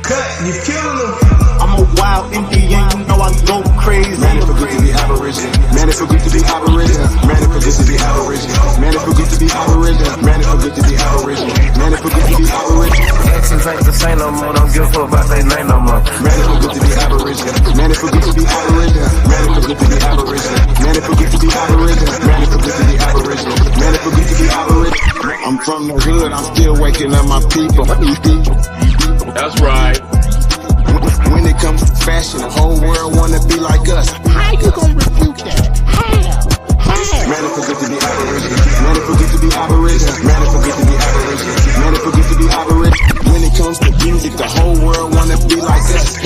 cut, you killing them. I'm a wild Indian, you know I go crazy. Man, it feel good to be Aboriginal. Man, it feel good to be Aboriginal. Man, it feel good to be Aboriginal. Man, it feel good to be Aboriginal. Man, it feel good to be Aboriginal. Man, it feel good to be Aboriginal. Exes ain't the same no more, don't give a fuck about their name no more. Man, it feel good to be Aboriginal. Man, it feel good to be Aboriginal. Man, it feel good to be Aboriginal. Man, it feel good to be Aboriginal. Man, it feel good to be Aboriginal. Man, it feel good to be Aboriginal. I'm from the hood, I'm still waking up my people. That's right. When it comes to fashion, the whole world wanna be like us. How you gonna refute that? How? Man, it feel good to be Aboriginal. Man, it feel good to be Aboriginal. Man, it feel good to be Aboriginal. Man, it feel good to be Aboriginal. When it comes to music, the whole world wanna be like us.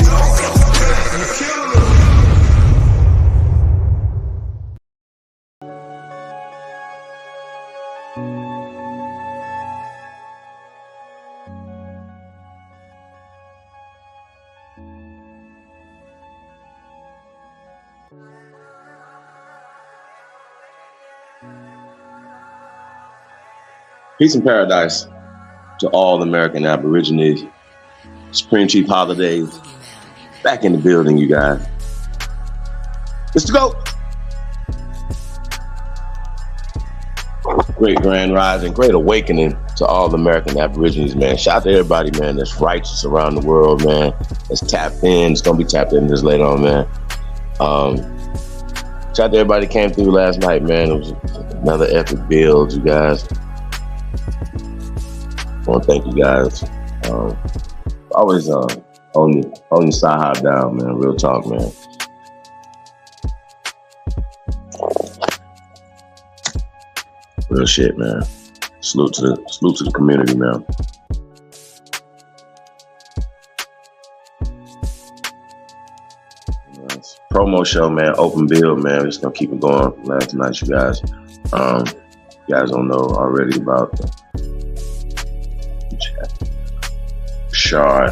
Peace and paradise to all American Aborigines. Supreme Chief Holiday back in the building, you guys. Let's go. Great grand rising, great awakening to all American Aborigines, man. Shout out to everybody, man, that's righteous around the world, man. That's tapped in. It's gonna be tapped in this later on, man. Shout out to everybody that came through last night, man. It was another epic build, you guys. I want to thank you guys. Always holding your side down, man. Real talk, man. Real shit, man. Salute to the community, man. Promo show, man. Open build, man. We're just gonna keep it going last night, you guys. You guys don't know already about the Shard,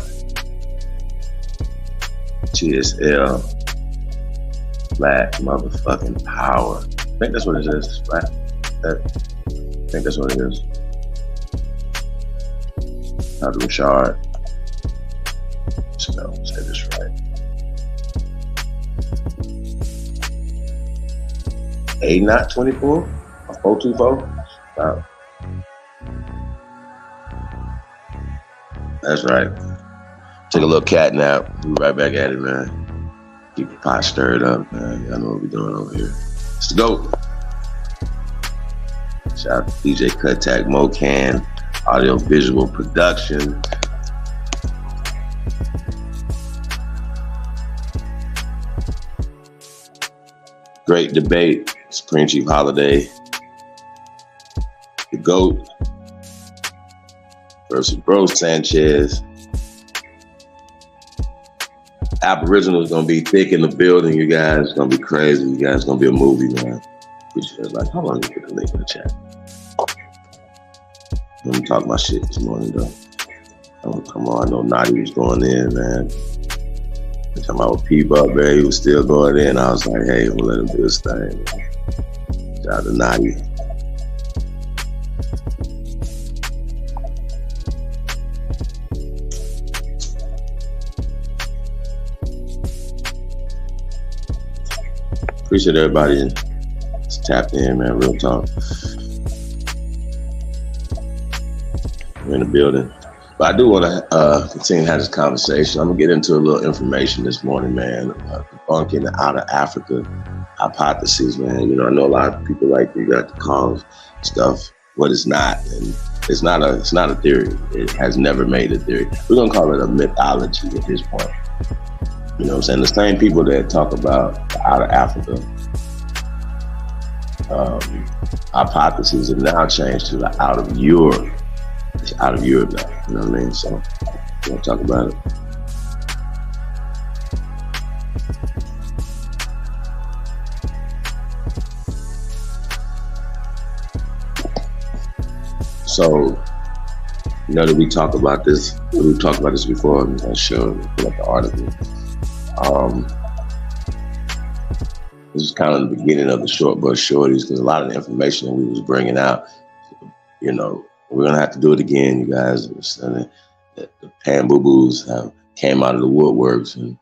TSL, Black motherfucking power. I think that's what it is, right? I think that's what it is. Not the Shard. So, say this right. 8-24 or 424. Wow. That's right. Take a little cat nap. We'll be right back at it, man. Keep the pot stirred up, man. Y'all know what we're doing over here. Let's go. Shout out to DJ Cuttack, Mocan, audio visual production. Great debate. Supreme Chief Holiday. The GOAT versus Bro Sanchez. Aboriginal is gonna be thick in the building, you guys. It's gonna be crazy. You guys, it's gonna be a movie, man. Like, how long you put the link in the chat? Let me talk my shit this morning, though. Oh, come on, I know Naughty was going in, man. Every time I would peep up, man, he was still going in. I was like, hey, we'll let him do his thing. Shout out to Naughty. Appreciate everybody that's tapped in, man. Real talk. We're in the building. But I do want to continue to have this conversation. I'm going to get into a little information this morning, man. Debunking the out of Africa hypothesis, man. You know, I know a lot of people like you got to call stuff what it's not. And it's not a theory. It has never made a theory. We're going to call it a mythology at this point. You know what I'm saying? The same people that talk about the out of Africa hypotheses have now changed to the out of Europe. It's out of Europe now, you know what I mean? So, we'll talk about it. So, you know that we talk about this, we've talked about this before on the show, like the article. This is kind of the beginning of the short bus shorties, because a lot of the information that we was bringing out, you know, we're gonna have to do it again, you guys. The Pan Boo Boos have came out of the woodworks. And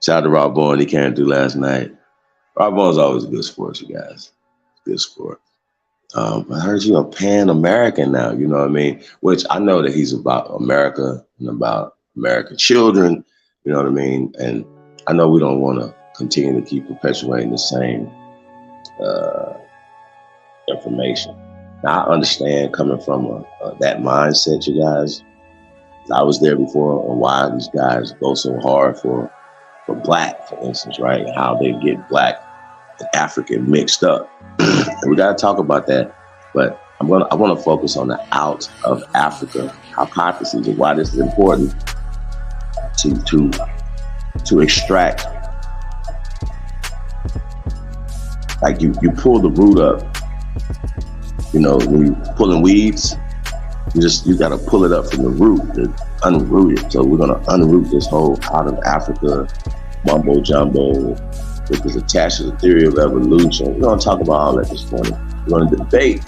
shout out to Rob Bourne, he came through last night. Rob Bourne's always a good sport, you guys. Good sport. I heard you a Pan-American now, you know what I mean? Which I know that he's about America and about American children, you know what I mean? And I know we don't want to continue to keep perpetuating the same information. Now, I understand coming from that mindset, you guys. I was there before on why these guys go so hard for black, for instance, right? How they get black and African mixed up. And we got to talk about that. But I want to focus on the out of Africa hypotheses and why this is important to extract. Like you pull the root up. You know, when you're pulling weeds, you got to pull it up from the root to unroot it. So we're going to unroot this whole out of Africa mumbo jumbo, which is attached to the theory of evolution. We're going to talk about all that this morning. We're going to debate.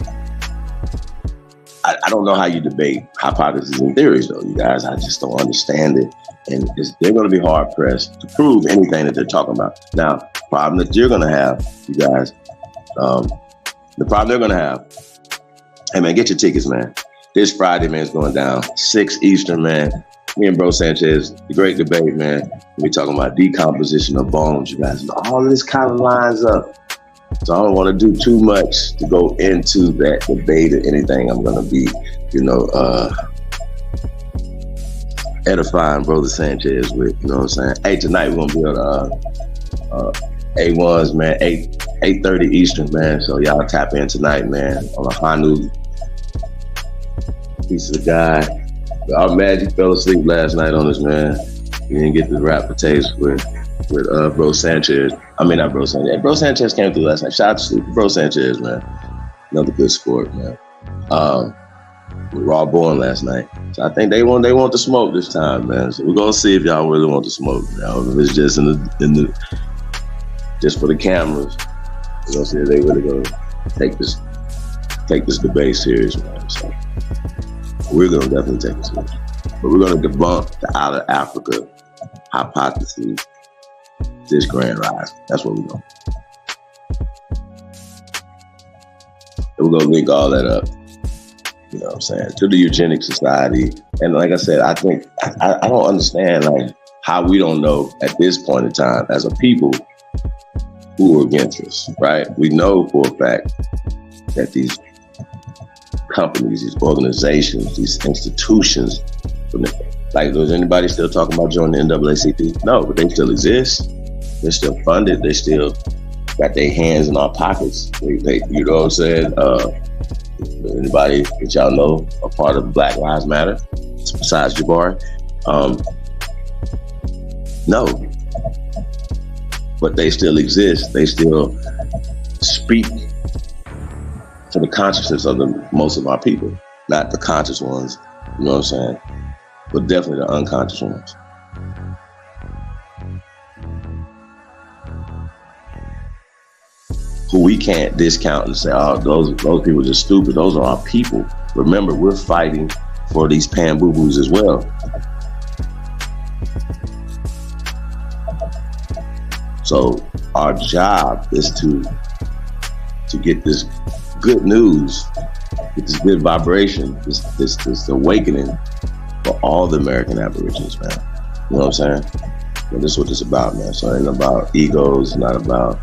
I don't know how you debate hypotheses and theories, though, you guys. I just don't understand it. And they're going to be hard pressed to prove anything that they're talking about. Now, problem that you're going to have, you guys, the problem they're going to have, hey, man, get your tickets, man. This Friday, man, is going down. 6 Eastern, man. Me and Bro Sanchez, the great debate, man. We're talking about decomposition of bones, you guys. All of this kind of lines up. So I don't want to do too much to go into that debate or anything. I'm going to be, edifying Brother Sanchez with, you know what I'm saying? Hey, tonight we're going to be on A1s, man, 8:30 Eastern, man. So y'all tap in tonight, man, on a Hanu piece of the guy. Our Magic fell asleep last night on us, man. We didn't get the rap potatoes with Bro Sanchez. I mean, not Bro Sanchez. Bro Sanchez came through last night. Shout out to sleep. Bro Sanchez, man. Another good sport, man. With Raw Bourne last night. So I think they want the smoke this time, man. So we're gonna see if y'all really want the smoke. If it's just in the just for the cameras. We're gonna see if they really gonna take this debate serious, man. So we're gonna definitely take it serious. But we're gonna debunk the out of Africa hypotheses this grand rise. That's what we're going. And we're gonna link all that up. You know what I'm saying? To the eugenic society. And like I said, I think I don't understand like how we don't know at this point in time as a people who are against us, right? We know for a fact that these companies, these organizations, these institutions, like, is anybody still talking about joining the NAACP? No, but they still exist. They're still funded. They still got their hands in our pockets. They you know what I'm saying? Anybody that y'all know a part of Black Lives Matter besides Jabari? No. But they still exist. They still speak to the consciousness of most of our people. Not the conscious ones, you know what I'm saying? But definitely the unconscious ones. Who we can't discount and say, oh, those people are just stupid. Those are our people. Remember, we're fighting for these pan-boo-boos as well. So our job is to get this good news, get this good vibration, this awakening for all the American Aborigines, man. You know what I'm saying? Well, this is what it's about, man. So it ain't about egos, it's not about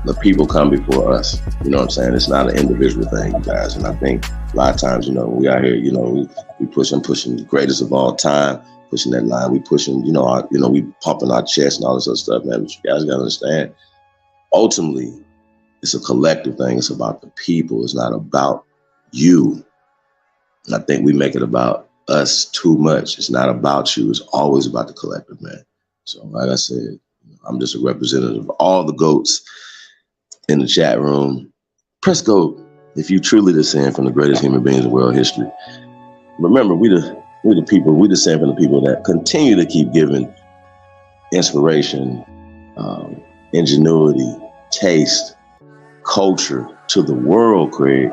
the people come before us. You know what I'm saying? It's not an individual thing, you guys. And I think a lot of times, we out here, we pushing the greatest of all time, pushing that line. We pushing, we pumping our chest and all this other stuff, man. But you guys gotta understand, ultimately, it's a collective thing. It's about the people. It's not about you. And I think we make it about us too much. It's not about you. It's always about the collective, man. So like I said, I'm just a representative of all the GOATs in the chat room. Press GOAT if you truly descend from the greatest human beings in world history. Remember, we the people, we descend from the people that continue to keep giving inspiration, ingenuity, taste, culture to the world, Craig.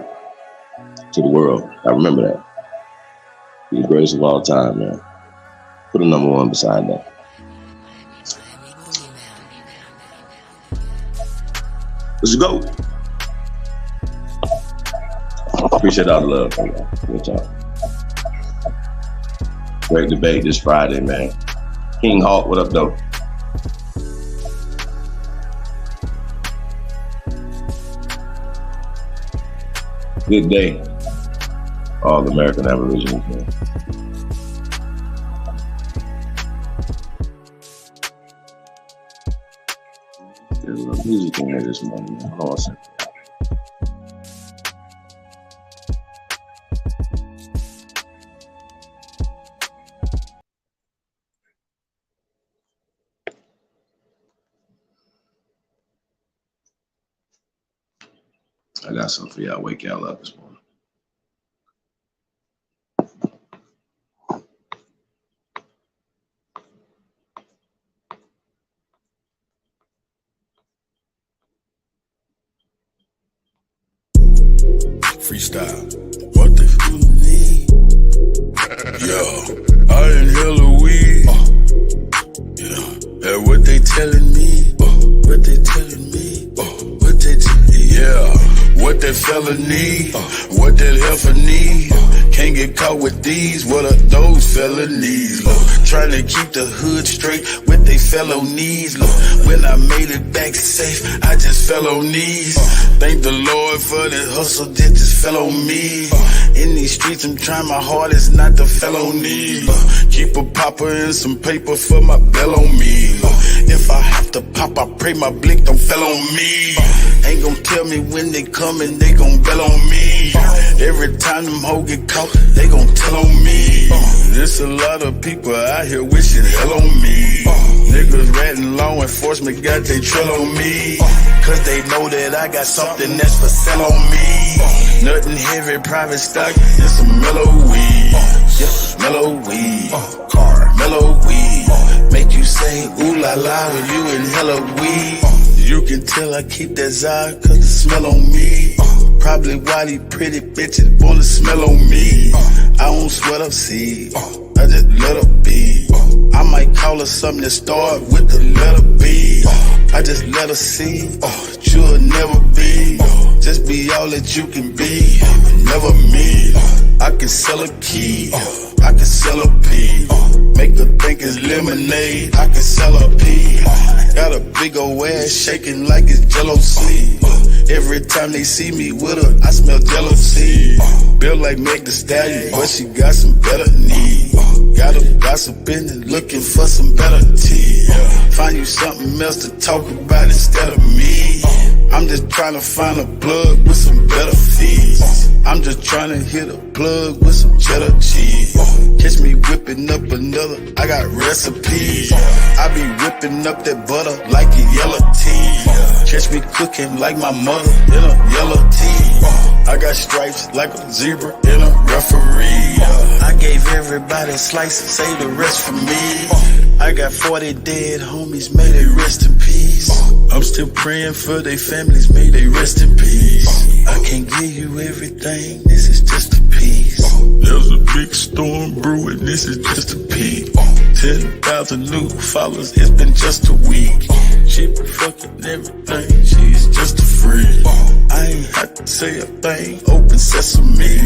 to the world. I remember that. He's the greatest of all time, man. Put a number one beside that. Let's go. Appreciate all the love, man. Good talk. Great debate this Friday, man. King Hawk, what up, though? Good day, all the American Aborigines, man. There's a little music in here this morning, man. Hold on a second. I got something for y'all. Wake y'all up this morning. Freestyle. What the f you need? Yo, I inhale a weed. Yeah, and what they telling me? What they telling me? What they yeah. What that fella need, what that heifer need. Can't get caught with these, what are those felonies? Trying to keep the hood straight with they felonies. When I made it back safe, I just fell on knees. Thank the Lord for the hustle that just fell on me. In these streets, I'm trying my hardest not to felony. Keep a popper and some paper for my bell on me. If I have to pop, I pray my blick don't fell on me. Ain't gon' tell me when they coming, they gon' bell on me. Every time them hoes get caught, they gon' tell on me. There's a lot of people out here wishing hell on me. Niggas ratting law enforcement got they trail on me. Cause they know that I got something that's for sale on me. Nothing heavy, private stock, and some mellow weed. Yeah, mellow weed. Car, mellow weed. Make you say ooh la la when you inhale a weed. You can tell I keep that Zod cause the smell on me. Probably why these pretty bitches wanna smell on me. I don't sweat up seed, I just let her be. I might call her something that start with the letter B. I just let her see, you'll never be. Just be all that you can be, never me. I can sell a key, I can sell a pea. Make her think it's lemonade, I can sell a pea. Got a big old ass shaking like it's Jello seed. Every time they see me with her, I smell jealousy. Built like Meg Thee Stallion, but she got some better knees. Got her gossiping and looking for some better tea. Find you something else to talk about instead of me. I'm just trying to find a plug with some better fees. I'm just trying to hit a plug with some cheddar cheese. Catch me whipping up another, I got recipes. I be whipping up that butter like a yellow tea. Catch me cooking like my mother in a yellow tea. I got stripes like a zebra in a referee. I gave everybody a slice, save the rest for me. I got 40 dead homies, may they rest in peace. I'm still praying for their families, may they rest in peace. I can't give you everything, this is just a piece. There's a big storm brewing, this is just a peek. 10,000 new followers, it's been just a week. She been fucking everything, she's just a freak. I ain't had to say a thing, open sesame.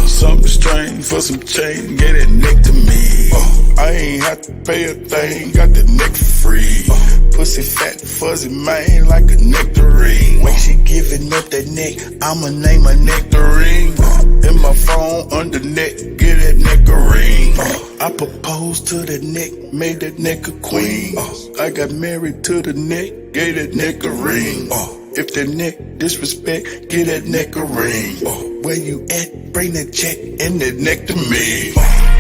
Something strange for some change, get that neck to me. I ain't had to pay a thing, got the neck for free. Pussy fat, fuzzy, man, like a nectarine. When she giving up that neck, I'ma name her nectarine. In my phone, under neck, get that nectarine. I proposed to the neck, made that neck a queen. I got married to the neck, gave that neck a ring. If that neck disrespect, get that neck a ring. Where you at? Bring that check and that neck to me.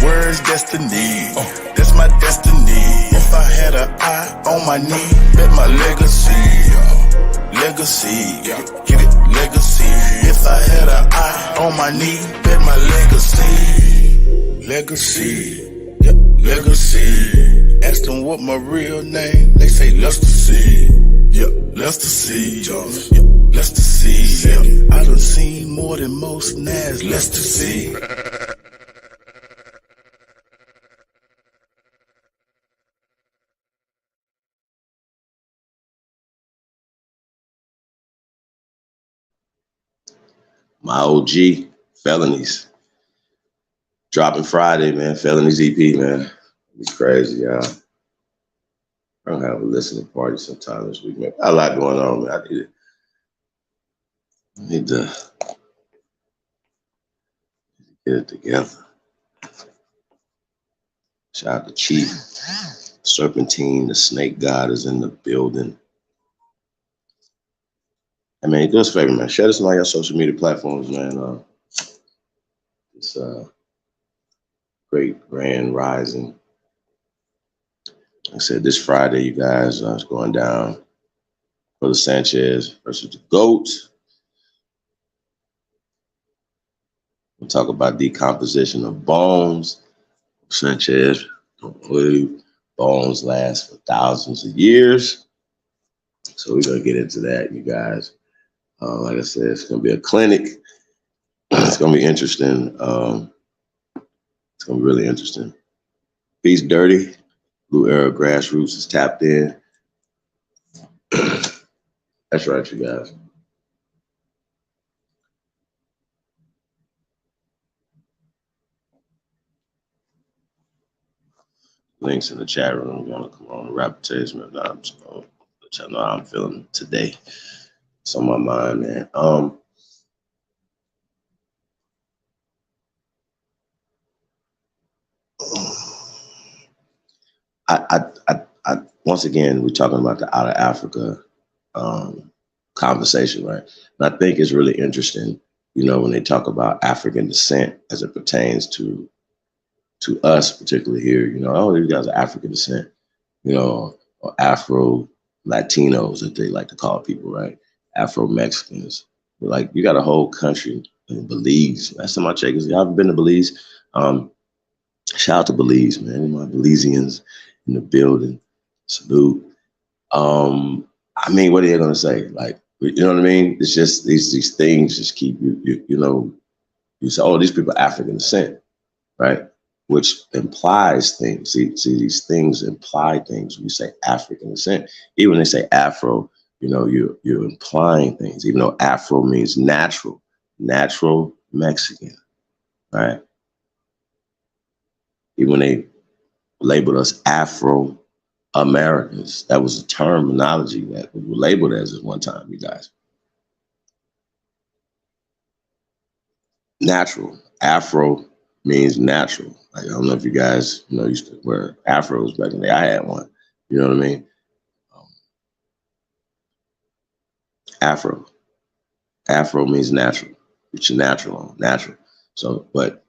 Where's destiny? That's my destiny. If I had an eye on my knee, bet my legacy. Legacy, get it? Legacy. If I had an eye on my knee, bet my legacy. Legacy, yep, legacy. Ask them what my real name, they say Lester C. Yep, Lester C. Jones. Yep. Let's to see. Yeah. I done seen more than most Nas. Let's to see. My OG, Felonies. Dropping Friday, man. Felonies EP, man. It's crazy, y'all. I'm gonna have a listening party sometime this week, man. Got a lot going on, man. I need to get it together. Shout out to Chief. Serpentine, the snake god is in the building. I mean, do us a favor, man. Share this on all your social media platforms, man. It's great grand rising. Like I said, this Friday, you guys, it's going down. Brother Sanchez versus the GOAT. We'll talk about decomposition of bones. Sanchez, don't believe bones last for thousands of years. So we're going to get into that, you guys. Like I said, it's going to be a clinic. It's going to be interesting. It's going to be really interesting. Peace Dirty. Blue Arrow Grassroots is tapped in. That's right, you guys. Links in the chat room. I'm going to come on and rap taste, man. I'm just going to let y'all know how I'm feeling today. It's on my mind, man. I once again, we're talking about the out of Africa conversation, right? And I think it's really interesting, you know, when they talk about African descent as it pertains to us, particularly here, you know, oh, these guys are African descent, you know, or Afro Latinos, that they like to call people, right? Afro Mexicans. Like, you got a whole country in Belize. Last time I checked, I haven't been to Belize. Shout out to Belize, man. My Belizeans in the building. Salute. I mean, what are you gonna say? Like, you know what I mean? It's just these things just keep you know, you say, oh, these people are African descent, right? Which implies things. See, these things imply things when you say African descent. Even when they say Afro, you know, you're implying things, even though Afro means natural Mexican, right? Even when they labeled us Afro Americans, that was a terminology that we were labeled as at one time, you guys. Natural. Afro means natural. Like, I don't know if you guys, you know, used to wear afros back in the day. I had one. You know what I mean? Afro. Afro means natural. It's your natural. So, but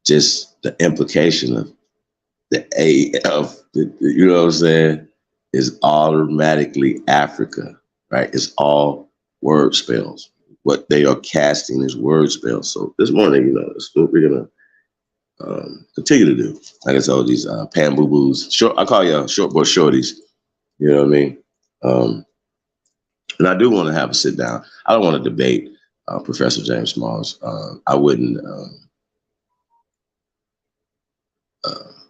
just the implication of the A of the, you know what I'm saying, is automatically Africa, right? It's all word spells. What they are casting is word spells. So this morning, you know, that's what we're gonna continue to do. Like I told these Pam Boo Boos, short. I call you short boy shorties. You know what I mean? And I do want to have a sit down. I don't want to debate Professor James Smalls. I wouldn't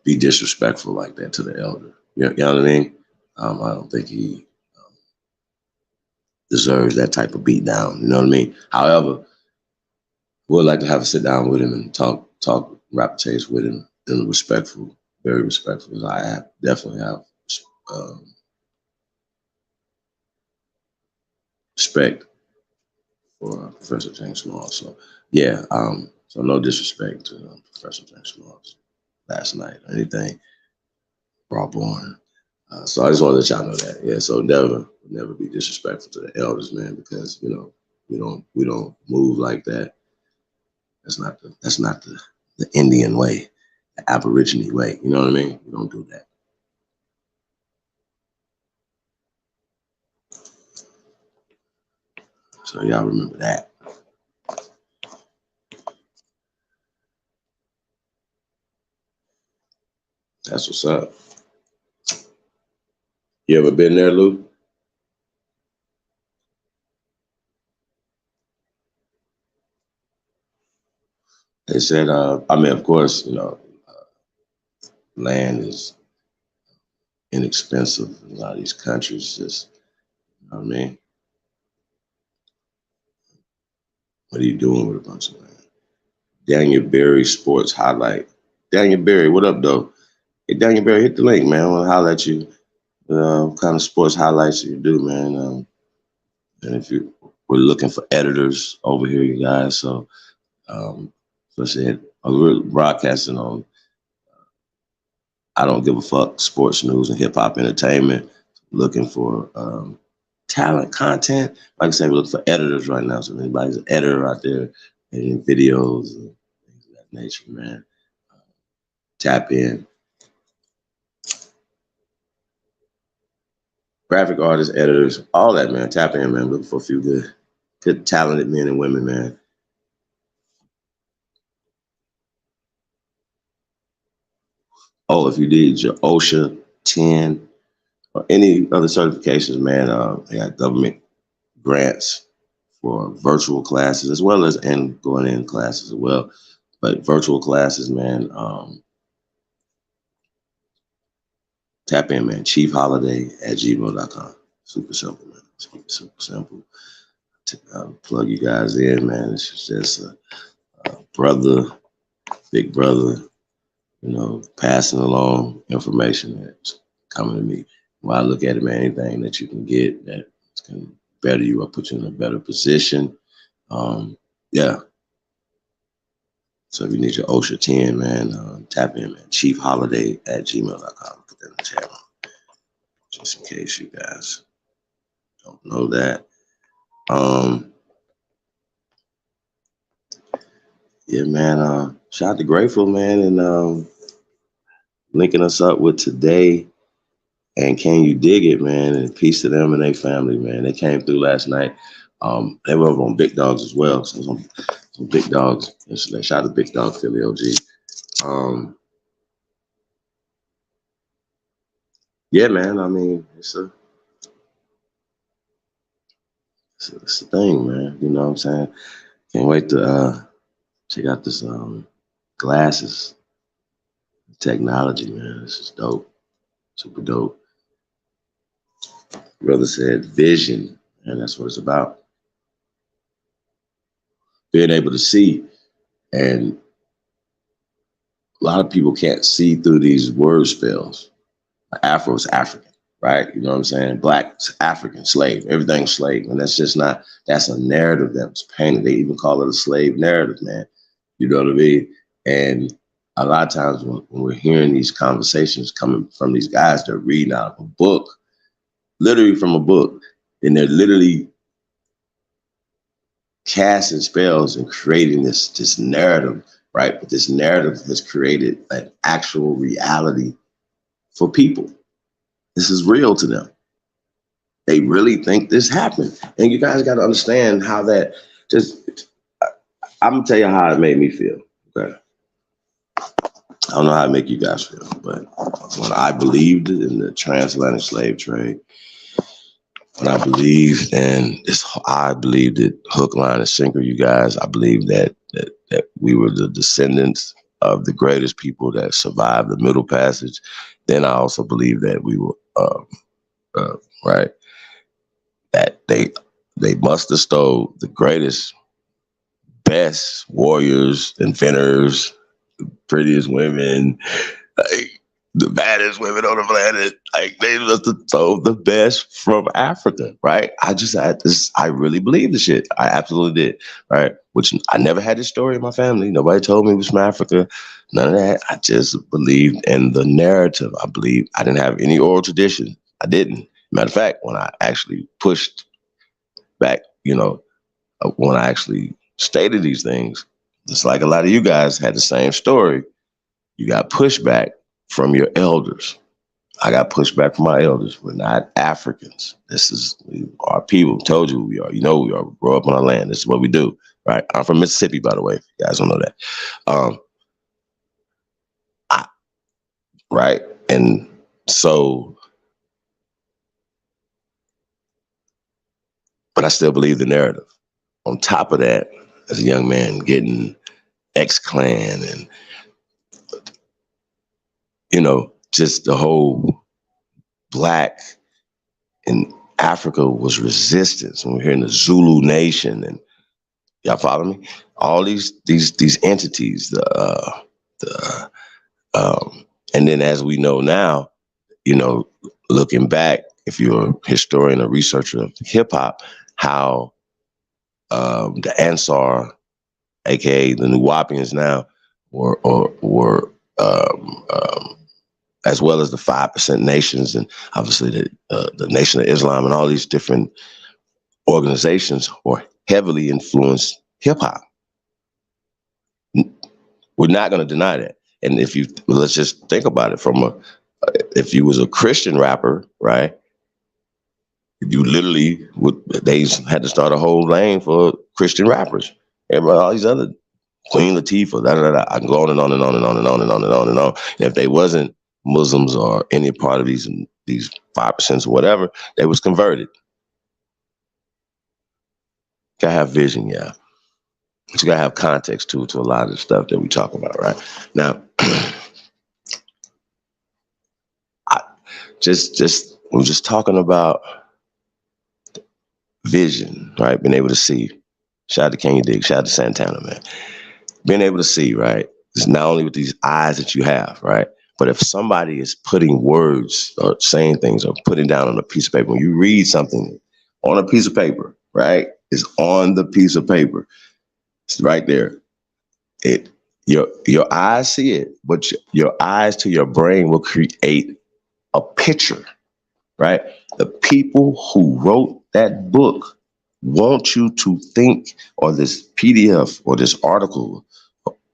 be disrespectful like that to the elder. You know what I mean? I don't think he deserves that type of beat down. You know what I mean? However, would like to have a sit down with him and talk rap taste with him in a respectful, very respectful. I definitely have respect for Professor James Smalls. So yeah, so no disrespect to Professor James Smalls last night or anything. Raw born. So I just want to let y'all know that. Yeah, so never be disrespectful to the elders, man, because you know we don't move like that. That's not the Indian way, the Aborigine way. You know what I mean? We don't do that. So y'all remember that. That's what's up. You ever been there, Lou? They said, I mean, of course, land is inexpensive in a lot of these countries. Just, you know what I mean? What are you doing with a bunch of land? Daniel Berry Sports Highlight. Daniel Berry, what up, though? Hey, Daniel Berry, hit the link, man. I want to holler at you. What kind of sports highlights you do, man? And if we're looking for editors over here, you guys. So, especially we're broadcasting on I Don't Give a Fuck sports news and hip hop entertainment. Looking for talent, content. Like I said, we're looking for editors right now. So if anybody's an editor out there editing videos and things of that nature, man, tap in. Graphic artists, editors, all that, man. Tap in, man. Looking for a few good talented men and women, man. Oh, if you need your OSHA 10 or any other certifications, man, they got government grants for virtual classes as well as and going in classes as well. But virtual classes, man, tap in, man. chiefholiday@gmail.com. Super simple, man. Just keep it super simple. Plug you guys in, man. It's just a brother, big brother, passing along information that's coming to me. When I look at it, man, anything that you can get that can better you or put you in a better position. Yeah. So if you need your OSHA 10, man, tap in, man. chiefholiday@gmail.com. Put that in the chat, just in case you guys don't know that. Yeah, man. Shout out to Grateful, man, and linking us up with Today and Can You Dig It, man, and peace to them and their family, man. They came through last night. They were over on Big Dogs as well. So some Big Dogs. Shout out to Big Dog Philly OG. Yeah, man. I mean, it's a thing, man. You know what I'm saying? Can't wait to check out this glasses technology, man. This is dope. Super dope. Brother said vision, and that's what it's about. Being able to see. And a lot of people can't see through these word spells. Afro is African, right? You know what I'm saying? Black is African, slave, everything's slave. And that's a narrative that was painted. They even call it a slave narrative, man. You know what I mean? And a lot of times when we're hearing these conversations coming from these guys, they're reading out of a book, literally from a book, and they're literally casting spells and creating this narrative, right? But this narrative has created an actual reality for people. This is real to them. They really think this happened. And you guys got to understand how that I'm going to tell you how it made me feel. Okay. I don't know how it make you guys feel, but when I believed in the transatlantic slave trade, when I believed in this, I believed it hook, line, and sinker, you guys. I believed that we were the descendants of the greatest people that survived the Middle Passage. Then I also believed that we were, right, that they must have stole the greatest, best warriors, inventors, prettiest women, like the baddest women on the planet. Like they must have stole the best from Africa, right? I really believe the shit. I absolutely did, right? Which I never had this story in my family. Nobody told me it was from Africa. None of that. I just believed in the narrative. I didn't have any oral tradition. I didn't. Matter of fact, when I actually pushed back, when I actually stated these things, just like a lot of you guys had the same story, you got pushback from your elders. I got pushback from my elders. We're not Africans. This is our people. Told you who we are. You know who we are. We grow up on our land. This is what we do, right? I'm from Mississippi, by the way. If you guys don't know that. Right? And so, but I still believe the narrative. On top of that, as a young man getting X-Clan and, just the whole Black in Africa was resistance. And we're hearing the Zulu Nation, and y'all follow me? All these entities, and then as we know now, looking back, if you're a historian or researcher of hip hop, how the Ansar, aka the Nuwapians now, were as well as the 5% nations, and obviously the Nation of Islam, and all these different organizations were heavily influenced hip hop. We're not going to deny that. And let's just think about it if you was a Christian rapper, right? You literally they had to start a whole lane for Christian rappers. Everybody, all these other Queen Latifah, I can go on and on and on and on and on and on and on and on. And if they wasn't Muslims or any part of these 5% or whatever, they was converted. Gotta have vision, yeah. But you gotta have context to a lot of the stuff that we talk about, right? Now, we're just talking about vision, right? Being able to see. Shout out to King Dig, shout out to Santana, man. Being able to see, right? It's not only with these eyes that you have, right? But if somebody is putting words or saying things or putting down on a piece of paper, when you read something on a piece of paper, right? It's on the piece of paper. It's right there. Your eyes see it, but your eyes to your brain will create a picture, right? The people who wrote that book want you to think, or this PDF or this article,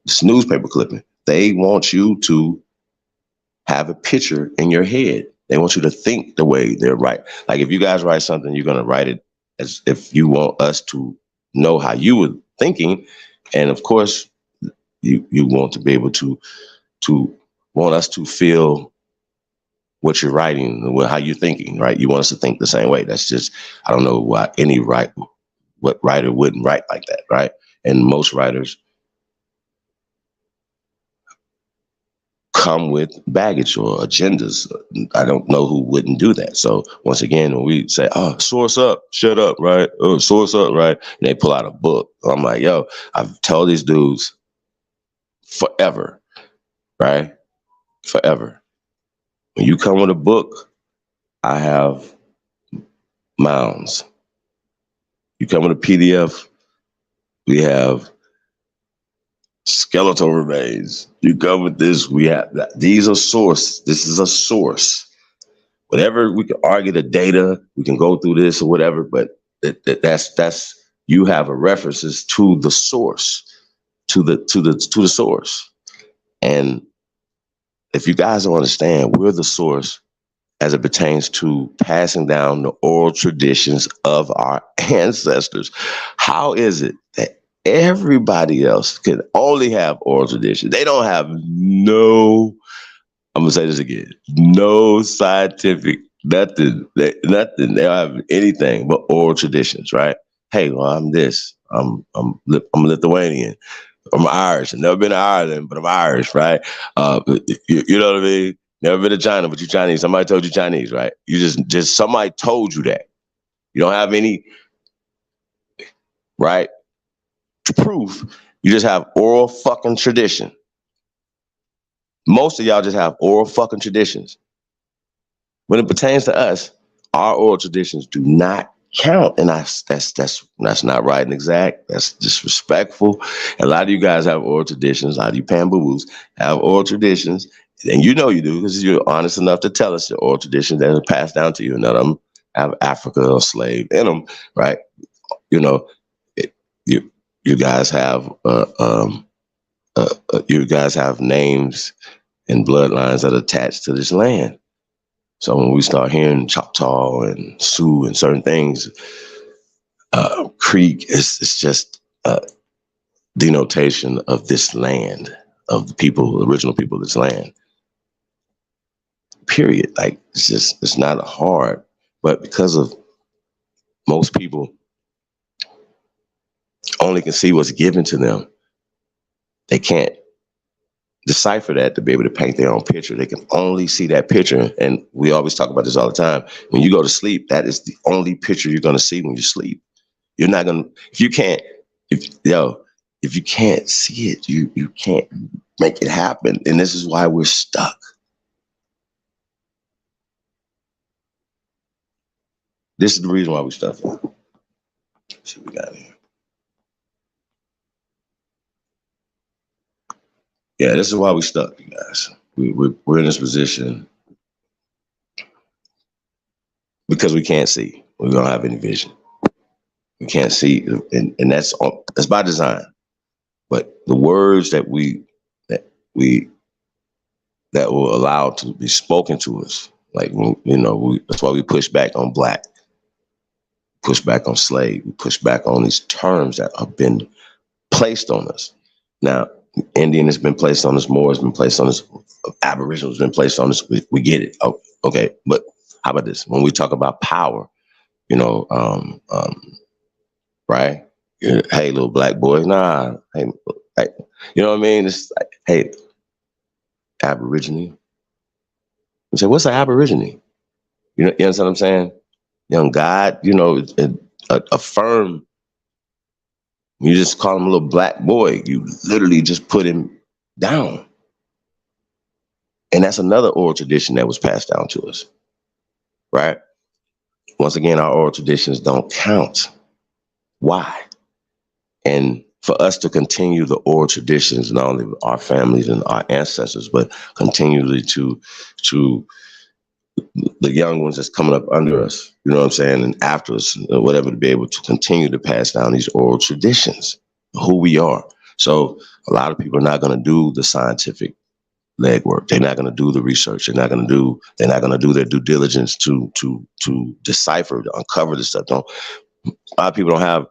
this newspaper clipping, they want you to have a picture in your head. They want you to think the way they're right. Like if you guys write something, you're going to write it as if you want us to know how you were thinking. And of course, you want to be able to want us to feel what you're writing, how you're thinking, right? You want us to think the same way. That's just, I don't know why what writer wouldn't write like that, right? And most writers come with baggage or agendas. I don't know who wouldn't do that. So once again, when we say, oh, source up, shut up, right? Oh, source up, right? And they pull out a book. I'm like, yo, I've told these dudes forever, right? Forever. When you come with a book, I have mounds. You come with a PDF, we have skeletal remains. You come with this, we have that. These are source. This is a source. Whatever, we can argue the data, we can go through this or whatever, but that's you have a references to the source, to the source. And if you guys don't understand, we're the source as it pertains to passing down the oral traditions of our ancestors. How is it that everybody else can only have oral traditions? They don't have I'm going to say this again, no scientific, nothing. They don't have anything but oral traditions, right? Hey, well, I'm this. I'm Lithuanian. I'm Irish. I've never been to Ireland, but I'm Irish, right? You know what I mean? Never been to China, but you Chinese. Somebody told you Chinese, right? You just somebody told you that. You don't have any, right? Proof. You just have oral fucking tradition. Most of y'all just have oral fucking traditions. When it pertains to us, our oral traditions do not count, and that's not right and exact. That's disrespectful. A lot of you guys have oral traditions. A lot of you pan-boo-boos have oral traditions, and you know you do because you're honest enough to tell us your oral traditions that are passed down to you. None of them have Africa or slave in them, right? You know, you guys have names and bloodlines that are attached to this land. So when we start hearing Choctaw and Sioux and certain things, Creek is just a denotation of this land, of the people, the original people of this land. Period. Like it's not hard, but because of most people only can see what's given to them, They can't decipher that to be able to paint their own picture. They can only see that picture. And we always talk about this all the time. When you go to sleep, that is the only picture you're going to see when you sleep. You're not going to, if you can't see it, you can't make it happen. And this is why we're stuck. This is the reason why we're stuck. Let's see what we got here. Yeah, this is why we're stuck, you guys. We're in this position because we can't see. We don't have any vision. We can't see, and that's by design. But the words that will allow to be spoken to us, like that's why we push back on black, push back on slave, we push back on these terms that have been placed on us. Now, Indian has been placed on us, Moor has been placed on us, Aboriginal has been placed on us. We get it. Oh, okay, but how about this? When we talk about power, right? Hey, little black boy, nah. Hey, you know what I mean? It's like, hey, Aborigine. You say, what's an Aborigine? You understand what I'm saying? Young God, affirm. You just call him a little black boy. You literally just put him down. And that's another oral tradition that was passed down to us, right? Once again, our oral traditions don't count. Why? And for us to continue the oral traditions, not only with our families and our ancestors, but continually to the young ones that's coming up under us, you know what I'm saying, and after us, whatever, to be able to continue to pass down these oral traditions, who we are. So a lot of people are not going to do the scientific legwork. They're not going to do the research. They're not going to do their due diligence to decipher, to uncover this stuff. A lot of people don't have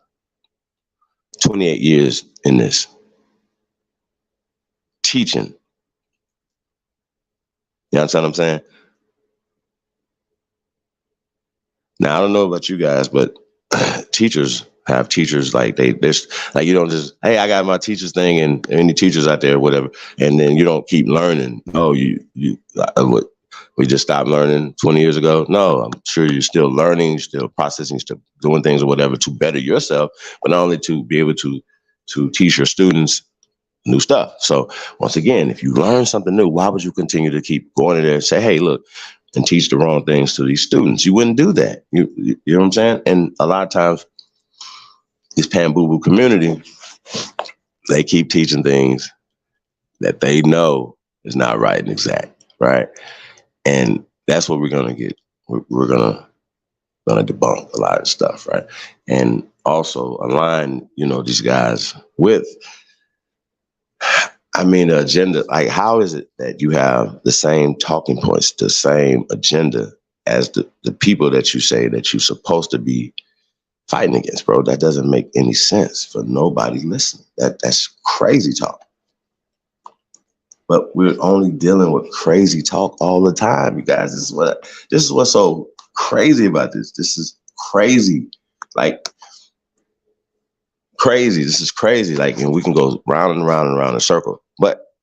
28 years in this teaching. You understand what I'm saying? Now, I don't know about you guys, but teachers have teachers like there's like, you don't just, hey, I got my teacher's thing and any teachers out there, whatever. And then you don't keep learning. Oh, we just stopped learning 20 years ago. No, I'm sure you're still learning, still processing, still doing things or whatever to better yourself, but not only to be able to teach your students new stuff. So once again, if you learn something new, why would you continue to keep going in there and say, hey, look, and teach the wrong things to these students? You wouldn't do that. You know what I'm saying? And a lot of times, this pan-boo-boo community, they keep teaching things that they know is not right and exact, right? And that's what we're gonna get. We're gonna debunk a lot of stuff, right? And also align, these guys with, the agenda. Like, how is it that you have the same talking points, the same agenda as the people that you say that you're supposed to be fighting against, bro? That doesn't make any sense for nobody listening. That's crazy talk. But we're only dealing with crazy talk all the time, you guys. This is what's so crazy about this. This is crazy. Like, crazy. This is crazy. Like, and we can go round and round and round in a circle. But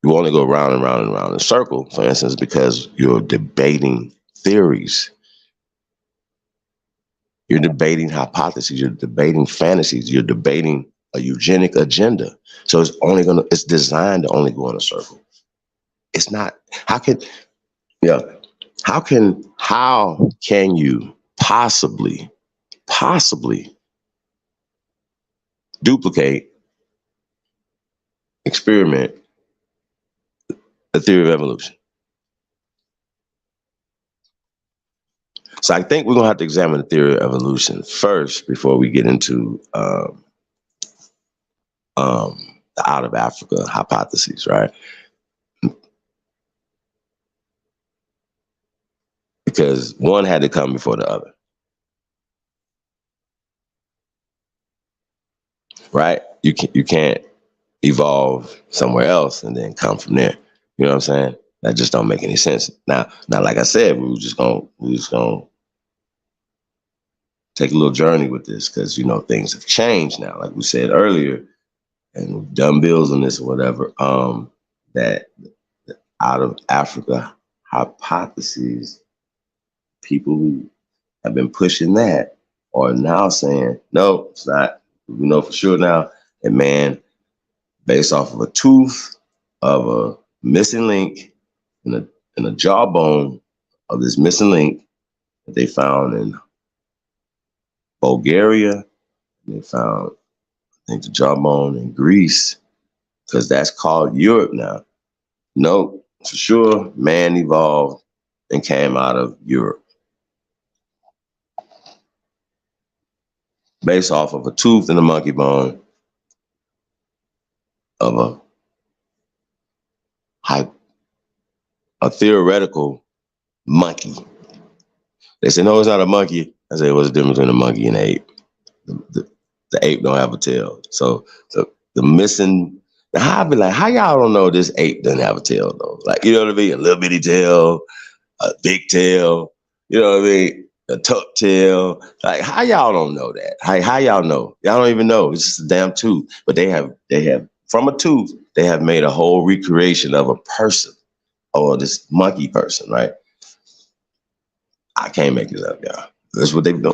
you only go round and round and round in a circle, for instance, because you're debating theories. You're debating hypotheses. You're debating fantasies. You're debating a eugenic agenda. So it's designed to only go in a circle. It's not, how can you possibly duplicate, experiment the theory of evolution? So I think we're going to have to examine the theory of evolution first before we get into the out of Africa hypotheses, right? Because one had to come before the other, right? You can't evolve somewhere else and then come from there. You know what I'm saying? That just don't make any sense. Now, like I said, we just gonna take a little journey with this because things have changed now. Like we said earlier, and we've done bills on this or whatever, that out of Africa hypotheses, people who have been pushing that are now saying, no, it's not. We know for sure now that man, based off of a tooth of a missing link in a jawbone of this missing link that they found in Bulgaria, they found, I think, the jawbone in Greece, because that's called Europe now. No, for sure, man evolved and came out of Europe. Based off of a tooth and a monkey bone of a theoretical monkey. They say, no, it's not a monkey. I say, what's the difference between a monkey and an ape? The ape don't have a tail. So the missing, how I be like, how y'all don't know this ape doesn't have a tail though? Like, you know what I mean? A little bitty tail, a big tail, you know what I mean? A tuck tail. Like, how y'all don't know that? How y'all know? Y'all don't even know. It's just a damn tooth. But they have from a tooth, they have made a whole recreation of a person or this monkey person, right? I can't make it up, y'all. That's what they've done.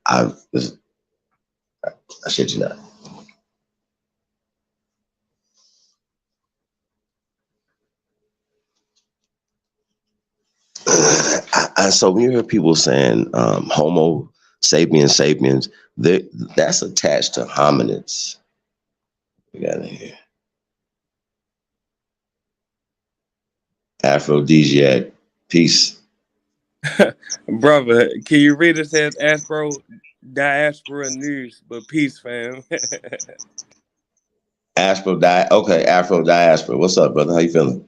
I shit you not. So when you hear people saying Homo sapiens, that's attached to hominids. We got in here. Aphrodisiac, peace. Brother, can you read it? Says Aspro Diaspora News, but peace, fam. Afro Diaspora. What's up, brother? How you feeling?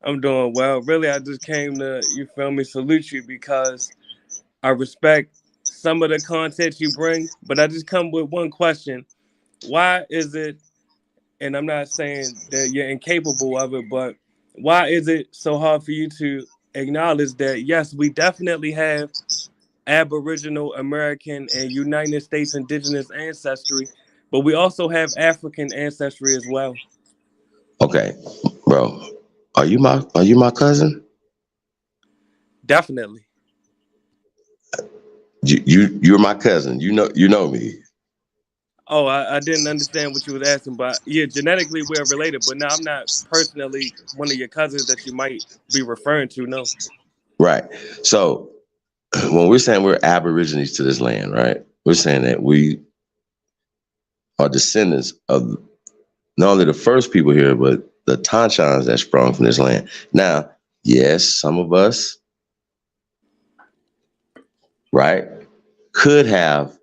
I'm doing well. Really, I just came to, you feel me, salute you because I respect some of the content you bring, but I just come with one question. Why is it, and I'm not saying that you're incapable of it, but why is it so hard for you to acknowledge that, yes, we definitely have Aboriginal American and United States indigenous ancestry, but we also have African ancestry as well? Okay, bro. Are you my cousin? Definitely. You're my cousin. You know me. Oh, I didn't understand what you was asking, but yeah, genetically we're related, but no, I'm not personally one of your cousins that you might be referring to, no. Right. So when we're saying we're aborigines to this land, right? We're saying that we are descendants of not only the first people here, but the Tanchans that sprung from this land. Now, yes, some of us, right, could have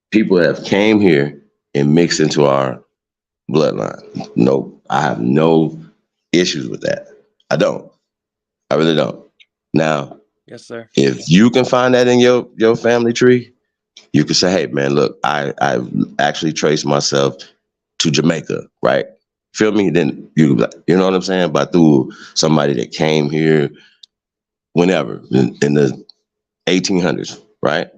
people that have came here and mixed into our bloodline. No, I have no issues with that. I don't. I really don't. Now, yes, sir. If you can find that in your family tree, you can say, hey, man, look, I actually traced myself to Jamaica, right? Feel me? Then you know what I'm saying? But through somebody that came here whenever, in the 1800s, right?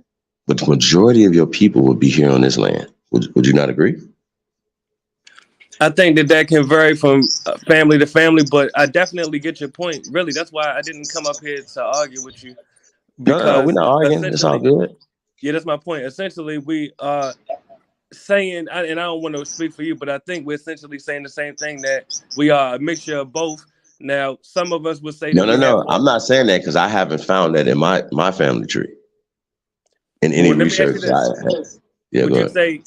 But the majority of your people would be here on this land. Would you not agree? I think that can vary from family to family, but I definitely get your point. Really, that's why I didn't come up here to argue with you. No, we're Because not arguing. It's all essentially, good. yeah, that's my point. Essentially, we are saying, and I don't want to speak for you, but I think we're essentially saying the same thing, that we are a mixture of both. Now, some of us would say that we have No. more. I'm not saying that because I haven't found that in my family tree in any Well, let me ask you research. this. Yeah, Would go you ahead. say,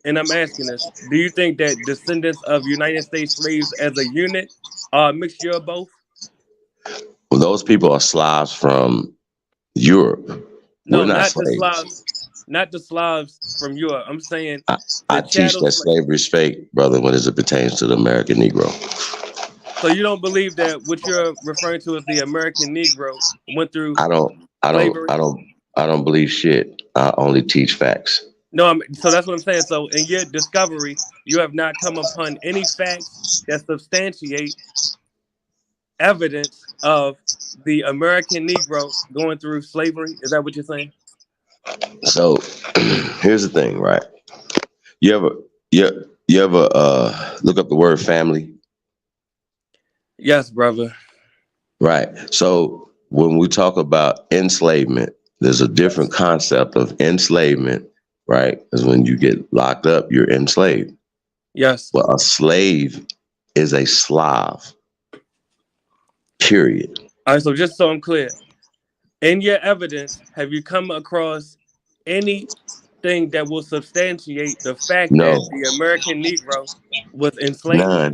and I'm asking this, do you think that descendants of United States slaves as a unit are a mixture of both? Well, those people are Slavs from Europe. We're No, not not the slaves. Slavs, not the Slavs from Europe. I'm saying I the teach chattel that slaves. slavery is fake, brother, when it pertains to the American Negro. So you don't believe that what you're referring to as the American Negro went through I slavery? don't believe shit. I only teach facts. No, so that's what I'm saying. So in your discovery, you have not come upon any facts that substantiate evidence of the American Negro going through slavery. Is that what you're saying? So here's the thing, right? You ever you ever look up the word family? Yes, brother. Right. So when we talk about enslavement, there's a different concept of enslavement, right? Because when you get locked up, you're enslaved. Yes. Well, a slave is a Slav. Period. All right. So just so I'm clear, in your evidence, have you come across anything that will substantiate the fact No. that the American Negro was enslaved? None.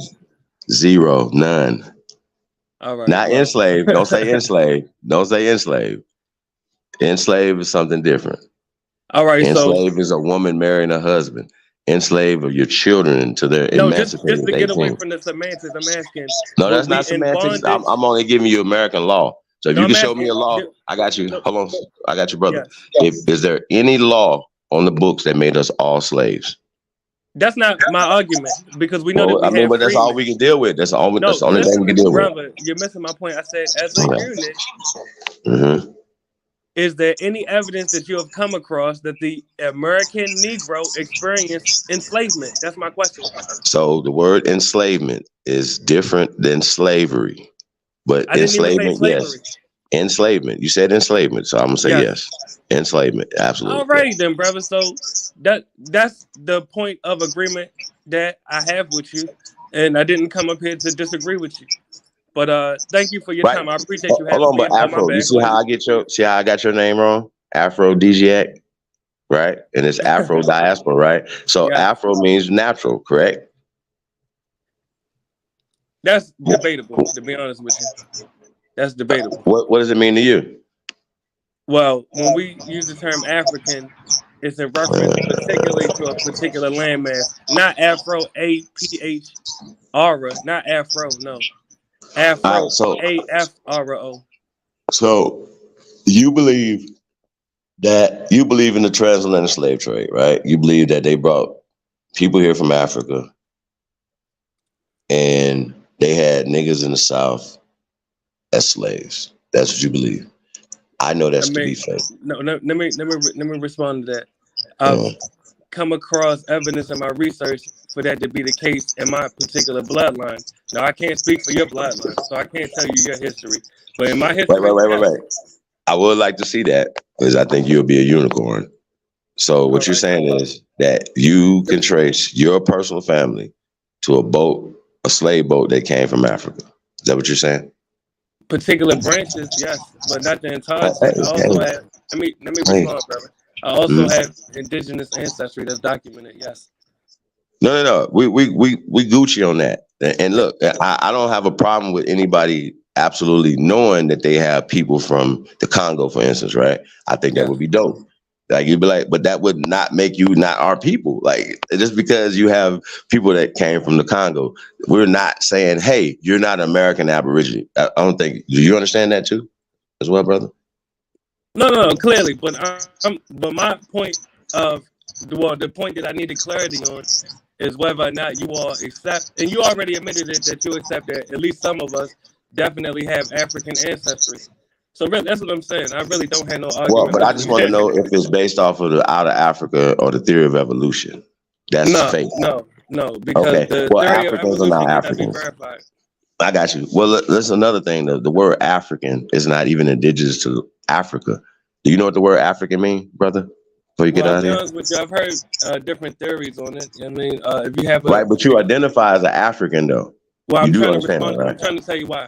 Zero. None. All right. Not Well. enslaved. Don't say enslaved. Don't say enslaved. Enslaved is something different. All right. So Enslaved is a woman marrying a husband. Enslaved are your children until they're no, just emancipated to at get away 18. from the semantics, I'm asking, No, were that's we not in semantics. bondage? I'm only giving you American law. So if No, you I'm can show me a asking. law, I got you. No, Hold on. I got you, brother. yes. Is there any law on the books that made us all slaves? That's not my argument because we know that Well, I we mean, have but that's all freemen. we can deal with. That's the only No, thing listen, we can deal with. brother, you're missing my point. I said, as a Okay. unit, Mm-hmm. is there any evidence that you have come across that the American Negro experienced enslavement? That's my question. So the word enslavement is different than slavery. But I didn't even say enslavement, yes. slavery. Enslavement. You said enslavement, so I'm gonna say Yes. yes. Enslavement, absolutely. All right, then, brother. So that's the point of agreement that I have with you, and I didn't come up here to disagree with you. But thank you for your Right. time. I appreciate you Hold having on, me. but Oh, my Afro, you bad. see Go how ahead. I got your name wrong? Aphrodisiac, right? And it's Afro diaspora, right? So Yeah, Afro means natural, correct? that's debatable. To be honest with you, that's debatable. What does it mean to you? Well, when we use the term African, it's in reference particularly to a particular landmass, not Afro, APHRA, not Afro, no. All right, Afro, AFRO. so you believe in the transatlantic slave trade, right? You believe that they brought people here from Africa and they had niggas in the South as slaves. That's what you believe. I know that's to be fake. No, let me respond to that. I've come across evidence in my research for that to be the case in my particular bloodline. Now, I can't speak for your bloodline, so I can't tell you your history. But in my history, Wait. I would like to see that because I think you'll be a unicorn. So what you're saying is that you can trace your personal family to a slave boat that came from Africa. Is that what you're saying? particular branches, yes, but not the entirety. I also have. Let me respond, brother. I also have indigenous ancestry that's documented. Yes. No. We Gucci on that. And look, I don't have a problem with anybody absolutely knowing that they have people from the Congo, for instance, right? I think that would be dope. Like you'd be like, but that would not make you not our people. Like just because you have people that came from the Congo, we're not saying, hey, you're not American Aborigine. I don't think. Do you understand that too, as well, brother? No, clearly, but but my point of the point that I needed clarity on is whether or not you all accept, and you already admitted it that you accept that at least some of us definitely have African ancestry. So really, that's what I'm saying. I really don't have no argument. Well, but I just want to know if it's based off of the out of Africa or the theory of evolution. That's fake. No, because the theory of evolution cannot be verified. I got you. Well, that's another thing. The word African is not even indigenous to Africa. Do you know what the word African means, brother? Before you get out of here? With you, I've heard different theories on it. I mean, if you have right, but you identify as an African, though. Well, I'm trying to respond. Right? I'm trying to tell you why.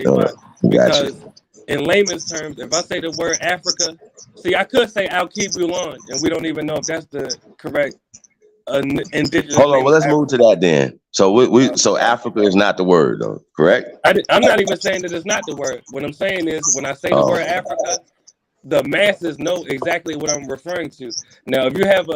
Why. Because in layman's terms, if I say the word Africa, see, I could say Al-Kibulan, and we don't even know if that's the correct indigenous. Hold on, well, let's move to that then. So so Africa is not the word, though, correct? I'm not even saying that it's not the word. What I'm saying is when I say the word Africa, the masses know exactly what I'm referring to. Now, if you have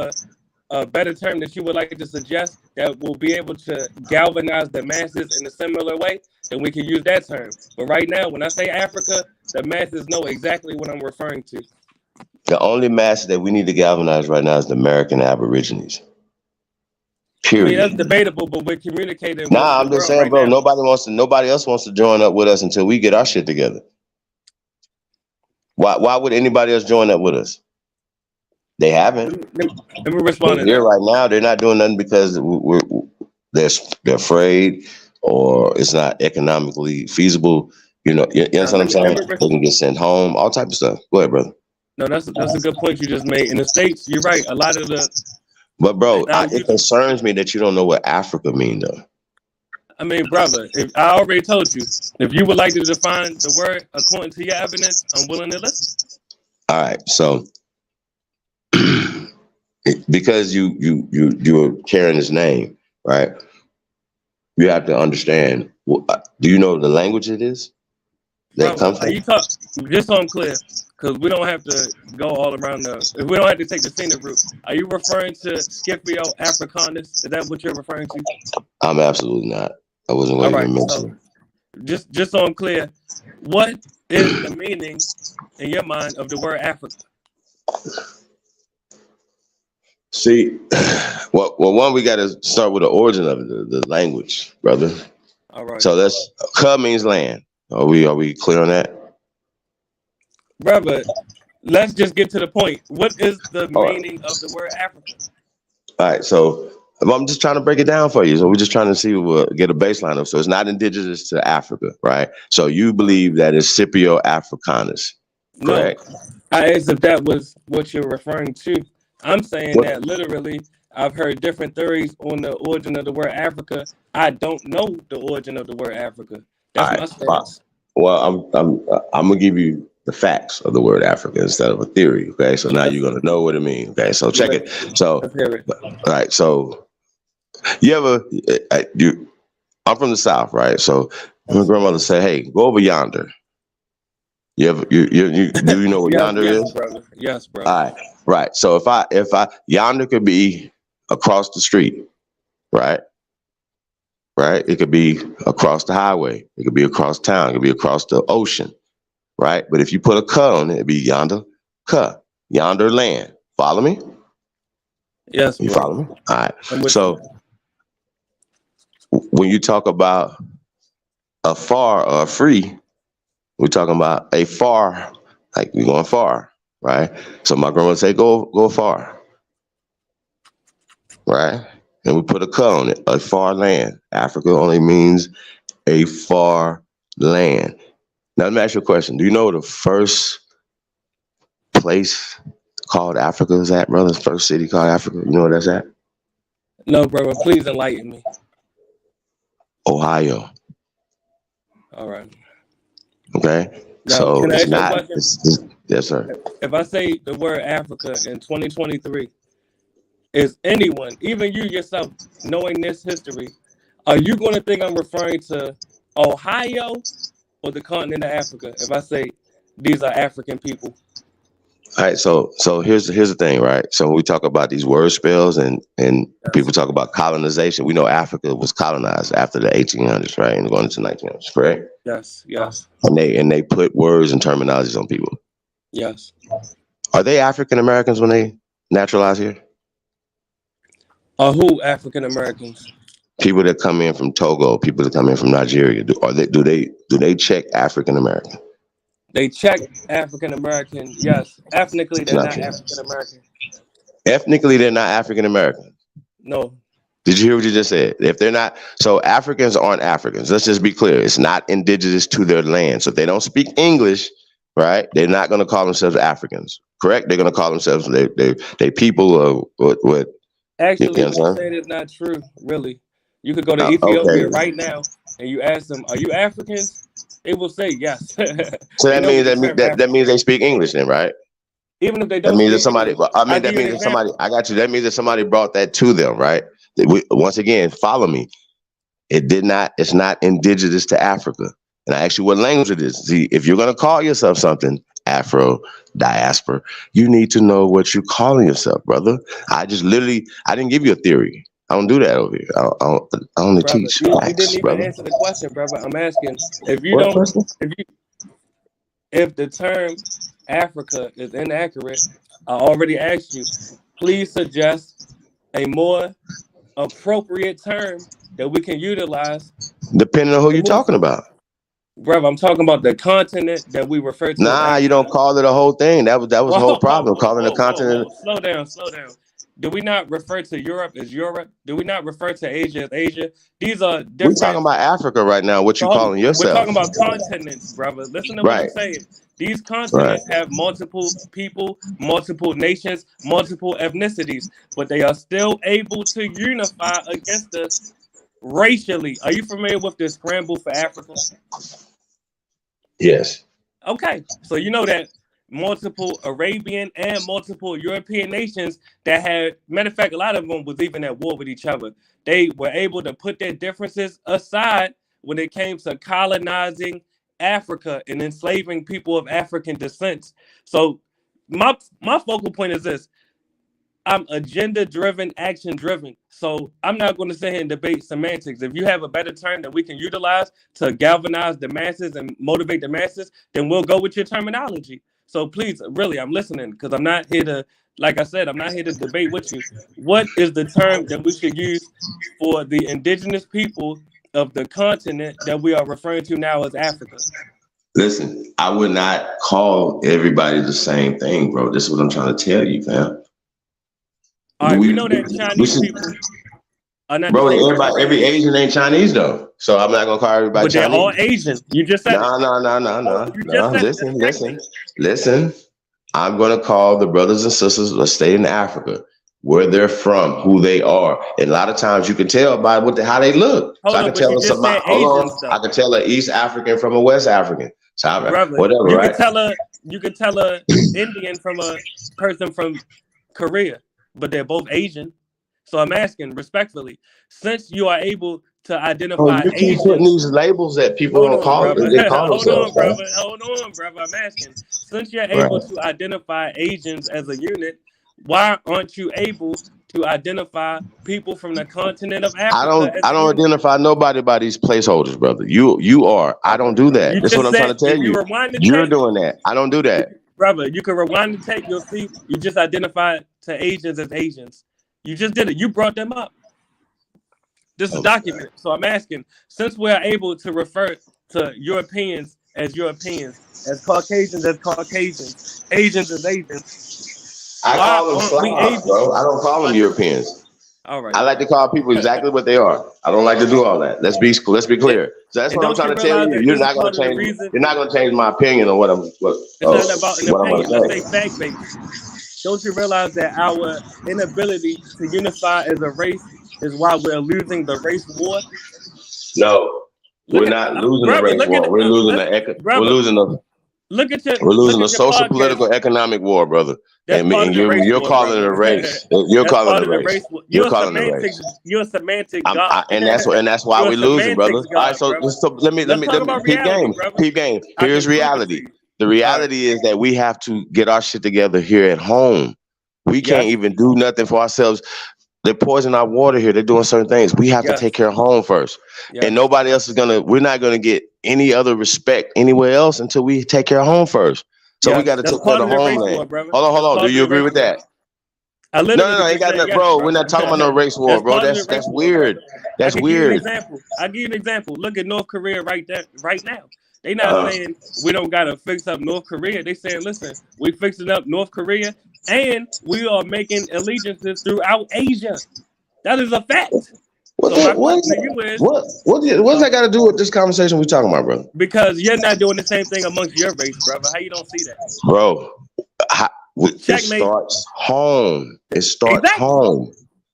a better term that you would like to suggest that will be able to galvanize the masses in a similar way, then we can use that term. But right now, when I say Africa, the masses know exactly what I'm referring to. The only mass that we need to galvanize right now is the American Aborigines. Period. I mean, that's debatable, but we're communicating. Nah, I'm just saying, bro. Nobody else wants to join up with us until we get our shit together. Why would anybody else join up with us? They haven't. Let me respond to Here that. right now, they're not doing nothing because they're afraid, or it's not economically feasible. You know what Now, I'm saying? let me They can get sent home, all type of stuff. Go ahead, brother. no, that's a good point you just made. In the States, you're right. A lot of the But bro, now it concerns me that you don't know what Africa mean though. I mean, brother, if I already told you, if you would like to define the word according to your evidence, I'm willing to listen. All right, so because you're carrying his name, right? You have to understand. Do you know the language it is that Brother, comes are from? you talk just so I'm clear? Because we don't have to go all around if we don't have to take the scenic route. Are you referring to Scipio Africanus? Is that what you're referring to? I'm absolutely not. I wasn't All going to right. even So mention just so I'm clear, what is the meaning in your mind of the word Africa? See, well, one, we got to start with the origin of it, the language, brother. All right. So that's "ka" means land. Are we clear on that? Brother, let's just get to the point. What is the All right. meaning of the word Africa? All right. So I'm just trying to break it down for you. So we're just trying to see get a baseline of. So it's not indigenous to Africa, right? So you believe that it's Scipio Africanus, No, correct? I asked if that was what you're referring to. I'm saying What? that literally, I've heard different theories on the origin of the word Africa. I don't know the origin of the word Africa. All That's right. my stance. Well, I'm gonna give you the facts of the word Africa instead of a theory. Okay. So now Let's, you're gonna know what it means. Okay. So check it. So let's hear it. all right. So you ever I'm from the South, right? So my grandmother said, "Hey, go over yonder." You ever do you know what yonder Yes, is? brother. Yes, brother. All right, right. So if I yonder could be across the street, right? Right. It could be across the highway. It could be across town. It could be across the ocean, right? But if you put a "ka" on it, it'd be yonder, ka, yonder land. Follow me? Yes, You brother. follow me? All right. I'm with So when you talk about a far or a free, we're talking about a far, like we're going far, right? So my grandma would say, go far, right? And we put a "ka" on it, a far land. Africa only means a far land. Now let me ask you a question. Do you know the first place called Africa is at, brother? First city called Africa. You know where that's at? you. No, brother. Please enlighten me. Ohio. All right. Okay. Now, So can I it's ask you a not. question? Yes, sir. If I say the word Africa in 2023, is anyone, even you yourself, knowing this history, are you going to think I'm referring to Ohio or the continent of Africa if I say these are African people? All right, so here's the thing, right? So when we talk about these word spells and Yes, people talk about colonization, we know Africa was colonized after the 1800s, right, and going into 1900s, correct? yes, yes, And they put words and terminologies on people. yes. Are they African Americans when they naturalize here? Are who African Americans? People that come in from Togo, people that come in from Nigeria, do they check African American? They check African American. Yes, ethnically It's they're not not true. African American. Ethnically, they're not African American. No, Did you hear what you just said? If they're not, so Africans aren't Africans. Let's just be clear. It's not indigenous to their land. So if they don't speak English, right, they're not going to call themselves Africans. Correct? They're going to call themselves they people of what you actually, know what what you're I'm saying? saying is not true. Really, you could go to Okay. Ethiopia right now and you ask them, "Are you Africans?" They will say yes. So They that know means what the term that African means they is. speak English then, right? Even if they That don't means that speak somebody. English, I I'll mean, give that you an means that somebody. example. I got you. That means that somebody brought that to them, right? Once again, follow me. It did not. It's not indigenous to Africa. And I ask you what language it is. See, if you're gonna call yourself something, Afro, diaspora, you need to know what you're calling yourself, brother. I didn't give you a theory. I don't do that over here. I only Brother, teach you didn't facts, even brother. answer the question, brother. I'm asking if you What don't, question? if you, if the term Africa is inaccurate, I already asked you. Please suggest a more appropriate term that we can utilize Depending on who to you're move talking forward. about. Brother, I'm talking about the continent that we refer to as Nah, you don't Africa. call it a whole thing. That was the Whoa, whole whoa, problem. whoa, Calling the whoa, whoa, continent. whoa. Slow down, slow down. Do we not refer to Europe as Europe? Do we not refer to Asia as Asia? These are We're talking different. about Africa right now. What you calling We're yourself? talking about continents, brother. Listen to what I'm Right, saying. These right. continents have multiple people, multiple nations, multiple ethnicities, but they are still able to unify against us racially. Are you familiar with the scramble for Africa? Yes. Okay, so you know that multiple Arabian and multiple European nations that had, matter of fact, a lot of them was even at war with each other. They were able to put their differences aside when it came to colonizing Africa and enslaving people of African descent. So my focal point is this. I'm agenda driven, action driven. So I'm not going to sit here and debate semantics. If you have a better term that we can utilize to galvanize the masses and motivate the masses, then we'll go with your terminology. So please, really, I'm listening because I'm not here to, like I said, I'm not here to debate with you. What is the term that we should use for the indigenous people of the continent that we are referring to now as Africa? Listen, I would not call everybody the same thing, bro. This is what I'm trying to tell you, fam. All right, we We, know that we Chinese should, people are not the bro. same as Every Arabians, Asian ain't Chinese though, so I'm not gonna call everybody but they're all Chinese. Asian. You just said it. No, no, no, no, Oh, no, you just no. said it. Listen, That's listen, technique. listen. I'm gonna call the brothers and sisters that stay in Africa where they're from, who they are. And a lot of times you can tell by how they look. So Hold I on, can but tell you them just somebody. said Hold Asians on, I though, can tell an East African from a West African. So brother. whatever, You right? could tell a Indian from a person from Korea, but they're both Asian. So I'm asking respectfully, since you are able to Oh, identify you keep putting Asians. these labels that people Hold don't on, call it. brother. They call Hold themselves, on, right? brother. Hold on, brother. I'm asking. Since you're able Right. to identify Asians as a unit, why aren't you able to identify people from the continent of Africa as I a don't unit? identify nobody by these placeholders, brother. You are. I don't do that. You That's what just I'm trying said to tell if you you. rewind the You're tape, doing that. I don't do that. brother, you can rewind the tape. You'll see you just identified to Asians as Asians. You just did it. You brought them up. This is Oh, documented. So I'm asking, since we're able to refer to Europeans, as Caucasians Asians as Asians, I why call them aren't we Slavs, able bro. I don't call them to? Europeans. All right, I like bro. to call people exactly what they are. I don't like to do all that. Let's be And, clear. So that's and what I'm don't you trying to tell realize you. that You're this is not gonna part of the change. reason? You're not gonna change my opinion on It's not about an what I'm opinion. gonna Let's say say. fact based. Don't you realize that our inability to unify as a race is why we're losing the race war? No, Look we're at not losing the brother. race Look at war. We're losing let's the brother. we're Look losing the at your social, podcast. political, economic war, brother. That's part of And the race you're war, calling it brother. a race. You're That's calling it part a of the race. race war. You're calling it a race. You're a semantic god. And that's why You're a we're losing, brother. semantics All right, god, so, brother. let Let's me talk about peep reality, game, brother. peep game. I Here's can prove it to reality. you. The All right. reality is that we have to get our shit together here at home. We can't Yes. even do nothing for ourselves. They poison our water here. They're doing certain things. We have to take Yes. care of home first. And Yes. nobody else we're not gonna get any other respect anywhere else until we take care of home first. So we Yes. gotta That's take care of part the of the race homeland. war, brother. Hold That's on. Do part of you the agree race with war. that? I literally Ain't just got said nothing, yes, bro. We're brother. not talking about no race war, That's bro. part of the That's race war, weird. brother. I That's can give you an weird. example. I'll give you an example. Look at North Korea right now. They not Uh, saying we don't gotta fix up North Korea. They saying, listen, we fixing up North Korea and we are making allegiances throughout Asia. That is a fact. what So my that what question is to you is, what's that got to do with this conversation we talking about, brother? because you're not doing the same thing amongst your race, brother. How you don't see that? Bro, it Checkmate. starts home. It starts Exactly. home.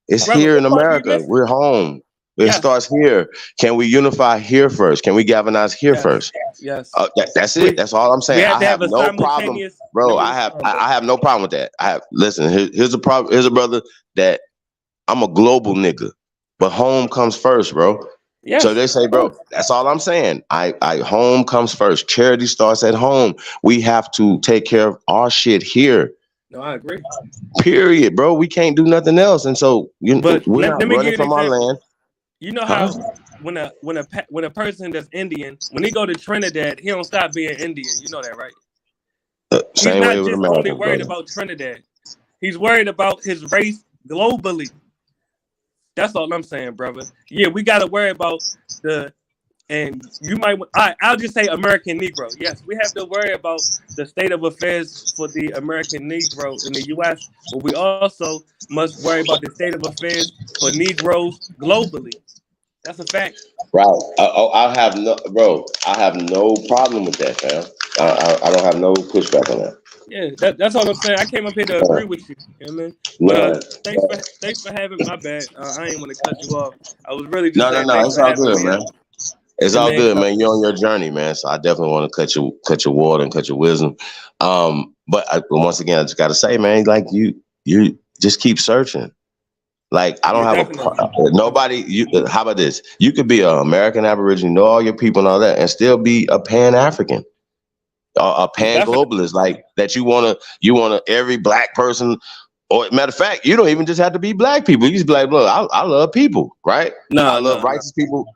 It's Brother, here in what part are you America. missing? We're home. It Yes. starts here. Can we unify here first? Can we galvanize here Yes. first? Yes. That's it. That's all I'm We saying. have I to have have a no problem, simultaneous. bro. Let me respond, brother. I have no problem with that. Listen. Here's a problem. Here's a brother that I'm a global nigga, but home comes first, bro. Yes, So they say, of bro, course. that's all I'm saying. I home comes first. Charity starts at home. We have to take care of our shit here. No, I agree. Period, bro. We can't do nothing else. And so But we're let not me give running you an from our example. land. You know Huh? how when a person that's Indian, when he go to Trinidad, he don't stop being Indian. You know that, right? He's Same way not with just only Americans, worried brother. about Trinidad. He's worried about his race globally. That's all I'm saying, brother. Yeah, we got to worry about the And you might, I'll just say American Negro. Yes, we have to worry about the state of affairs for the American Negro in the U.S., but we also must worry about the state of affairs for Negroes globally. That's a fact. Right. I have no, bro. I have no problem with that, fam. I don't have no pushback on that. Yeah, that's all I'm saying. I came up here to agree with you. You know what I mean? But No, thanks for having my bad. I ain't want to cut you off. I was really just no, no, saying no. thanks It's for all having good, me man. up. It's And all then good, man. You're on your journey, man. So I definitely want to cut your water and cut your wisdom. But once again, I just got to say, man, like you just keep searching. Like I don't yeah, have definitely. nobody. How about this? You could be an American Aborigine, know all your people and all that, and still be a Pan African, a Pan Definitely. globalist. Like that, you wanna every black person. Or matter of fact, you don't even just have to be black people. You just be like, look, I love people, right? I No, love no, no, righteous people.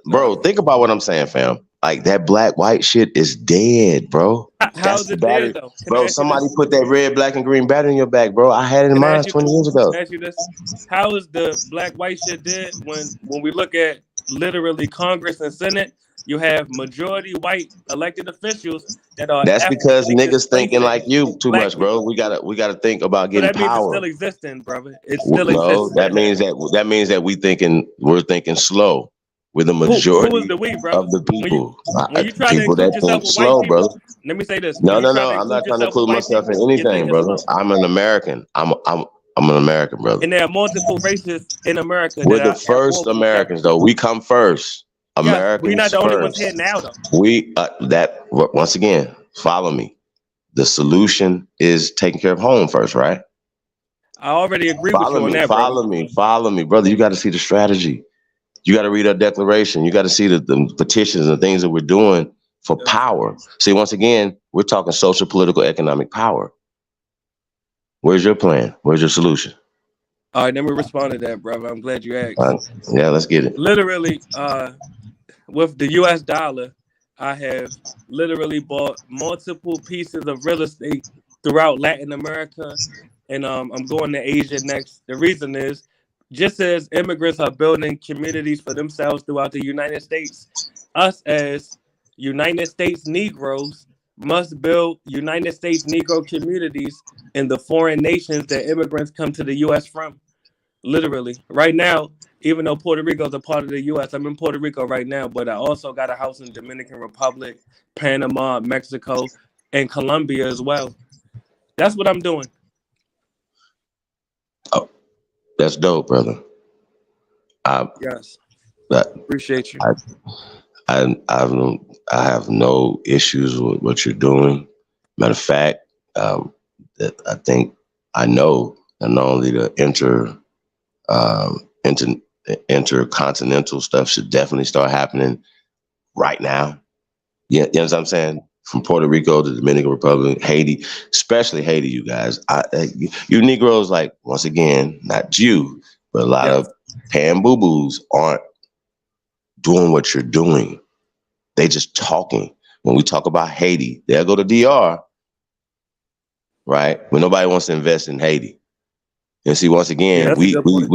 no. Bro, think about what I'm saying, fam. Like that black white shit is dead, bro. How That's is the it there battery. though? Can I Bro, ask you somebody this? put that red, black, and green battery in your back, bro. I had it in Can I mine ask you 20 this? years ago. Can I ask you this? How is the black white shit dead when we look at literally Congress and Senate? You have majority white elected officials that are That's because ethnically niggas thinking displacing like you too black much, bro. people. We gotta think about So getting that means it's power. still existing, brother. It still No, exists. that means that we're thinking slow. We're the Who is majority the we, of brother? the When you people. when you try to People that include yourself think with white slow, brother. people, let me say this: when No, you no, try no. to I'm not include trying to yourself with include white myself in people, you're anything, thinking brother. slow. I'm an American. I'm an American, brother. And there are multiple races in America We're that the are at war first with each other. Americans, though. We come first. Yes, we're not Americans the only ones first. here now, though. We that once again, follow me. The solution is taking care of home first, right? I already agree with Follow you on me, that, brother. follow me, follow me, brother. You got to see the strategy. You got to read our declaration. You got to see the petitions and things that we're doing for Yes. power. See, once again, we're talking social, political, economic power. Where's your plan? Where's your solution? All right, let me respond to that, brother. I'm glad you Uh, asked. yeah, let's get it. Literally, with the U.S. dollar, I have literally bought multiple pieces of real estate throughout Latin America, and I'm going to Asia next. The reason is, just as immigrants are building communities for themselves throughout the United States, us as United States Negroes must build United States Negro communities in the foreign nations that immigrants come to the U.S. from. Literally, right now, even though Puerto Rico is a part of the U.S., I'm in Puerto Rico right now, but I also got a house in Dominican Republic, Panama, Mexico, and Colombia as well. That's what I'm doing. Oh, that's dope, brother. I, Yes, that, appreciate you. I have no issues with what you're doing. Matter of fact, that I think I know that not only the inter intercontinental stuff should definitely start happening right now. Yeah, you know what I'm saying? From Puerto Rico to Dominican Republic, Haiti, especially Haiti, you guys. You Negroes, like once again, not you, but a lot Yes, of pan boo boos aren't doing what you're doing. They just talking. When we talk about Haiti, they'll go to DR, right? But nobody wants to invest in Haiti. And see, once yeah, again, that's a we good we point.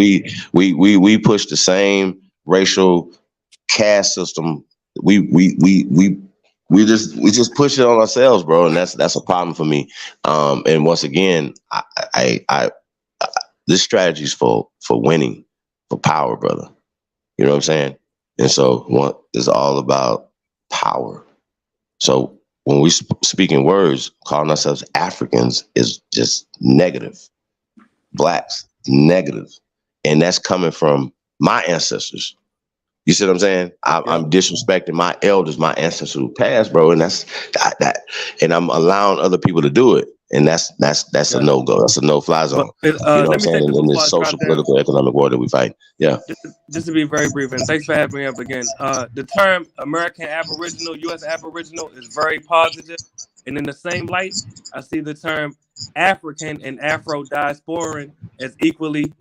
we push the same racial caste system. We just push it on ourselves, bro, and that's a problem for me. And once again, I this strategy is for winning, for power, brother. You know what I'm saying? And so one is all about power. So when we speak in words, calling ourselves Africans is just negative. Blacks, negative. And that's coming from my ancestors. You see what I'm saying? Yep. I'm disrespecting my elders, my ancestors who passed, bro, and that's that. And I'm allowing other people to do it, and that's a Yes. no go. That's a no fly But zone. You know what I'm let me say saying? this In before this I drop social, down. political, economic war that we fight. Yeah. Just to be very brief, and thanks for having me up again. The term American Aboriginal, U.S. Aboriginal is very positive, and in the same light, I see the term African and Afro diasporan as equally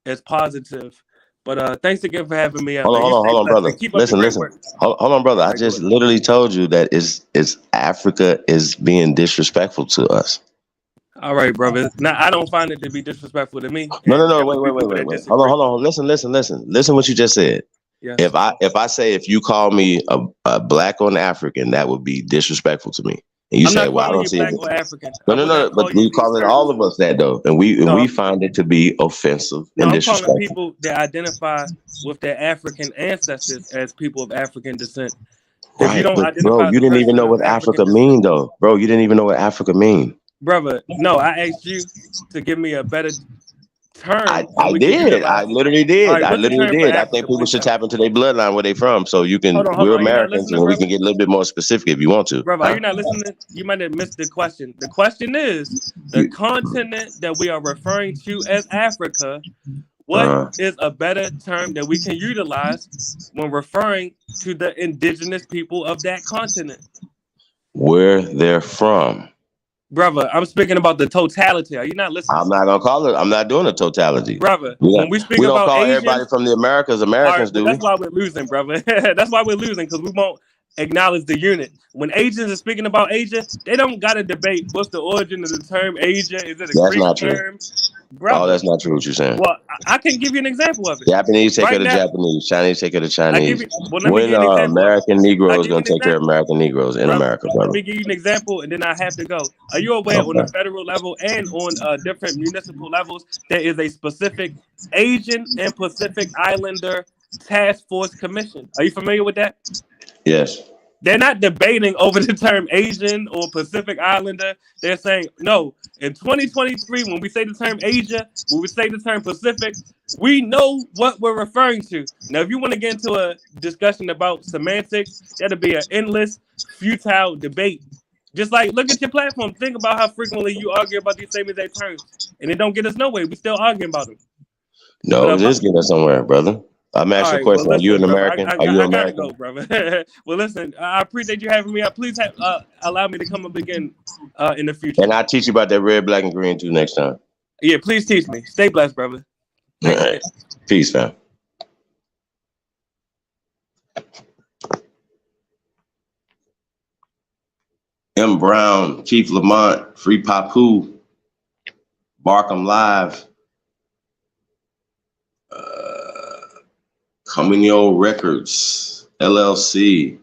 as positive. But thanks again for having me up, Hold on, man. You hold on, stay hold on, blessed brother. and keep up the Listen, great listen. work. Hold on, brother. All I right, go just ahead. literally told you that it's Africa is being disrespectful to us. All right, brother. Now I don't find it to be disrespectful to me, No, no, and no. there Wait, will be wait, wait, people wait, that wait. Hold on, disagree. hold on. Listen. Listen what you just said. Yes. If I say if you call me a black or an African, that would be disrespectful to me. And you I'm say, not well, I calling don't you see black it. or African. No. But we calling all of us that though, and we find it to be offensive No, and I'm calling disrespectful. people that identify with their African ancestors as people of African descent. If you Right, don't but bro, identify as you a didn't even person know of what African Africa descent, mean though, bro. You didn't even know what Africa mean. brother, no, I asked you to give me a better term that I we can did. I utilize. literally All did. right, I what's the literally term for did. I think Africa, people please should tell me? tap into their bloodline where they from, so you can. Hold on. We're Are you not Americans, listening, and we brother? can get a little bit more specific if you want to. Brother, are Huh? you not listening? You might have missed the question. The question is the continent that we are referring to as Africa. What is a better term that we can utilize when referring to the indigenous people of that continent? Where they're from. Brother, I'm speaking about the totality. Are you not listening? I'm not gonna call it. I'm not doing a totality. Brother, Yeah. when we speak We don't about call Asians, everybody from the Americas all Americans, right, well, do we? that's why we're losing, brother. That's why we're losing, because we won't acknowledge the unit. When Asians are speaking about Asia, they don't got to debate what's the origin of the term Asia. Is it a That's Greek not true. term? Brother, Oh, that's not true. What you're saying? well, I can give you an example of it. Japanese take care Right of now, Japanese. Chinese take care of I give Chinese. you. Well, let me When give you an are example of it. American I Negroes give you gonna an take care of example, American Negroes in brother. America, Let brother? me give you an example, and then I have to go. Are you aware on the Okay. federal level and on different municipal levels there is a specific Asian and Pacific Islander Task Force Commission? Are you familiar with that? Yes. They're not debating over the term Asian or Pacific Islander. They're saying, no, in 2023, when we say the term Asia, when we say the term Pacific, we know what we're referring to. Now, if you want to get into a discussion about semantics, that'll be an endless, futile debate. Just like, look at your platform. Think about how frequently you argue about these same exact terms. And it don't get us nowhere. We still arguing about them. No, it is getting us somewhere, brother. I'm All asking right, a question. well, Are you listen, an brother, American? Are you I gotta American? go, brother. Well, listen, I appreciate you having me up. Please allow me to come up again in the future. And I'll teach you about that red, black, and green too next time. Yeah, please teach me. Stay blessed, brother. All right. Peace, fam. M. Brown, Chief Lamont, Free Papu, Barkham Live, Communio Records, LLC.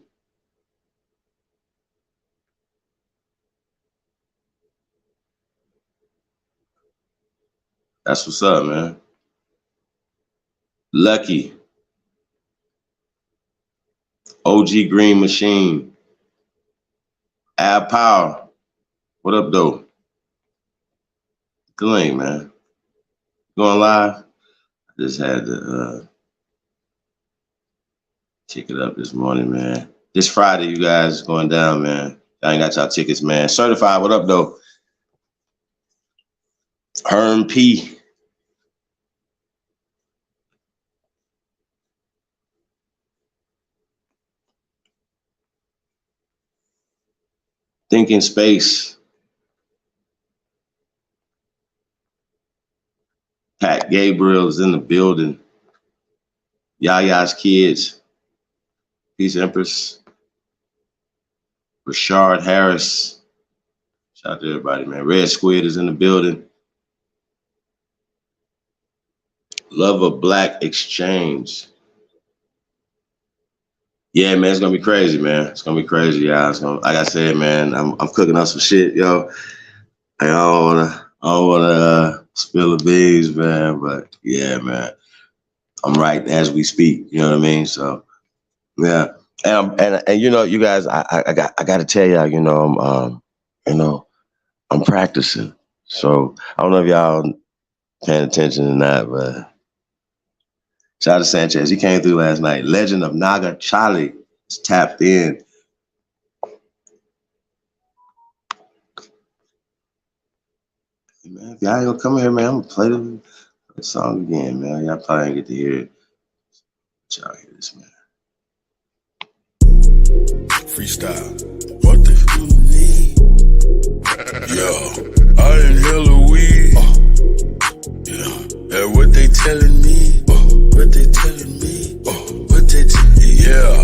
That's what's up, man. Lucky, OG Green Machine, Ab Power. What up, though? Good, man. Going live? I just had to check it up this morning, man. This Friday, you guys, going down, man. I ain't got y'all tickets, man. Certified, what up, though? Herm P. Thinking Space. Pat Gabriel is in the building. Yaya's Kids. Peace, Empress. Rashard Harris. Shout out to everybody, man. Red Squid is in the building. Love of Black Exchange. Yeah, man, it's gonna be crazy, man. It's gonna be crazy, y'all. Like I said, man, I'm cooking up some shit, yo. I don't wanna spill the beans, man. But yeah, man, I'm right as we speak. You know what I mean? So yeah, and you know, you guys, I got to tell y'all, you know, I'm practicing. So I don't know if y'all paying attention or not, but shout out to Sanchez. He came through last night. Legend of Naga Charlie is tapped in. Man, if y'all ain't gonna come here, man, I'm gonna play the song again, man. Y'all probably ain't get to hear it. Y'all hear this, man. Freestyle. What the f you need? Yo, I inhale a weed. Yeah, and what they telling me? What they telling me? What they telling me? Yeah,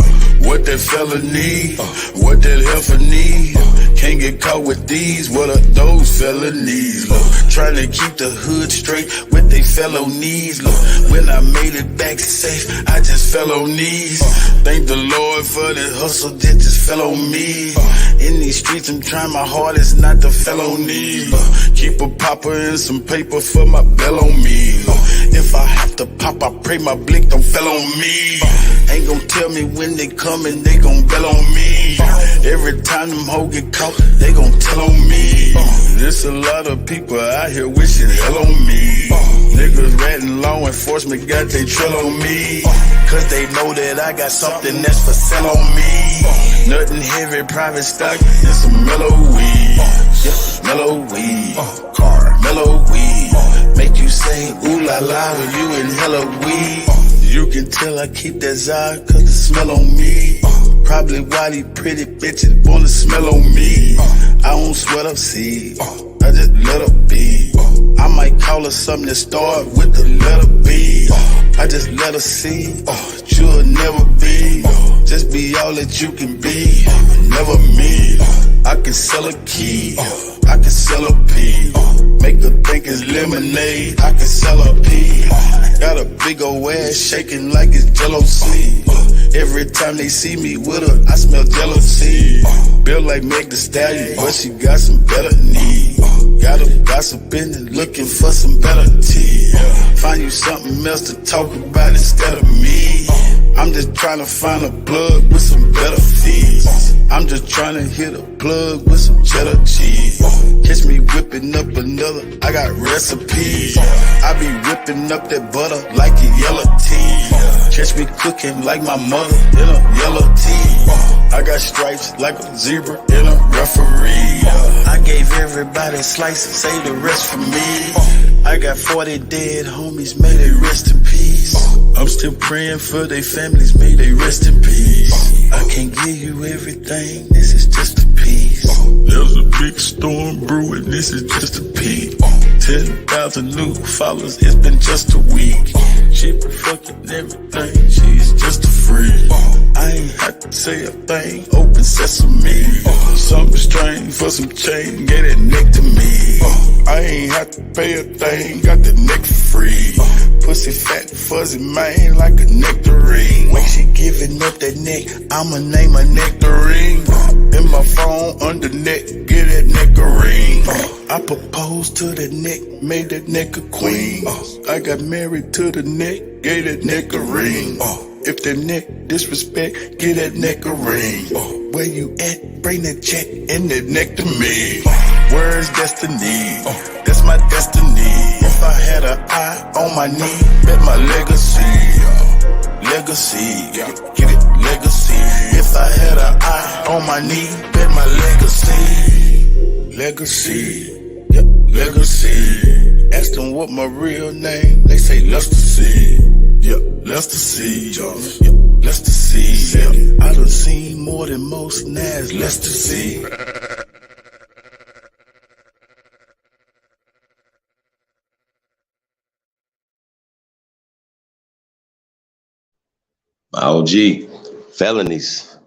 what that fella need? What that heifer need? Can't get caught with these, what are those felonies, look? Trying to keep the hood straight with they felonies, look. When I made it back safe, I just fell on knees. Thank the Lord for the hustle that just fell on me. In these streets, I'm trying my hardest not to felony. Keep a popper and some paper for my bell on me. If I have to pop, I pray my blick don't fell on me. Ain't gon' tell me when they coming, they gon' bell on me. Every time them hoes get caught, they gon' tell on me. There's a lot of people out here wishing hell on me. Niggas ratting law enforcement got they trail on me. Cause they know that I got something that's for sale on me. Nothing heavy, private stock, and some mellow weed. Yeah, mellow weed. Car, mellow weed. Make you say ooh la la when you in hella weed. You can tell I keep that Zah cause the smell on me. Probably why these pretty bitches wanna smell on me. I don't sweat up, see, I just let her be. I might call her something that start with the letter B. I just let her see, you'll never be. Just be all that you can be, never me. I can sell a key, I can sell a pea. Make her think it's lemonade, I can sell a pea. Got a big ol' ass shaking like it's Jello seed. Every time they see me with her, I smell jealousy. Built like Meg Thee Stallion, but she got some better knees. Got her gossiping and looking for some better tea. Find you something else to talk about instead of me. I'm just trying to find a plug with some better fees. I'm just trying to hit a plug with some cheddar cheese. Catch me whipping up another, I got recipes. I be whipping up that butter like a yellow tea. Catch me cooking like my mother in a yellow tea. I got stripes like a zebra in a referee. I gave everybody slices, say the rest for me. I got 40 dead homies, may they rest in peace. I'm still praying for their families, may they rest in peace. I can't give you everything, this is just a piece. There's a big storm brewing, this is just a peek. 10,000 new followers, it's been just a week. She been fucking everything, she's just a freak. I ain't had to say a thing, open sesame. Something strange for some change, get it neck to me. I ain't had to pay a thing, got the neck for free. Pussy fat, fuzzy, man, like a nectarine. When she giving up that neck, I'ma name her nectarine. In my phone, under neck, get that neck a ring. I proposed to the neck, made that neck a queen. I got married to the neck, gave that neck a ring. If that neck disrespect, give that neck a ring. Where you at? Bring that check and that neck to me. Where's destiny? That's my destiny. If I had an eye on my knee, bet my legacy. Legacy, get it, legacy. If I had an eye on my knee, bet my legacy. Legacy, yep, legacy. Ask them what my real name, they say Lester C. Yep, Lester C. Yep, Lester C. Yep. I done seen more than most Nas, Lester C. My OG, felonies.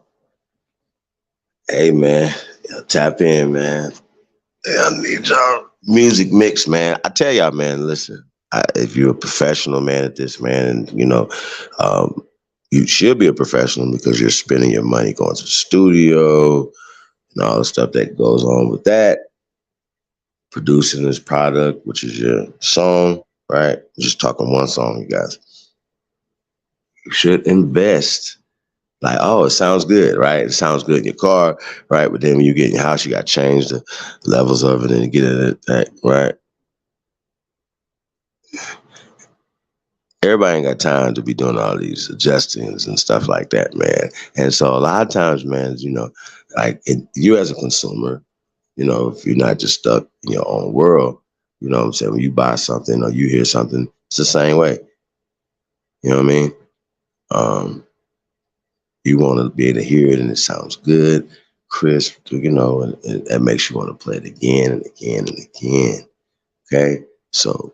Hey, man, tap in, man. I need y'all music mix, man. I tell y'all, man, listen, if you're a professional, man, at this, man, and, you should be a professional because you're spending your money going to the studio and all the stuff that goes on with that. Producing this product, which is your song, right? Just talking one song, you guys. You should invest. Like, oh, it sounds good, right? It sounds good in your car, right? But then when you get in your house, you got to change the levels of it and get it, right? Everybody ain't got time to be doing all these adjustings and stuff like that, man. And so a lot of times, man, you as a consumer, if you're not just stuck in your own world, you know what I'm saying? When you buy something or you hear something, it's the same way. You know what I mean? You want to be able to hear it and it sounds good, crisp, and it makes you want to play it again and again and again. Okay? So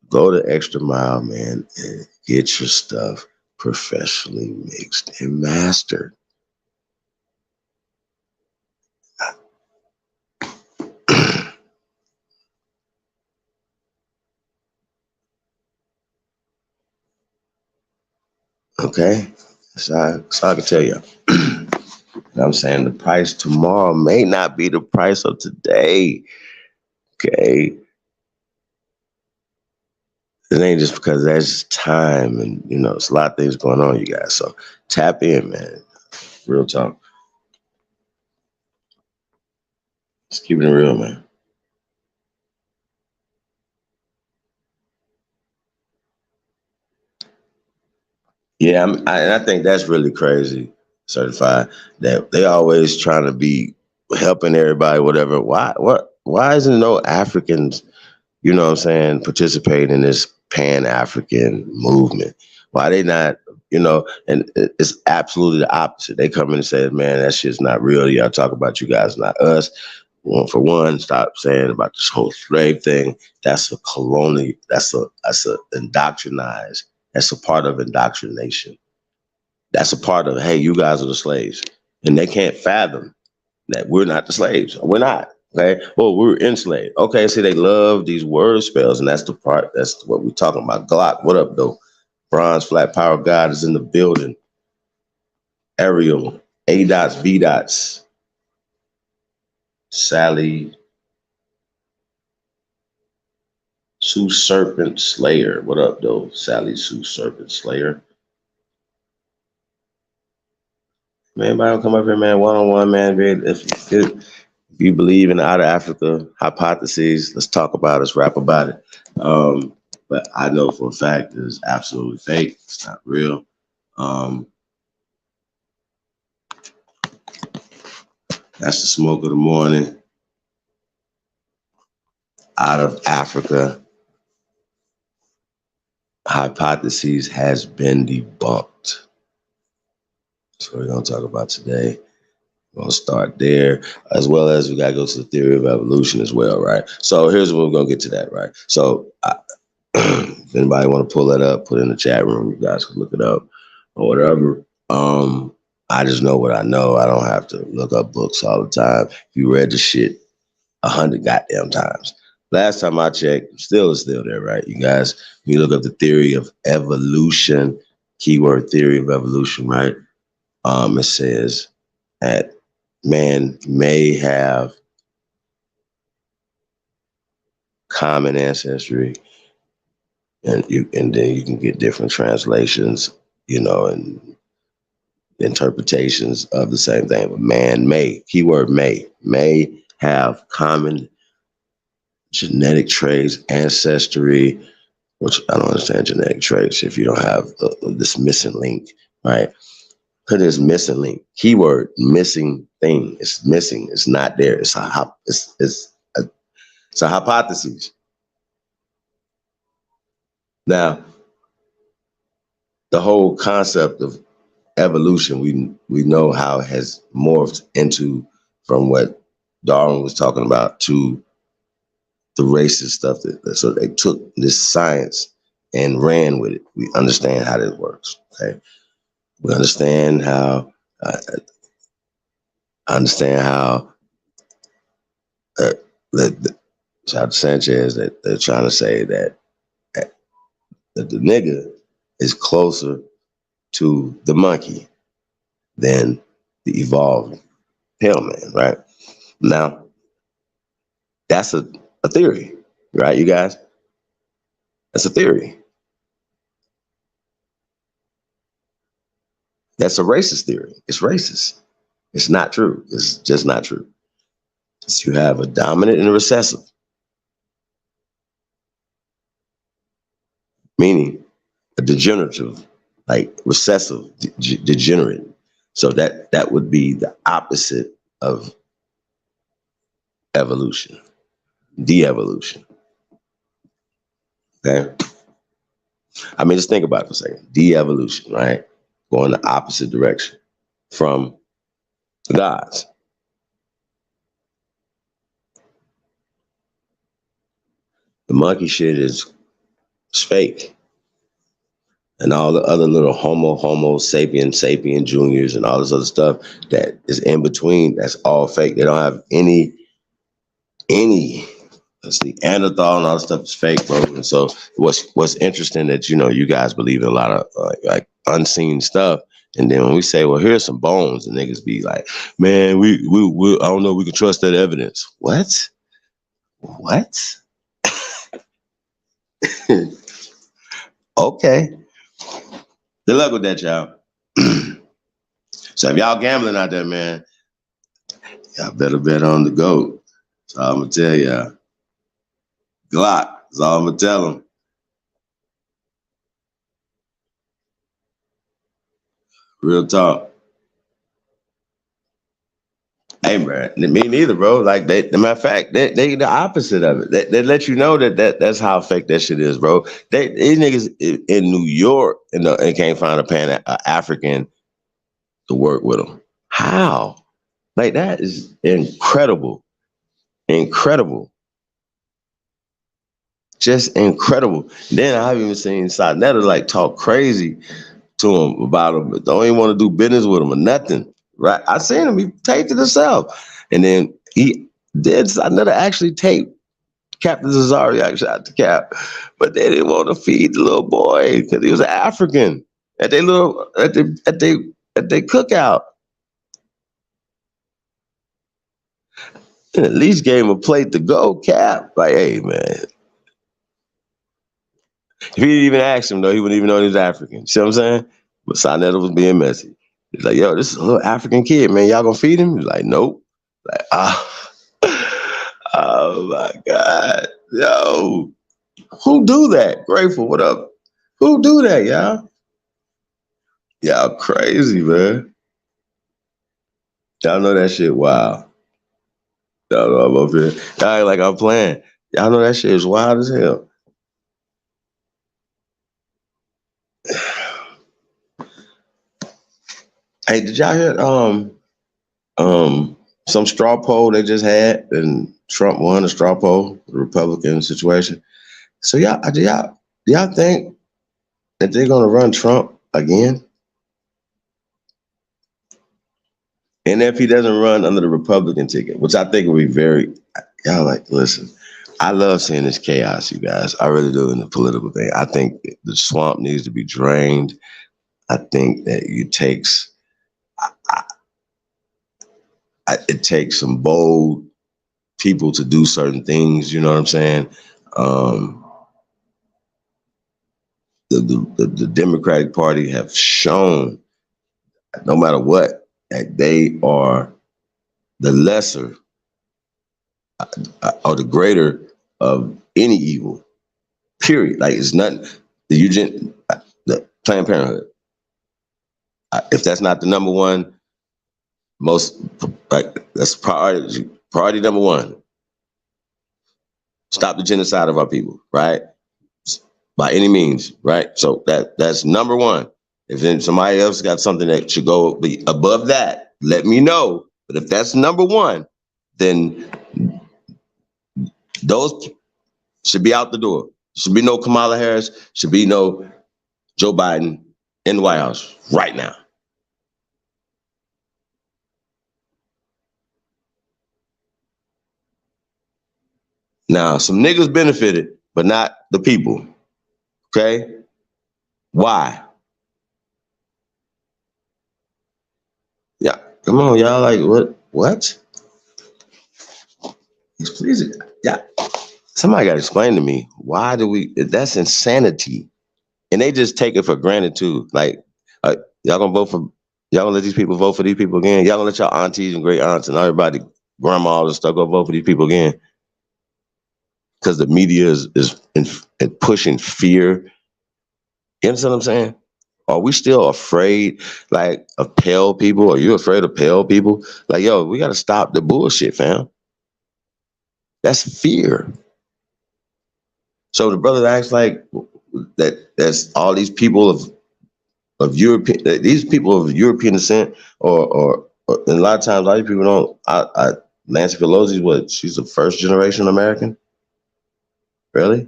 go the extra mile, man, and get your stuff professionally mixed and mastered. Okay? So I can tell you. I'm saying the price tomorrow may not be the price of today. Okay? It ain't just because there's time and, it's a lot of things going on, you guys. So tap in, man. Real talk. Just keep it real, man. Yeah, and I think that's really crazy, Certified, that they always trying to be helping everybody, whatever. Why isn't no Africans, what I'm saying, participating in this Pan-African movement? Why they not, and it's absolutely the opposite. They come in and say, man, that shit's not real. Y'all talk about you guys, not us. Well, for one, stop saying about this whole slave thing. That's a colonial, that's a indoctrinized. That's a part of indoctrination. That's a part of, hey, you guys are the slaves. And they can't fathom that we're not the slaves. We're not. Okay. Well, we're enslaved. Okay. See, they love these word spells, and that's the part. That's what we're talking about. Glock, what up, though? Bronze Flat Power God is in the building. Ariel, A dots, B dots. Sally, Sue Serpent Slayer. What up, though? Sally Sue Serpent Slayer. Man, everybody come up here, man, one-on-one, man. If you believe in the Out of Africa hypotheses, let's talk about it, let's rap about it. But I know for a fact it's absolutely fake. It's not real. That's the smoke of the morning. Out of Africa hypotheses has been debunked. That's what we're going to talk about today. We're going to start there, as well as we got to go to the theory of evolution as well, right? So here's what we're going to get to that, right? So if anybody want to pull that up, put it in the chat room. You guys can look it up or whatever. I just know what I know. I don't have to look up books all the time. You read the shit 100 goddamn times. Last time I checked, it's still there, right? You guys, when you look up the theory of evolution, keyword theory of evolution, right? It says that man may have common ancestry, and then you can get different translations, and interpretations of the same thing. But man may, keyword may have common genetic traits, ancestry, which I don't understand genetic traits if you don't have this missing link, right? Put this missing link. Keyword missing thing. It's missing. It's not there. It's a hypothesis. Now, the whole concept of evolution, we know how it has morphed into from what Darwin was talking about to the racist stuff. So they took this science and ran with it. We understand how this works. Okay, we understand how. Shout out to Sanchez that they're trying to say that the nigga is closer to the monkey than the evolved pale man, right? Now, that's a theory, right, you guys? That's a theory. That's a racist theory. It's racist. It's not true. It's just not true. You have a dominant and a recessive, meaning a degenerative, like recessive, degenerate. So that would be the opposite of evolution, de-evolution. Okay? I mean, just think about it for a second. De-evolution, right? Going the opposite direction from the gods. The monkey shit is fake. And all the other little homo sapien juniors and all this other stuff that is in between, that's all fake. They don't have any That's Neanderthal and all that stuff is fake, bro. And so what's interesting that you guys believe in a lot of like unseen stuff. And then when we say, well, here's some bones, and niggas be like, man, we I don't know, we can trust that evidence. What? Okay. Good luck with that, y'all. So if y'all gambling out there, man, y'all better bet on the GOAT. That's all I'm gonna tell y'all. Glock. That's all I'm gonna tell them. Real talk. Hey, bro, me neither, bro. Like, matter of fact, they the opposite of it. They let you know that's how fake that shit is, bro. These niggas in New York and can't find a Pan-African to work with them. How? Like, that is incredible. Incredible. Just incredible. Then I've even seen Sonetta like talk crazy to him about him, but don't even want to do business with him or nothing. Right? I seen him, he taped it himself. And then he did Sonetta actually tape Captain Cesare actually out the Cap, but they didn't want to feed the little boy because he was an African at their cookout. And at least gave him a plate to go, Cap. Like, hey, man. If he didn't even ask him, though, he wouldn't even know he was African. See what I'm saying? But Sonetta was being messy. He's like, yo, this is a little African kid, man. Y'all gonna feed him? He's like, nope. Like, oh my God. Yo, who do that? Grateful, what up? Who do that, y'all? Y'all crazy, man. Y'all know that shit wild. Y'all know I'm up here. Y'all ain't like I'm playing. Y'all know that shit is wild as hell. Hey, did y'all hear some straw poll they just had and Trump won a straw poll, the Republican situation? So y'all think that they're gonna run Trump again? And if he doesn't run under the Republican ticket, which I think would be y'all like, listen, I love seeing this chaos, you guys. I really do in the political thing. I think the swamp needs to be drained. I think that it takes some bold people to do certain things. You know what I'm saying? The Democratic Party have shown, no matter what, that they are the lesser or the greater of any evil. Period. Like, it's nothing. The Planned Parenthood. If that's not the number one, that's priority number one. Stop the genocide of our people, right? By any means, right? So that's number one. If then somebody else got something that should go be above that, let me know. But if that's number one, then those should be out the door. Should be no Kamala Harris, should be no Joe Biden in the White House right now. Now, some niggas benefited, but not the people. Okay? Why? Yeah, come on, y'all. Like, what? Please, yeah. Somebody got to explain to me, why do that's insanity. And they just take it for granted too. Like, y'all gonna let these people vote for these people again? Y'all gonna let y'all aunties and great aunts and everybody, grandmas and stuff, go vote for these people again? Because the media is pushing fear. You understand what I'm saying? Are we still afraid, like, of pale people? Are you afraid of pale people? Like, yo, we got to stop the bullshit, fam. That's fear. So the brother acts like that's all these people of European, these people of European descent, or and a lot of times, a lot of people don't. Nancy Pelosi, she's a first generation American? Really?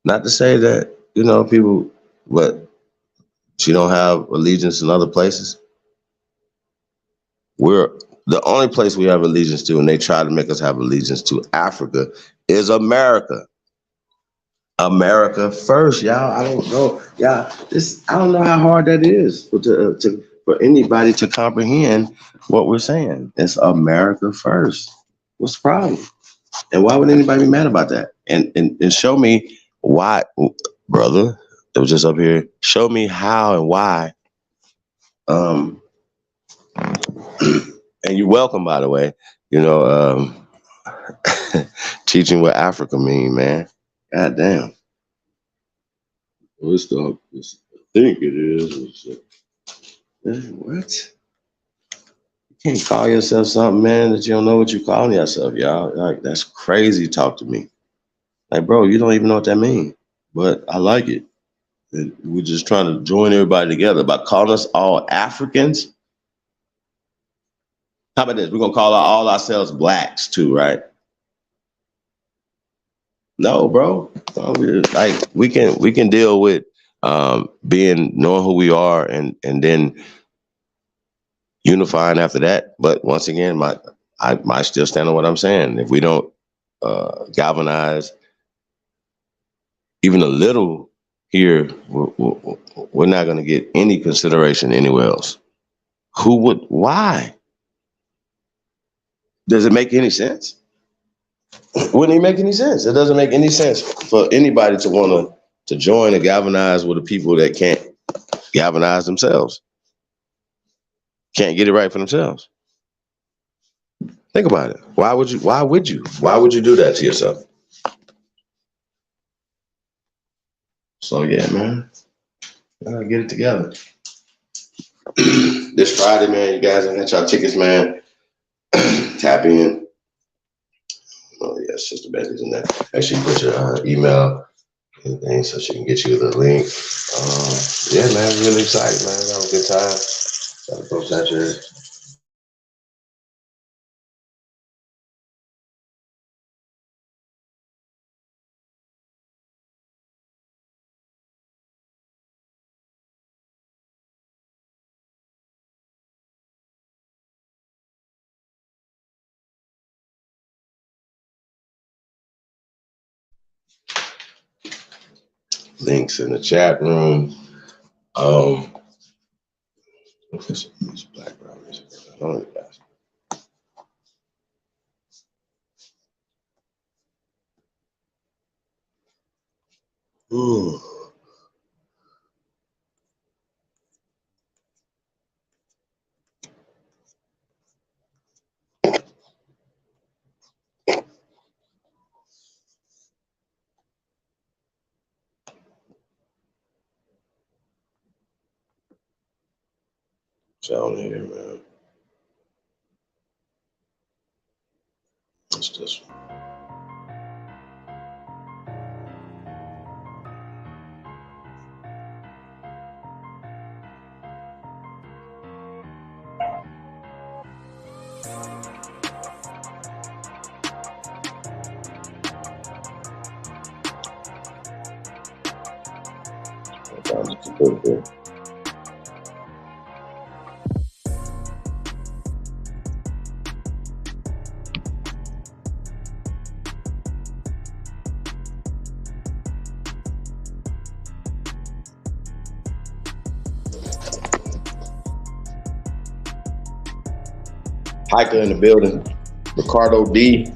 Not to say that, people, but she don't have allegiance in other places. We're the only place we have allegiance to, and they try to make us have allegiance to Africa, is America. America first, y'all. I don't know, y'all. I don't know how hard that is for anybody to comprehend what we're saying. It's America first. What's the problem? And why would anybody be mad about that? And show me why, brother, that was just up here. Show me how and why. And you're welcome, by the way. You know, teaching what Africa mean, man. God damn. What's the? I think it is. What? You can't call yourself something, man, that you don't know what you're calling yourself, y'all. Like, that's crazy talk to me. Like, bro, you don't even know what that means. But I like it. And we're just trying to join everybody together by calling us all Africans. How about this? We're gonna call all ourselves blacks too, right? No, bro. Like we can deal with knowing who we are and then unifying after that. But once again, I still stand on what I'm saying. If we don't galvanize even a little here, we're not going to get any consideration anywhere else. Who would? Why? Does it make any sense? Wouldn't it make any sense? It doesn't make any sense for anybody to want to join and galvanize with the people that can't galvanize themselves. Can't get it right for themselves. Think about it. Why would you do that to yourself? So yeah, man, gotta get it together. This Friday, man, you guys got y'all tickets, man. Tap in. Oh yeah, Sister Betty's in there. Actually, put your email and things so she can get you the link. Yeah, man, really excited, man. Have a good time. Gotta go saturate. Links in the chat room. This background music. I don't know that. Ooh. Down here, man. What's this one? Hiker in the building, Ricardo D.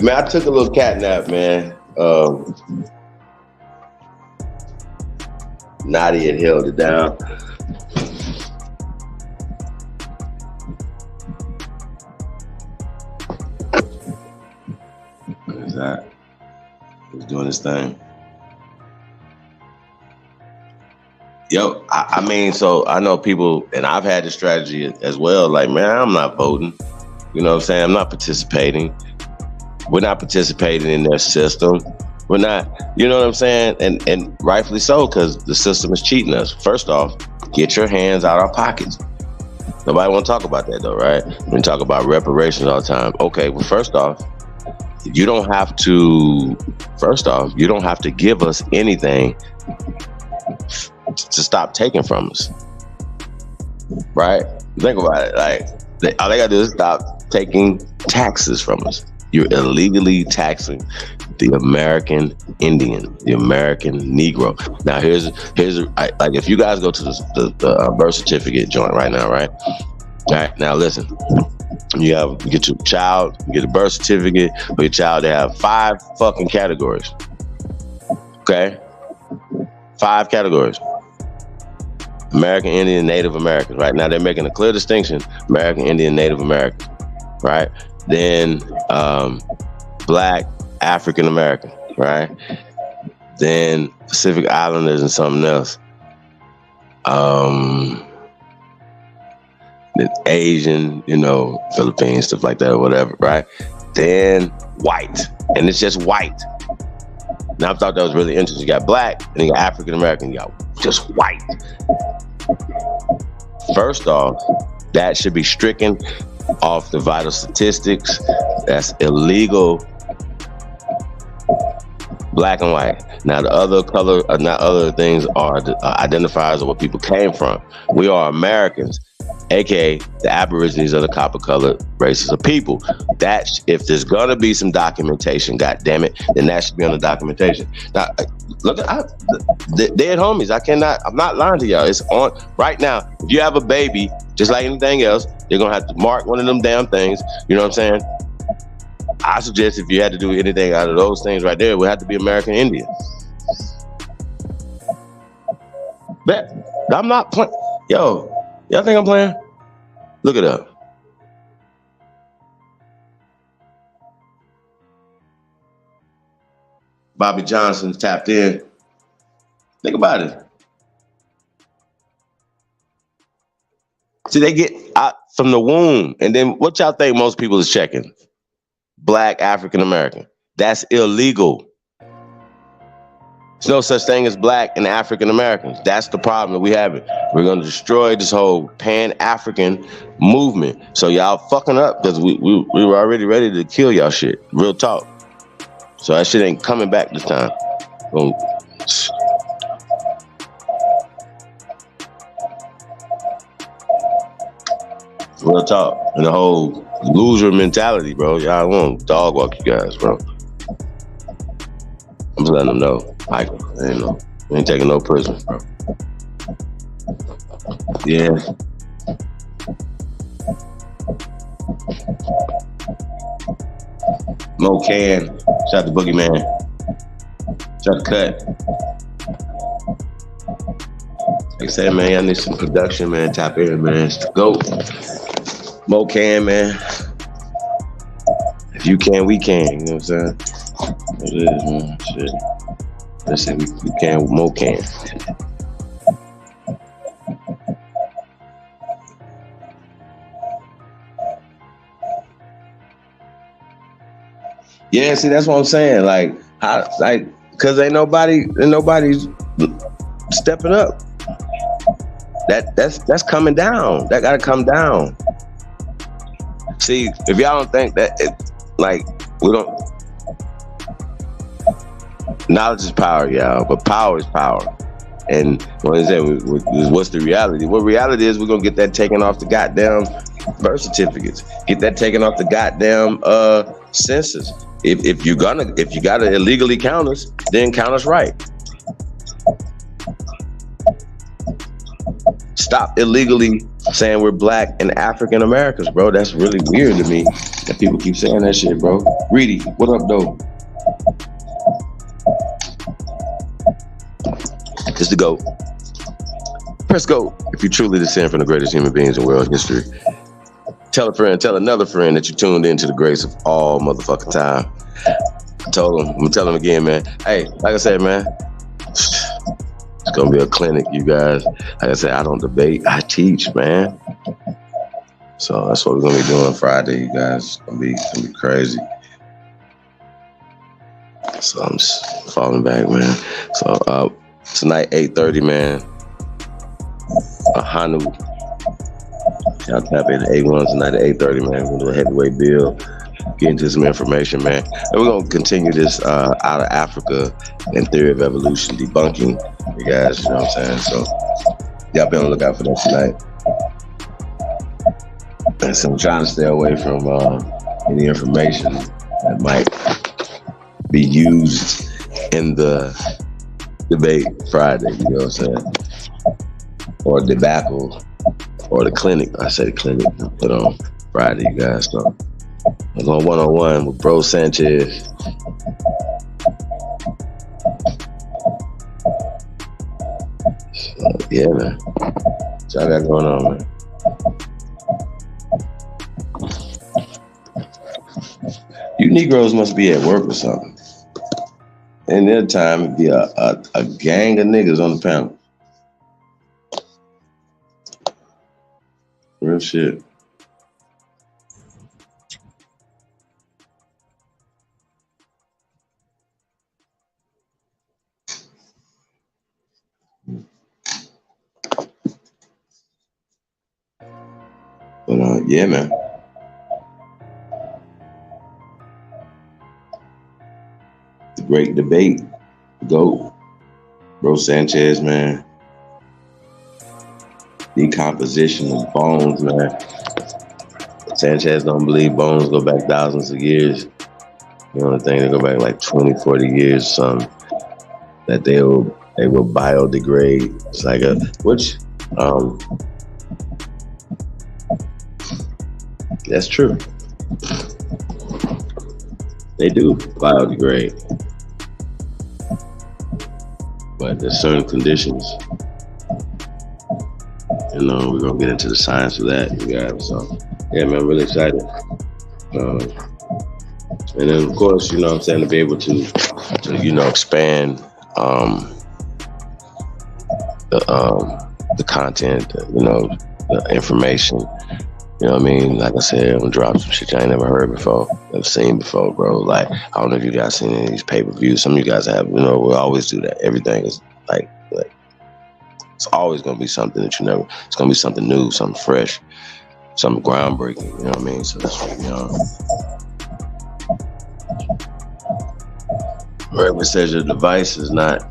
Man, I took a little cat nap, man. Nadia had held it down. What is that? He's doing his thing. Yo, I mean, so I know people, and I've had the strategy as well. Like, man, I'm not voting. You know what I'm saying? I'm not participating. We're not participating in their system. We're not, you know what I'm saying? And rightfully so, because the system is cheating us. First off, get your hands out of our pockets. Nobody want to talk about that though, right? We talk about reparations all the time. Okay, well, first off, you don't have to give us anything to stop taking from us. right? Think about it. Like, all they gotta do is stop taking taxes from us. You're illegally taxing the American Indian, the American Negro. Now, here's like if you guys go to the birth certificate joint right now, right? All right, now listen. You get your child, you get a birth certificate for your child. They have 5 fucking categories. Okay, 5 categories. American Indian, Native Americans. Right now, they're making a clear distinction: American Indian, Native American. Right. Then Black African American. Right. Then Pacific Islanders and something else. Then Asian, Philippines, stuff like that, or whatever, right? Then white, and it's just white. Now I thought that was really interesting. You got Black, and you got African American, you got just white. First off, that should be stricken off the vital statistics. That's illegal. Black and white. Now the other color, not other things are the identifiers of what people came from. We are Americans, aka the Aborigines are the copper-colored races of people. That if there's gonna be some documentation, god damn it, then that should be on the documentation. Now, look at dead homies. I'm not lying to y'all. It's on right now. If you have a baby, just like anything else, you're gonna have to mark one of them damn things. You know what I'm saying? I suggest if you had to do anything out of those things right there, it would have to be American Indian. Bet. I'm not playing. Yo, y'all think I'm playing? Look it up. Bobby Johnson's tapped in. Think about it. See, they get out from the womb. And then what y'all think most people is checking? Black African American. That's illegal. There's no such thing as Black and African Americans. That's the problem that we have. We're going to destroy this whole Pan-African movement. So y'all fucking up because we were already ready to kill y'all shit. Real talk. So that shit ain't coming back this time. Boom. Real talk. And the whole loser mentality, bro. Y'all won't dog walk you guys, bro. I'm just letting them know. Michael, we ain't taking no prisoners, bro. Yeah. Mo Can. Shout out to Boogeyman. Shout out to Cut. Like I said, man, y'all need some production, man. Tap in, man. It's the GOAT. Mo Can, man. If you can, we can. You know what I'm saying? It is, man. Shit. Let's say we can, Mo can. Yeah, see, that's what I'm saying. Cause ain't nobody's stepping up. That's coming down. That gotta come down. See, if y'all don't think that we don't. Knowledge is power, y'all, but power is power. And what is that? What's the reality? What reality is, we're gonna get that taken off the goddamn birth certificates. Get that taken off the goddamn census. If you gotta illegally count us, then count us right. Stop illegally saying we're Black and African Americans, bro. That's really weird to me that people keep saying that shit, bro. Reedy, what up, though? It's the GOAT. Press GOAT if you truly descend from the greatest human beings in world history. Tell a friend, tell another friend that you tuned into the grace of all motherfucking time. I told him, I'm gonna tell him again, man. Hey, like I said, man, it's gonna be a clinic, you guys. Like I said, I don't debate, I teach, man. So that's what we're gonna be doing Friday, you guys. It's gonna be crazy. So I'm just falling back, man. So tonight, 8:30, man. Hanu. Y'all tap in the A1 tonight at 8:30, man. We're gonna do a heavyweight build. Get into some information, man. And we're gonna continue this out of Africa and theory of evolution debunking, you guys, you know what I'm saying? So y'all be on the lookout for that tonight. So I'm trying to stay away from any information that might be used in the debate Friday, you know what I'm saying? Or debacle, or the clinic. I say the clinic, but on Friday, you guys. So I'm going one-on-one with Bro Sanchez. So, yeah, man. What y'all got going on, man? You Negroes must be at work or something. In their time, it'd be a gang of niggas on the panel. Real shit. But yeah, man. The great debate. GOAT. Bro Sanchez, man. Decomposition of bones, man. Sanchez don't believe bones go back thousands of years. You know, the thing they go back like 20, 40 years or something. That they will biodegrade. It's like that's true. They do biodegrade. But there's certain conditions. You know, we're gonna get into the science of that, you guys. So yeah, man, I'm really excited. And then of course, you know what I'm saying, to be able to you know, expand the content, you know, the information. You know what I mean? Like I said, I'm gonna drop some shit I ain't never heard before, never seen before, bro. Like, I don't know if you guys seen any of these pay-per-views. Some of you guys have, you know, we always do that. Everything is like it's always gonna be something that you never, it's gonna be something new, something fresh, something groundbreaking, you know what I mean? So that's what, you know. Wherever it says your device is not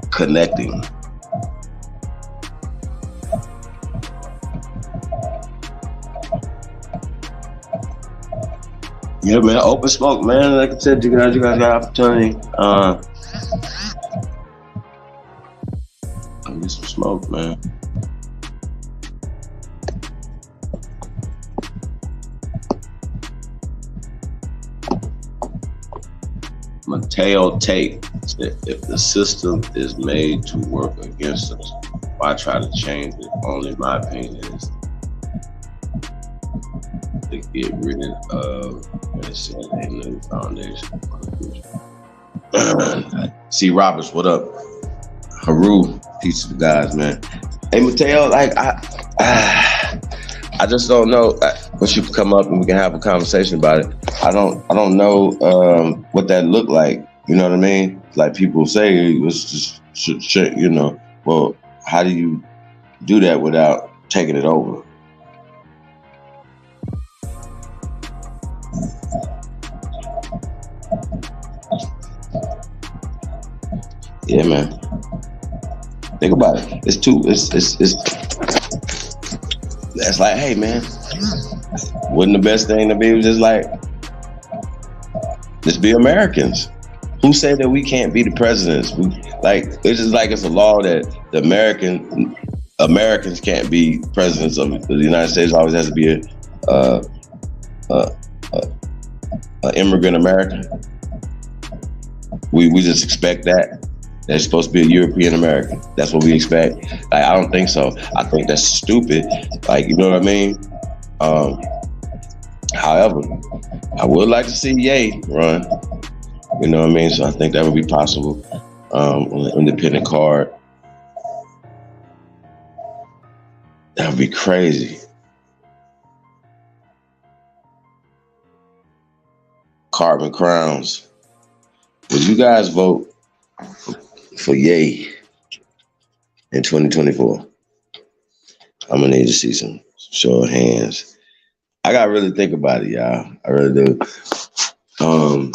connecting. Yeah, man, open smoke, man. Like I said, you guys got opportunity. Get some smoke, man. Mateo Tate said, if the system is made to work against us, why try to change it? Only my opinion is to get rid of and set a new foundation for the future. C. Roberts, what up? Haru, peace to the guys, man. Hey, Mateo, like I just don't know. Once you come up and we can have a conversation about it, I don't know what that looked like. You know what I mean? Like people say, it was just, you know. Well, how do you do that without taking it over? Yeah, man. Think about it. It's that's like, hey, man, wouldn't the best thing to be was just like, let's be Americans. Who said that we can't be the presidents? It's just like it's a law that the Americans can't be presidents of the United States. Always has to be a immigrant American. We just expect that. They're supposed to be a European American. That's what we expect. Like, I don't think so. I think that's stupid. Like, you know what I mean? However, I would like to see Ye run. You know what I mean? So I think that would be possible on an independent card. That would be crazy. Carbon crowns. Would you guys vote for Ye in 2024? I'm gonna need to see some show of hands. I gotta really think about it, y'all. I really do. I'm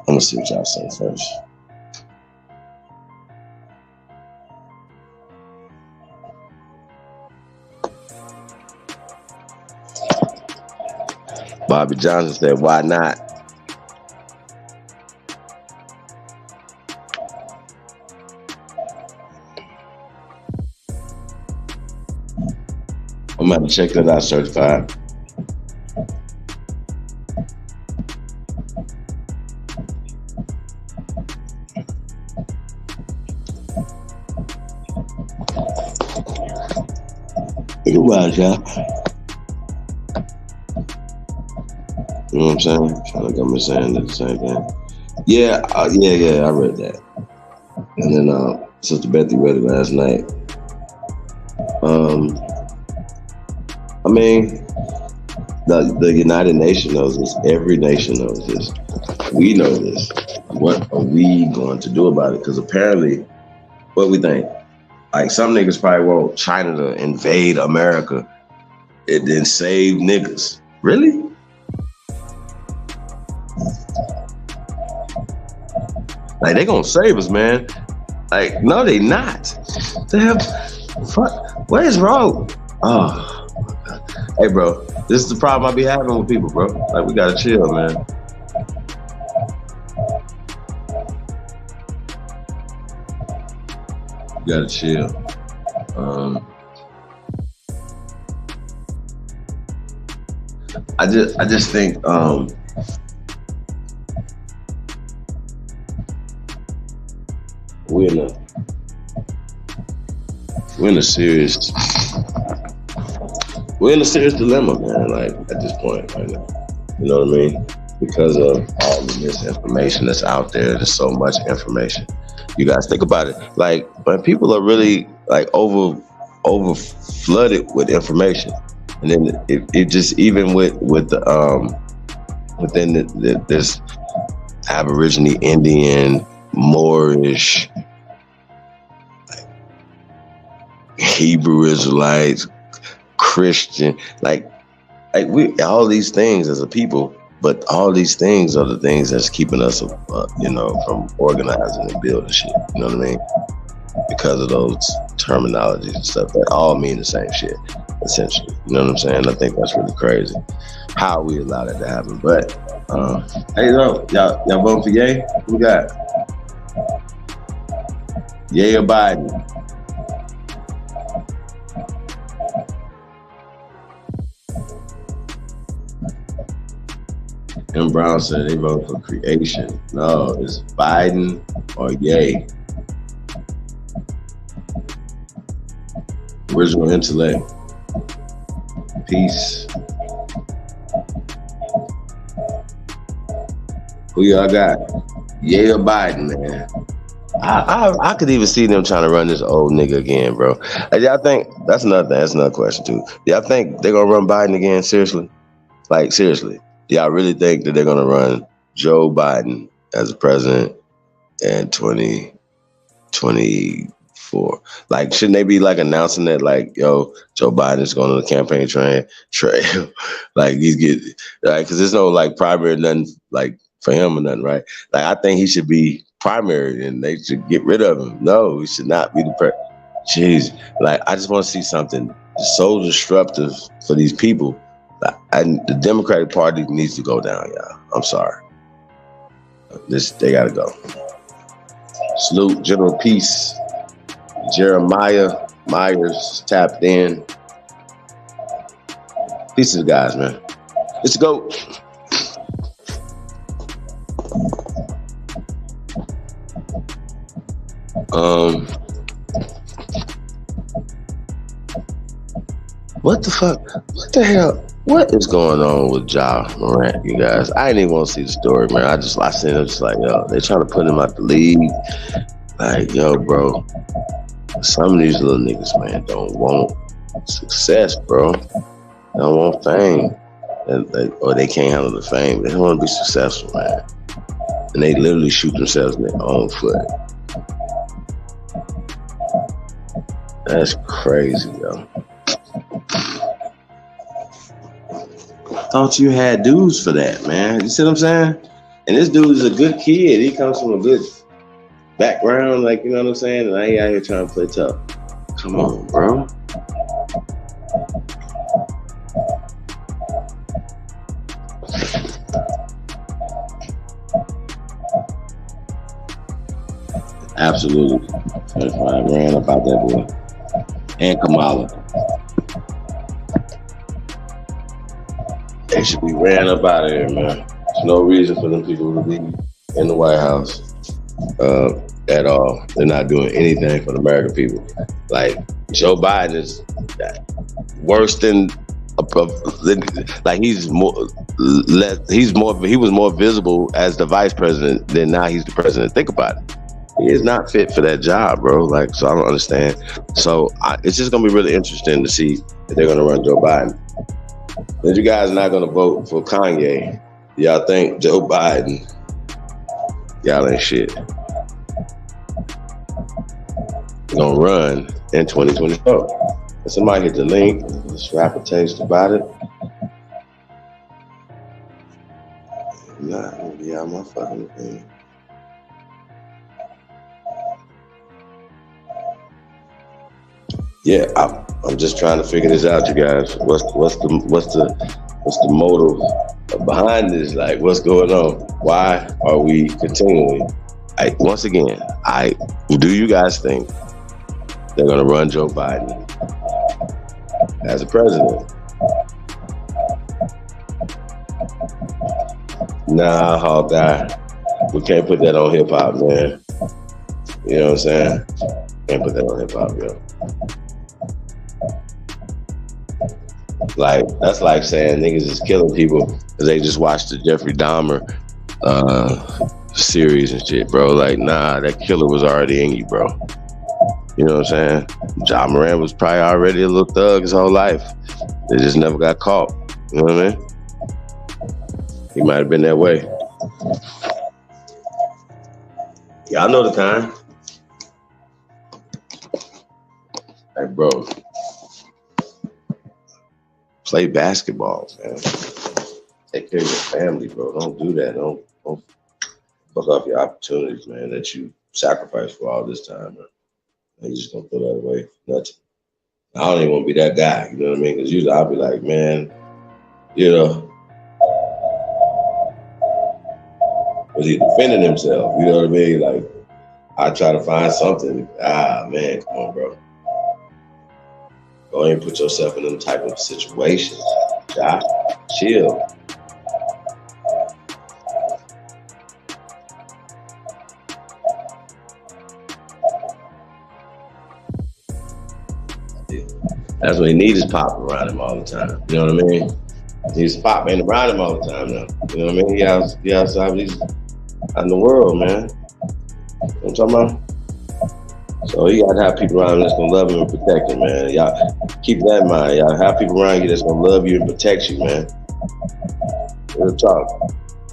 gonna see what y'all say first. Bobby Johnson said, "Why not?" I'm gonna check that out, certified. It was, yeah. You know what I'm saying? Trying to come saying the same thing. Yeah, yeah. I read that, and then Sister Bethy read it last night. I mean, the United Nations knows this. Every nation knows this. We know this. What are we going to do about it? Because apparently, what we think, like some niggas probably want China to invade America and then save niggas. Really? Like they gonna save us, man. Like, no, they not. They have, fuck, what is wrong? Oh. Hey, bro, this is the problem I be having with people, bro. Like, we gotta chill, man. You gotta chill. I just think we're in a serious dilemma, man. Like at this point right now, you know what I mean? Because of all the misinformation that's out there. There's so much information. You guys think about it. Like when people are really like over flooded with information, and then it just even with the within this Aborigine, Indian, Moorish, Hebrew Israelites, Christian, like we all these things as a people, but all these things are the things that's keeping us, from organizing and building shit. You know what I mean? Because of those terminologies and stuff that all mean the same shit, essentially. You know what I'm saying? I think that's really crazy how we allow that to happen. But hey, y'all voting for Ye? Who we got? Ye or Biden? M. Brown said they vote for creation. No, it's Biden or Ye. Original intellect. Peace. Who y'all got? Ye or Biden, man? I could even see them trying to run this old nigga again, bro. Y'all think that's another thing? That's another question too. Y'all think they're gonna run Biden again? Seriously? Like seriously? Do y'all really think that they're gonna run Joe Biden as president in 2024? Like, shouldn't they be like announcing that, like, yo, Joe Biden's going on the campaign trail? Like he's getting, right? Because there's no like primary, nothing like for him or nothing, right? Like I think he should be primary and they should get rid of him. No, he should not be the president. Jeez, like I just want to see something so disruptive for these people. And the Democratic Party needs to go down, y'all. I'm sorry. They gotta go. Salute, General Peace. Jeremiah Myers tapped in. Peace to the guys, man. Let's go. What the fuck? What the hell? What is going on with Ja Morant, you guys? I didn't even want to see the story, man. I seen it just like, yo, they trying to put him out the league. Like, yo, bro, some of these little niggas, man, don't want success, bro. They don't want fame. Or they can't handle the fame. They don't want to be successful, man. And they literally shoot themselves in their own foot. That's crazy, yo. Thought you had dudes for that, man. You see what I'm saying? And this dude is a good kid. He comes from a good background, like, you know what I'm saying? And I ain't out here trying to play tough. Come on, bro. Absolutely. That's why I ran about that boy. And Kamala. They should be ran up out of here, man. There's no reason for them people to be in the White House at all. They're not doing anything for the American people. Like, Joe Biden is worse than like he was more visible as the vice president than now he's the president. Think about it. He is not fit for that job, bro. Like, so I don't understand. So it's just gonna be really interesting to see if they're gonna run Joe Biden. If you guys are not gonna vote for Kanye, y'all think Joe Biden, y'all ain't shit. Gonna run in 2024. If somebody hit the link, this rapper taste about it. Nah, I'm gonna be out my fucking thing. Yeah, I'm just trying to figure this out, you guys. What's the motive behind this? Like, what's going on? Why are we continually? Once again, do you guys think they're gonna run Joe Biden as a president? Nah, Hawkeye, we can't put that on hip hop, man. You know what I'm saying? Can't put that on hip hop, yo. Like, that's like saying niggas is killing people because they just watched the Jeffrey Dahmer series and shit, bro. Like, nah, that killer was already in you, bro. You know what I'm saying? John Moran was probably already a little thug his whole life. They just never got caught. You know what I mean? He might have been that way. Y'all know the kind. Like, bro, play basketball, man. Take care of your family, bro. Don't do that. Don't fuck off your opportunities, man, that you sacrificed for all this time, man. You just gonna throw that away. Nothing. I don't even want to be that guy, you know what I mean? Because usually I'll be like, man, you know, was he defending himself? You know what I mean? Like, I try to find something. Man, come on, bro. Go ahead and put yourself in them type of situations. Chill. That's what he needs, is Pop around him all the time. You know what I mean? He's Pop ain't around him all the time now. You know what I mean? He outside, he's out in the world, man. You know what I'm talking about? So you gotta have people around him that's gonna love him and protect him, man. Y'all keep that in mind. Y'all have people around you that's gonna love you and protect you, man. Real talk.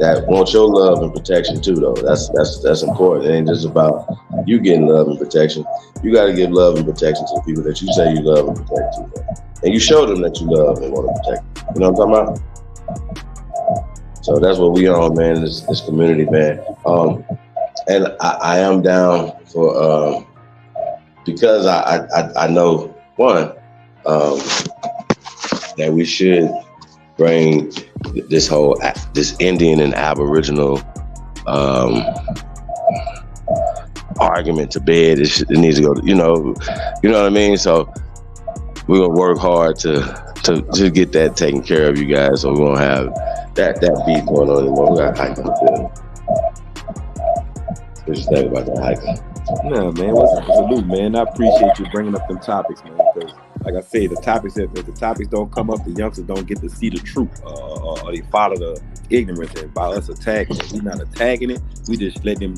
That want your love and protection too, though. That's important. It ain't just about you getting love and protection. You gotta give love and protection to the people that you say you love and protect too, man. And you show them that you love and want to protect. You know what I'm talking about? So that's what we on, man. This community, man. And I am down for because I know one that we should bring this Indian and Aboriginal argument to bed. It needs to go. You know what I mean. So we're gonna work hard to get that taken care of, you guys. So we're gonna have that beat going on anymore. We got hiking to do. What you think about that hiking? No, man. Salute, man. I appreciate you bringing up them topics, man. Because, like I say, the topics, if the topics don't come up, the youngsters don't get to see the truth, or they follow the ignorance. And by us attacking it, we're not attacking it. We just let them,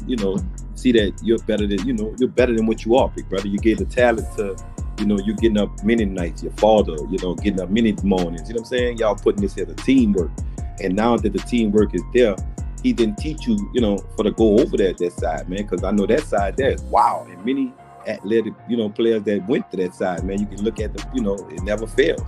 see that you're better than what you are, big brother. You get the talent to, you're getting up many nights. Your father, getting up many mornings. You know what I'm saying? Y'all putting this as a teamwork. And now that the teamwork is there, he didn't teach you, for to go over that side, man. Because I know that side there is wow. And many athletic, players that went to that side, man, you can look at the, it never fails.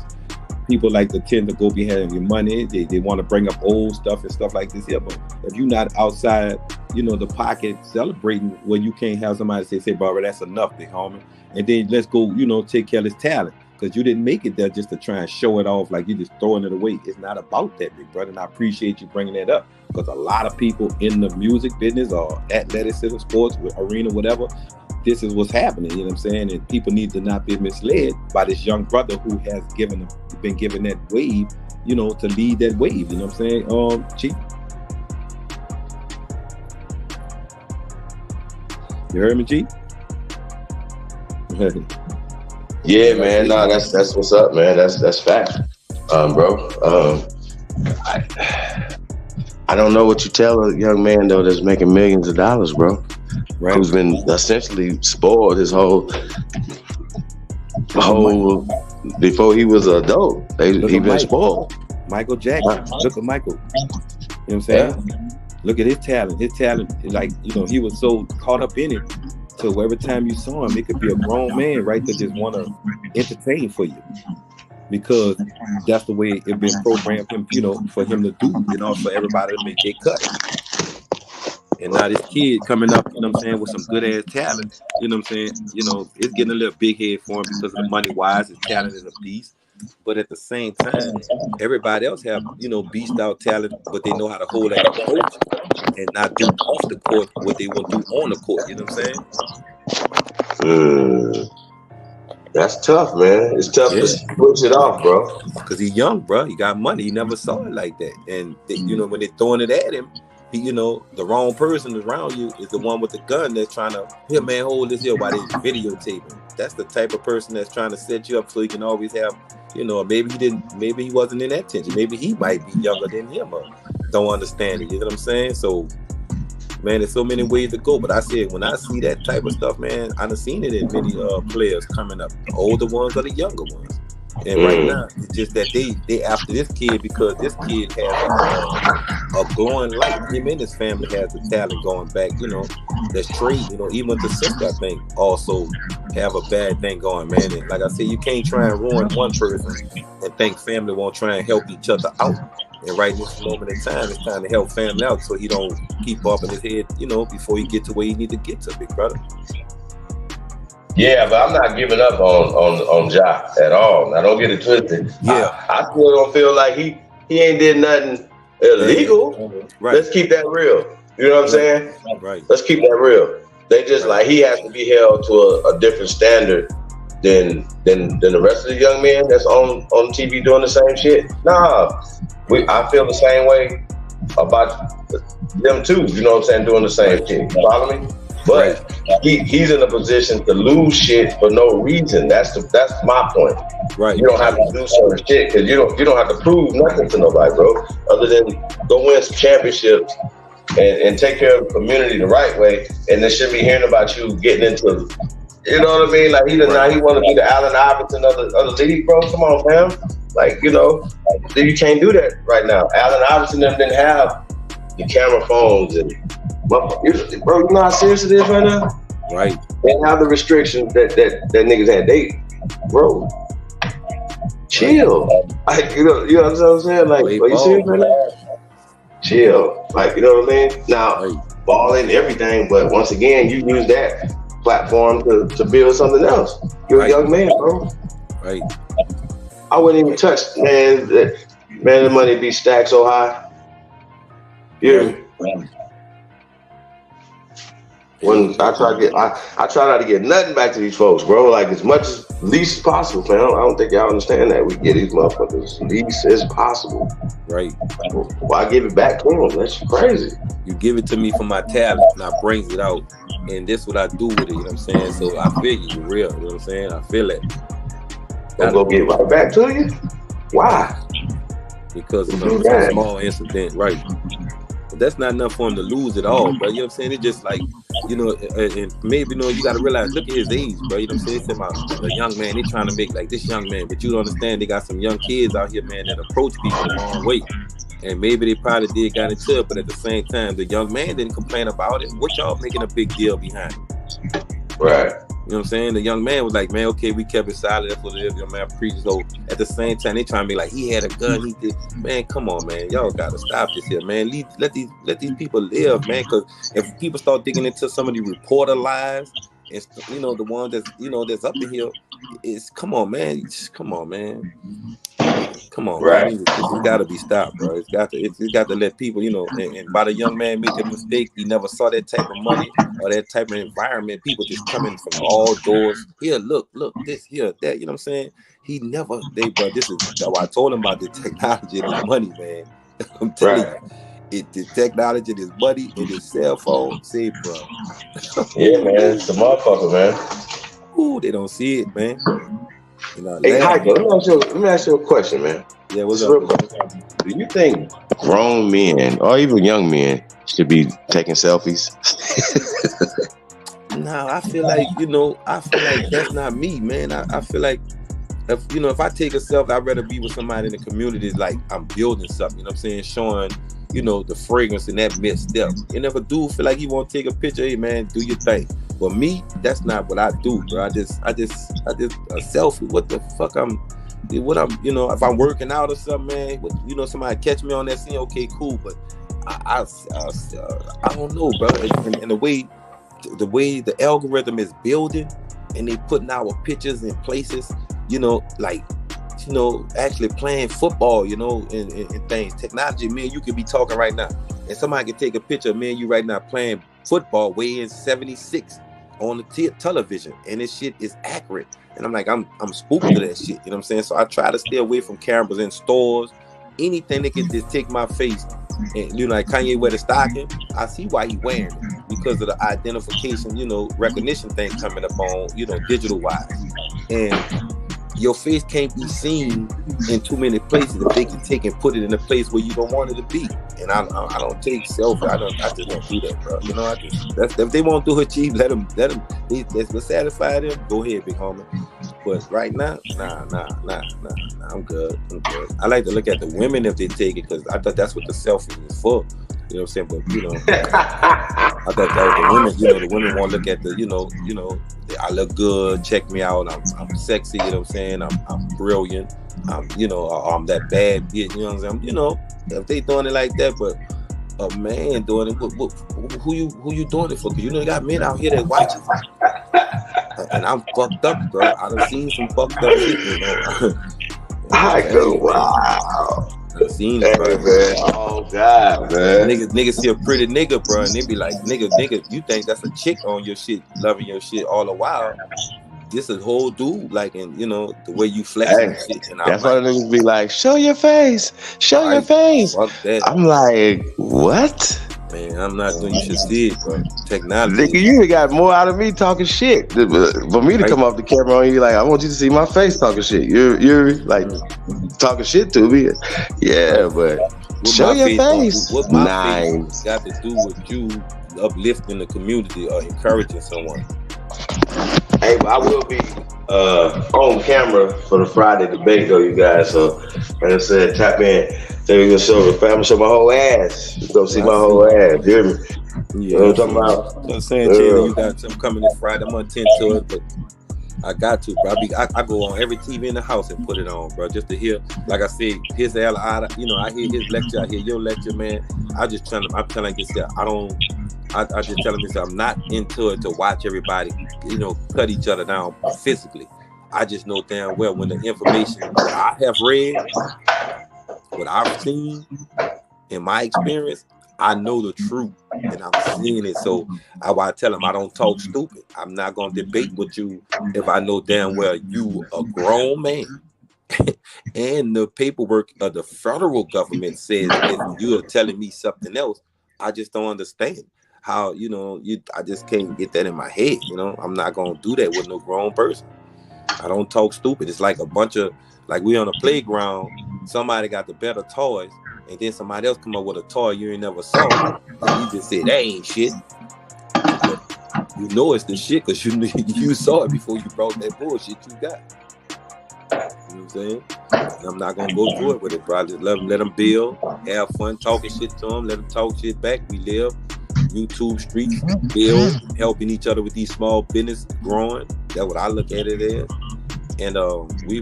People like to tend to go behind your money. They want to bring up old stuff and stuff like this here. But if you're not outside, the pocket celebrating, well, you can't have somebody say, Barbara, that's enough, big homie. And then let's go, take care of this talent. because you didn't make it there just to try and show it off like you just throwing it away. It's not about that, big brother. And I appreciate you bringing that up, because a lot of people in the music business or athleticism, sports, arena, whatever, this is what's happening. You know what I'm saying? And people need to not be misled by this young brother who has been given that wave, you know, to lead that wave. You know what I'm saying? Chief. You heard me, Chief? Yeah, man. No, that's what's up, man. That's fact, bro. I don't know what you tell a young man though that's making millions of dollars, bro. Right. Who's been essentially spoiled his whole before he was an adult. He been spoiled. Michael Jackson. Look at Michael. You know what I'm saying? Yeah. Look at his talent. His talent, like, you know, he was so caught up in it. So every time you saw him, it could be a grown man, right, that just want to entertain for you, because that's the way it been programmed him, you know, for him to do, you know, for everybody to make their cut. And now this kid coming up, you know what I'm saying, with some good ass talent, you know what I'm saying, you know, it's getting a little big head for him because of the money wise. His talent is a beast. But at the same time, everybody else have, you know, beast out talent, but they know how to hold that approach and not do off the court what they will do on the court. You know what I'm saying? That's tough, man. It's tough to switch it off, bro. Because he's young, bro. He got money. He never saw it like that. And, you know, when they're throwing it at him, he, you know, the wrong person around you is the one with the gun that's trying to, here, man, hold this here while they videotaping. That's the type of person that's trying to set you up so he can always have, you know, maybe he wasn't in that tension. Maybe he might be younger than him or don't understand it. You know what I'm saying? So, man, there's so many ways to go. But I said, when I see that type of stuff, man, I've seen it in many players coming up, the older ones or the younger ones. And right now, it's just that they after this kid, because this kid has a glowing light. Him and his family has the talent going back, you know, that's trade, you know, even the sister, I think, also have a bad thing going, man. And like I said, you can't try and ruin one person and think family won't try and help each other out. And right in this moment in time, it's time to help family out so he don't keep bumping his head, you know, before he get to where he need to get to, big brother. Yeah, but I'm not giving up on Ja at all. Now, don't get it twisted. Yeah, I still don't feel like he ain't did nothing illegal. Right. Let's keep that real. You know what I'm saying? Right. Let's keep that real. They just like he has to be held to a different standard than the rest of the young men that's on TV doing the same shit. Nah, I feel the same way about them too. You know what I'm saying? Doing the same shit. You follow me? But he's in a position to lose shit for no reason. That's my point. Right. You don't have to do certain shit because you don't have to prove nothing to nobody, bro. Other than go win some championships and take care of the community the right way. And they should be hearing about you getting into, you know what I mean? Like he want to be the Allen Iverson of the league, bro. Come on, fam. Like, you know, you can't do that right now. Allen Iverson didn't have the camera phones and. Bro, you know how serious it is right now? Right. They have the restrictions that niggas had. Bro, chill. Like, you know what I'm saying? Like, are you serious right now? Chill. Like, you know what I mean? Now, balling everything, but once again, you use that platform to build something else. You're a young man, bro. Right. I wouldn't even touch, man, the money be stacked so high. Yeah. Right. When I try not to get nothing back to these folks, bro. Like as much as least as possible, man. I don't think y'all understand that. We get these motherfuckers least as possible. Right. Why give it back to them? That's crazy. You give it to me for my talent, and I brings it out, and this what I do with it. You know what I'm saying? So I feel you, real. You know what I'm saying? I feel it. I'm gonna get right back to you. Why? Because of a small incident, right? That's not enough for him to lose it all, bro. You know what I'm saying? It's just like, you know, and maybe, you know, you got to realize, look at his age, bro. You know what I'm saying? It's about a young man. They trying to make like this young man, but you don't understand. They got some young kids out here, man, that approach people the wrong way. And maybe they probably got into it, but at the same time, the young man didn't complain about it. What y'all making a big deal behind it? Right. You know what I'm saying? The young man was like, man, okay, we kept it silent. That's what it is. Young man preaches. So at the same time, they trying to be like, he had a gun. He did. Man, come on, man. Y'all got to stop this here, man. Let these people live, man. Because if people start digging into some of the reporter lies And you know, the one that's, you know, that's up in here is, come on, man. Come on, man. Come on, Right. man. It's got to be stopped, bro. It's got to let people, you know. And by the young man made the mistake, he never saw that type of money or that type of environment. People just coming from all doors. Here, look, this, here, that. You know what I'm saying? He never, bro. This is why I told him about the technology and his money, man. I'm telling you, the technology and his money and his cell phone. Say, bro. Yeah, man. It's a motherfucker, man. Ooh, they don't see it, man. You know, Hey, Hiker, let me ask you a question, man. Yeah, what's up? Do you think grown men or even young men should be taking selfies? Nah, I feel like, you know, that's not me, man. I feel like, if I take a selfie, I'd rather be with somebody in the community, like I'm building something, you know what I'm saying? Showing, you know, the fragrance in that mixed step. And if a dude feel like he want to take a picture, hey man, do your thing. But me, that's not what I do, bro. I just a selfie. What the fuck you know, if I'm working out or something, man, you know, somebody catch me on that scene, okay, cool. But I don't know, bro. And the way the algorithm is building and they putting our pictures in places, you know, like, you know, actually playing football, you know, and things. Technology, man, you could be talking right now, and somebody can take a picture of me and you right now playing football way in 76 on the television, and this shit is accurate. And I'm like, I'm spooked to that shit, you know what I'm saying? So I try to stay away from cameras in stores, anything that can just take my face. And you know, like Kanye wear the stocking, I see why he wearing it, because of the identification, you know, recognition thing coming up on, you know, digital wise. And your face can't be seen in too many places if they can take and put it in a place where you don't want it to be. And I don't take selfies. I just don't do that, bro. You know, if they won't do it cheap, let them. Let's satisfy them. Go ahead, big homie. But right now, nah. I'm good. I like to look at the women if they take it, because I thought that's what the selfie is for. You know what I'm saying? But you know, I thought that was the women. You know, the women want to look at the, you know, I look good. Check me out. I'm sexy. You know what I'm saying? I'm brilliant. You know, I'm that bad bitch. You know what I'm saying? You know, if they doing it like that, but a man doing it, who you doing it for? Because you know, you got men out here that watch it. And I'm fucked up, bro. I done seen some fucked up shit, you know. I go, wow. I've seen it, bro. Man. Oh God, man. Niggas see a pretty nigga, bro, and they be like, nigga, you think that's a chick on your shit, loving your shit all the while. This is a whole dude, like, and you know, the way you flex and shit. And that's why the niggas be like, show your face. Your face. Fuck that. I'm like, what? Man, I'm not doing. You should see it, bro. Technology. Nigga, you got more out of me talking shit. For me to come off the camera on you, like, I want you to see my face talking shit. You're like talking shit to me. Yeah, but show your face. What my face got to do with you uplifting the community or encouraging someone? Hey, but I will be on camera for the Friday debate, though, you guys. So, like I said, tap in. Then we're gonna show my whole ass. You're gonna see my whole ass. You hear me? Yeah, you know what I'm talking about? I'm saying, Chile, you got something coming this Friday. I'm gonna tend to it, but I got to, bro. I go on every TV in the house and put it on, bro, just to hear. Like I said, his you know, I hear his lecture, I hear your lecture, man. I'm telling myself, I just telling myself I'm not into it to watch everybody, you know, cut each other down physically. I just know damn well when the information I have read, what I've seen, in my experience, I know the truth and I'm seeing it. So I tell them I don't talk stupid. I'm not gonna debate with you if I know damn well you a grown man. And the paperwork of the federal government says if you are telling me something else, I just don't understand how, you know, I just can't get that in my head. You know, I'm not gonna do that with no grown person. I don't talk stupid. It's like a bunch of, like we on a playground, somebody got the better toys, and then somebody else come up with a toy you ain't never saw, and you just say that ain't shit. But you know it's the shit because you saw it before you brought that bullshit you got. You know what I'm saying? And I'm not gonna go through it with it, bro. I just let them build, have fun, talking shit to them, let them talk shit back. We live YouTube streets, build, helping each other with these small business growing. That's what I look at it as. And we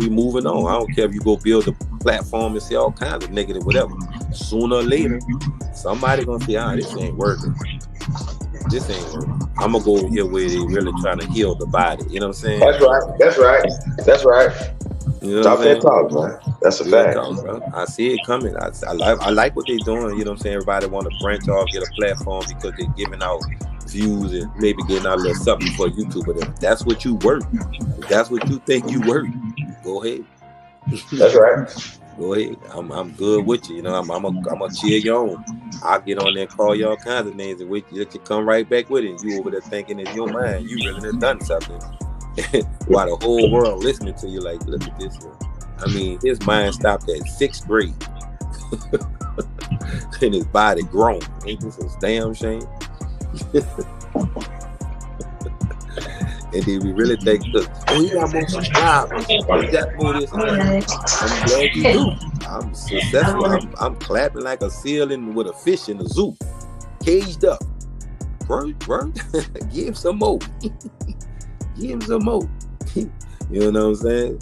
moving on. I don't care if you go build a platform and see all kinds of negative whatever. Sooner or later, somebody gonna say, this ain't working. this ain't work. I'm gonna go over here where they really trying to heal the body. You know what I'm saying? That's right. That's right. That's right. You know Talk what I'm that saying? talk, man. That's a Real fact. talk, bro. I see it coming. I like what they're doing. You know what I'm saying? Everybody want to branch off, get a platform because they're giving out views and maybe getting out a little something for YouTube. But if that's what you work, if that's what you think you work, go ahead. That's right. Go ahead. I'm good with you. You know, I'm a cheer you on. I'll get on there and call you all kinds of names and wait you let you come right back with it. And you over there thinking in your mind you really done done something. While the whole world listening to you like, look at this one. I mean, his mind stopped at 6th grade. And his body grown. Ain't this a damn shame? And then we really think, oh, he got more subscribers. He got more this and that. I'm glad you do. I'm successful. I'm clapping like a seal with a fish in the zoo. Caged up. Bro. Give him some more. Give him some more. You know what I'm saying?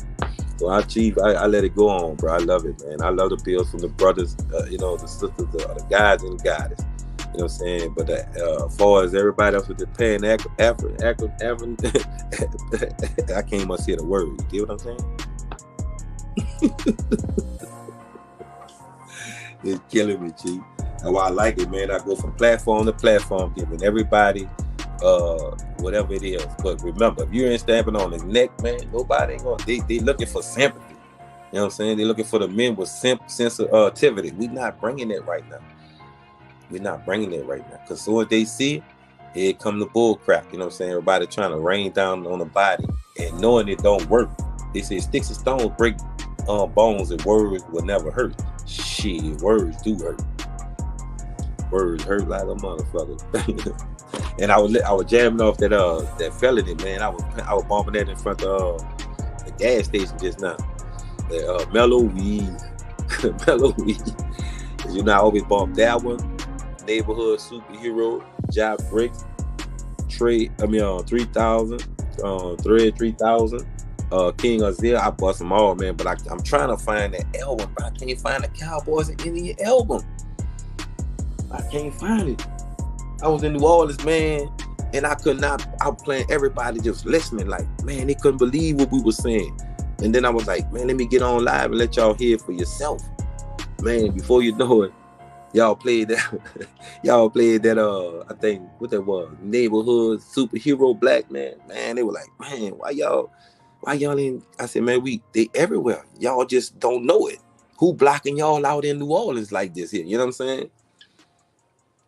So I let it go on, bro. I love it, man. I love the bills from the brothers, the sisters, the guys and the goddess. You know what I'm saying? But as far as everybody else with the pen, I can't much hear the word. You get what I'm saying? It's killing me, Chief. And why I like it, man, I go from platform to platform, giving everybody whatever it is. But remember, if you ain't stamping on his neck, man, nobody ain't gonna. They looking for sympathy. You know what I'm saying? They looking for the men with sensitivity. We not bringing it right now. We're not bringing it right now. Because so if they see it, here come the bull crap. You know what I'm saying? Everybody trying to rain down on the body and knowing it don't work. They say sticks and stones break bones and words will never hurt. Shit, words do hurt. Words hurt like a motherfucker. And I was jamming off that felony, man. I was bumping that in front of the gas station just now. The Mellow Weed. Mellow Weed. You know, I always bump that one. Neighborhood Superhero, Job Bricks, 3000, Thread 3000, King Azir. I bust them all, man. But I'm trying to find that album, but I can't find the Cowboys and Indian album. I can't find it. I was in New Orleans, man, and I was playing everybody just listening, like, man, they couldn't believe what we were saying. And then I was like, man, let me get on live and let y'all hear it for yourself. Man, before you know it, y'all played that, I think, what that was, Neighborhood Superhero Black, man. Man, they were like, man, why y'all ain't, I said, man, they everywhere. Y'all just don't know it. Who blocking y'all out in New Orleans like this here? You know what I'm saying?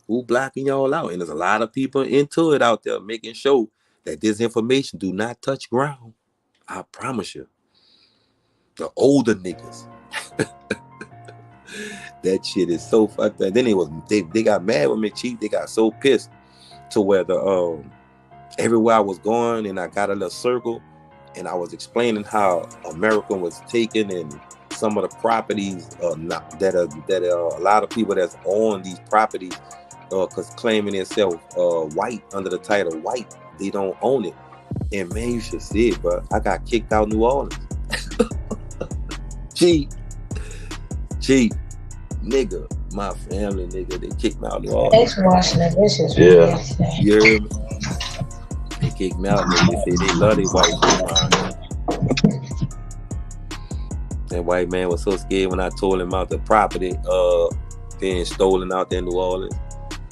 Who blocking y'all out? And there's a lot of people into it out there making sure that this information do not touch ground. I promise you. The older niggas. That shit is so fucked up. Then they got mad with me, Chief. They got so pissed to where everywhere I was going and I got a little circle and I was explaining how America was taken and some of the properties that a lot of people that's on these properties because claiming themselves white under the title white, they don't own it. And man, you should see it, bro. I got kicked out New Orleans. Chief, nigga, my family, nigga, they kicked me out New Orleans. Thanks for washing the dishes. Yeah. You hear me? They kicked me out, nigga. They say they love their white people. That white man was so scared when I told him about the property being stolen out there in New Orleans.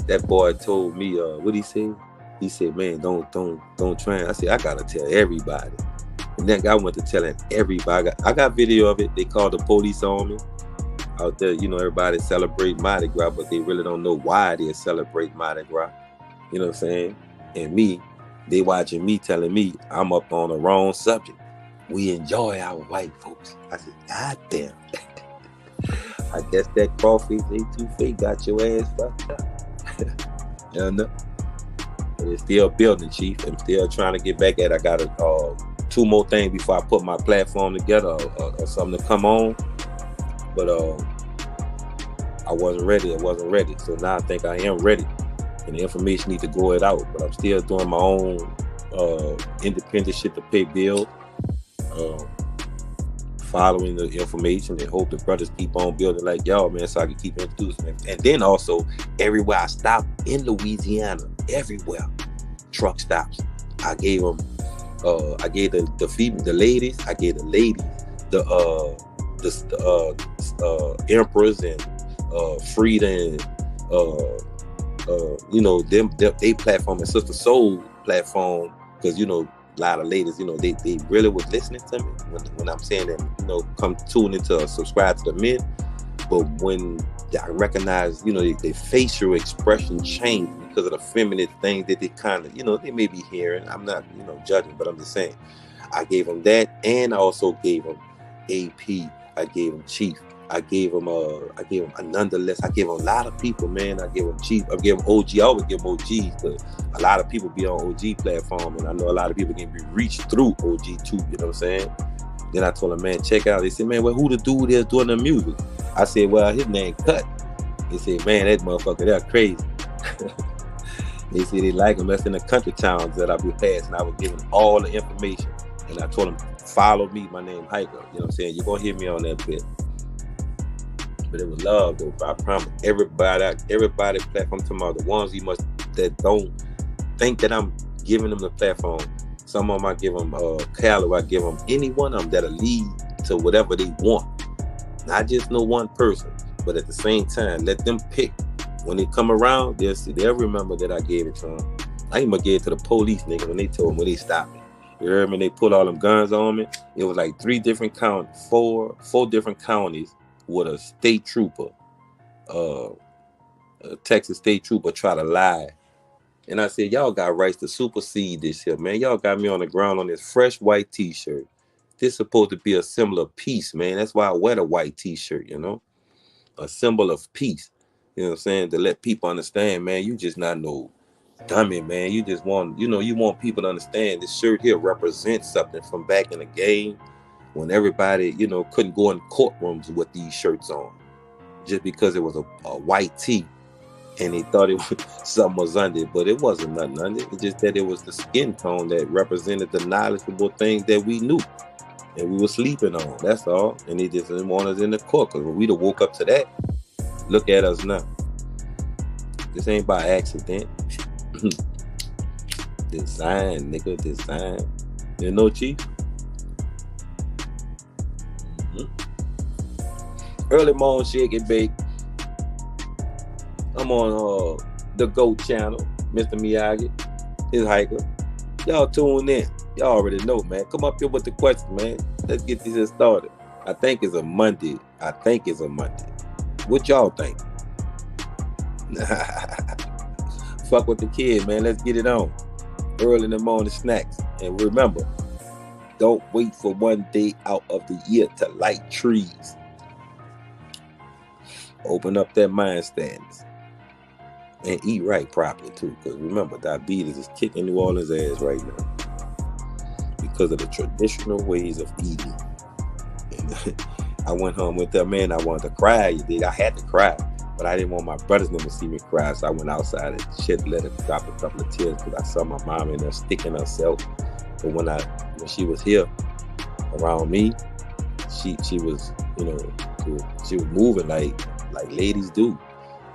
That boy told me, what he said? He said, man, don't try. I said, I gotta tell everybody. And then I went to telling everybody. I got video of it. They called the police on me. Out there, you know, everybody celebrate Mardi Gras, but they really don't know why they celebrate Mardi Gras. You know what I'm saying? And they watching me telling me I'm up on the wrong subject. We enjoy our white folks. I said, God damn. I guess that Crawfish A2 got your ass fucked up. You know? But it's still building, Chief. I'm still trying to get back at it. I got 2 more things before I put my platform together or something to come on. But I wasn't ready. So now I think I am ready. And the information needs to go it out. But I'm still doing my own independent shit to pay bills. Following the information and hope the brothers keep on building like y'all, man, so I can keep introducing them. And then also, everywhere I stop in Louisiana, everywhere. Truck stops. I gave them. I gave the ladies. I gave the ladies the emperors and Frida and they platform and Sister Soul platform, because a lot of ladies, they really was listening to me when I'm saying that, come tune into subscribe to the men. But when I recognize, their facial expression changed because of the feminine things that they kind of, they may be hearing. I'm not, judging, but I'm just saying. I gave them that, and I also gave them AP. I gave them Chief. I gave them nonetheless. I gave them a lot of people, man. I gave them Chief. I gave them OG. I always give them OGs because a lot of people be on OG platform, and I know a lot of people can be reached through OG too. You know what I'm saying? Then I told them, man, check out. They said, man, well, who the dude is doing the music? I said, well, his name Cut. They said, man, that motherfucker, they're crazy. They said they like him. That's in the country towns that I be passing. I was giving all the information. And I told them, follow me. My name Hiker. You know what I'm saying? You're going to hear me on that bit. But it was love, though. I promise everybody platform tomorrow, the ones that don't think that I'm giving them the platform. Some of them I give them Cali, I give them any one of them that'll lead to whatever they want. Not just no one person, but at the same time, let them pick. When they come around, they'll remember that I gave it to them. I even gave it to the police, nigga, when they stopped me. You heard me? They put all them guns on me. It was like four different counties with a state trooper, a Texas state trooper try to lie. And I said, y'all got rights to supersede this here, man. Y'all got me on the ground on this fresh white t-shirt. This is supposed to be a symbol of peace, man. That's why I wear the white t-shirt, a symbol of peace. You know what I'm saying? To let people understand, man, you just not no dummy, man. You just want, you want people to understand this shirt here represents something from back in the game when everybody, couldn't go in courtrooms with these shirts on just because it was a white tee and they thought it was something was under it, but it wasn't nothing under it. It's just that it was the skin tone that represented the knowledgeable things that we knew and we were sleeping on. That's all. And they just didn't want us in the court because when we'd have woke up to that, look at us now. This ain't by accident. Design, nigga, design. Chief? Early morning shake and bake. I'm on the GOAT channel, Mr. Miyagi, his Hiker. Y'all tune in. Y'all already know, man. Come up here with the question, man. Let's get this started. I think it's a Monday. What y'all think? Fuck with the kid, man. Let's get it on. Early in the morning snacks. And remember, don't wait for one day out of the year to light trees. Open up that mind stands. And eat right properly, too. Because remember, diabetes is kicking New Orleans' ass right now. Because of the traditional ways of eating. And I went home with that, man. I wanted to cry. You dig? I had to cry. But I didn't want my brothers to see me cry, so I went outside and let her drop a couple of tears because I saw my mom in there sticking herself. But when she was here around me, she was, she was moving like ladies do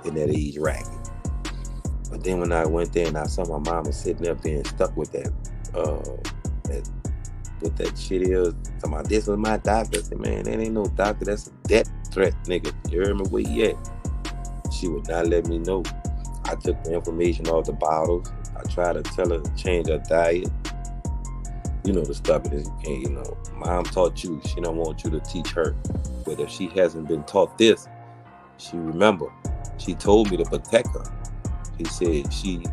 in that age bracket. But then when I went there and I saw my mama sitting up there and stuck with that shit here, talking about this was my doctor. I said, man, that ain't no doctor, that's a death threat, nigga. You heard me? Where you at? She would not let me know. I took the information off the bottles. I tried to tell her to change her diet. The stuff is, mom taught you. She don't want you to teach her. But if she hasn't been taught this, she remember. She told me to protect her. She said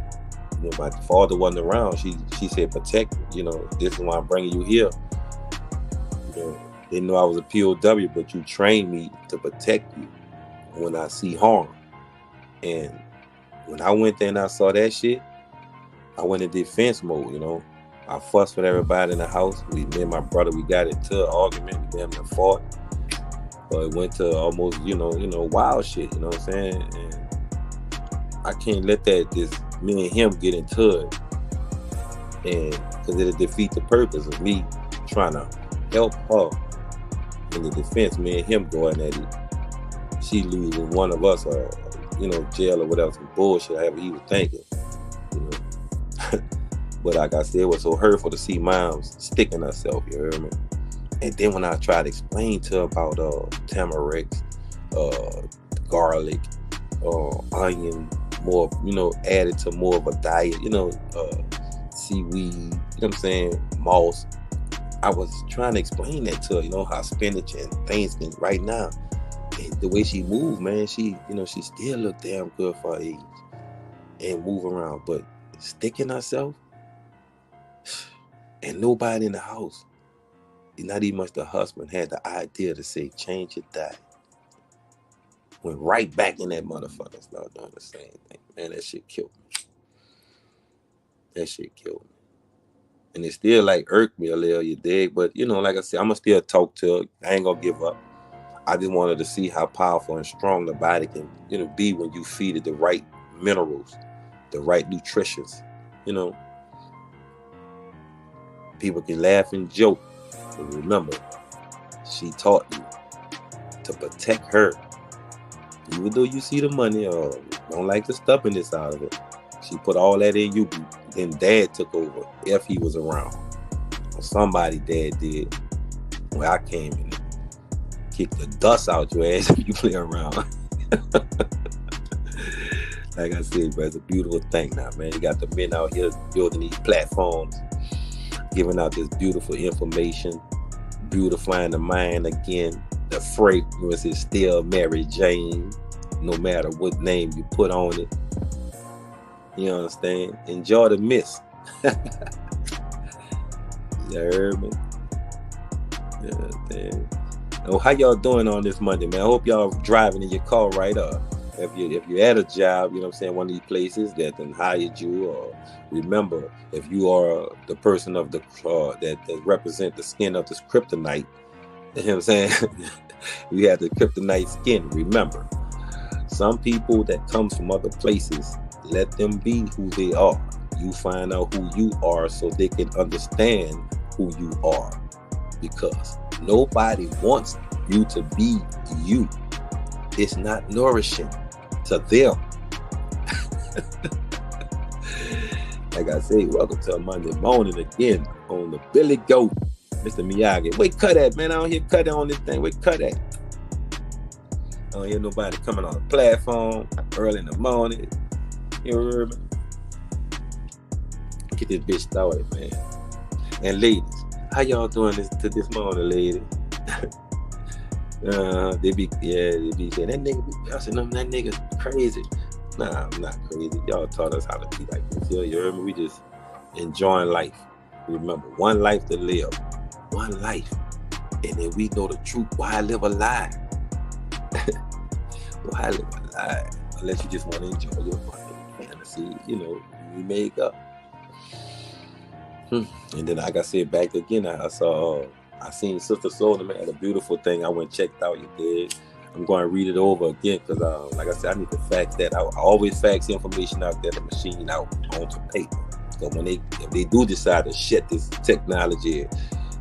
my father wasn't around. She said, protect me. This is why I'm bringing you here. They know I was a POW, but you trained me to protect you when I see harm. And when I went there and I saw that shit, I went in defense mode, I fussed with everybody in the house. Me and my brother, we got into an argument. We damn near fought. But it went to almost, wild shit, you know what I'm saying? And I can't let me and him get into it. And because it'll defeat the purpose of me trying to help her in the defense. Me and him going at it. She losing one of us, jail or whatever, some bullshit, however he was thinking. But like I said, it was so hurtful to see moms sticking herself, you hear me? And then when I tried to explain to her about turmeric, garlic, onion, more, added to more of a diet, seaweed, you know what I'm saying, moss. I was trying to explain that to her, how spinach and things can right now. And the way she moved, man, she still looked damn good for her age and move around, but sticking herself and nobody in the house, not even much the husband, had the idea to say, change your diet. Went right back in that motherfucker, started doing the same thing. Man, that shit killed me. And it still like irked me a little, you dig? But like I said, I'm gonna still talk to her. I ain't gonna give up. I just wanted to see how powerful and strong the body can, be when you feed it the right minerals, the right nutritions. People can laugh and joke, but remember, she taught you to protect her. Even though you see the money, don't like the stubbornness out of it. She put all that in you. Then Dad took over if he was around. Or somebody Dad did. When I came in, kick the dust out your ass if you play around. Like I said, bro, it's a beautiful thing now, man. You got the men out here building these platforms, giving out this beautiful information, beautifying the mind again. The fragrance is still Mary Jane, no matter what name you put on it. You understand? Enjoy the mist. You heard me? Yeah, oh, how y'all doing on this Monday, man? I hope y'all driving in your car right up. If you're at a job, one of these places that then hired you, or remember, if you are the person of the that represent the skin of this kryptonite, you know what I'm saying? You have the kryptonite skin. Remember, some people that comes from other places, let them be who they are. You find out who you are so they can understand who you are. Because nobody wants you to be you. It's not nourishing to them. Like I say, welcome to a Monday morning again on the Billy Goat, Mr. Miyagi. Wait, cut that, man. I don't hear cut on this thing. Wait, cut that. I don't hear nobody coming on the platform early in the morning. You heard me? Get this bitch started, man. And ladies, how y'all doing this morning, ladies? They be saying that nigga be cussing them. That nigga crazy. Nah, I'm not crazy. Y'all taught us how to be like this. You heard me? We just enjoying life. Remember, one life to live. One life. And then we know the truth. Why live a lie? Why live a lie? Unless you just want to enjoy your fantasy, you make up. And then, like I said, back again, I seen Sister Soda, man, had a beautiful thing. I went and checked out. You did. I'm going to read it over again because, like I said, I need to fax that. I always fax information out there, the machine out onto paper. So if they do decide to shut this technology,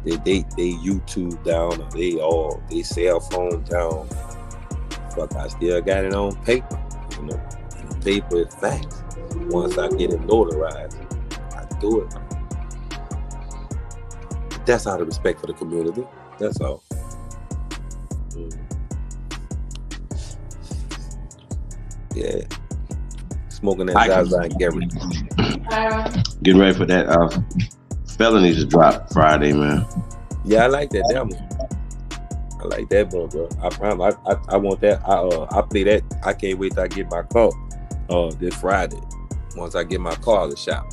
they YouTube down, or they cell phone down. Fuck, I still got it on paper. And the paper is fax. Once I get it notarized, I do it. That's out of respect for the community. That's all. Yeah. Smoking that Zaza and Gary. Getting ready for that felony to drop Friday, man. Yeah, I like that album. I like that one, bro. I promise. I want that. I play that. I can't wait till I get my car this Friday. Once I get my car out of the shop.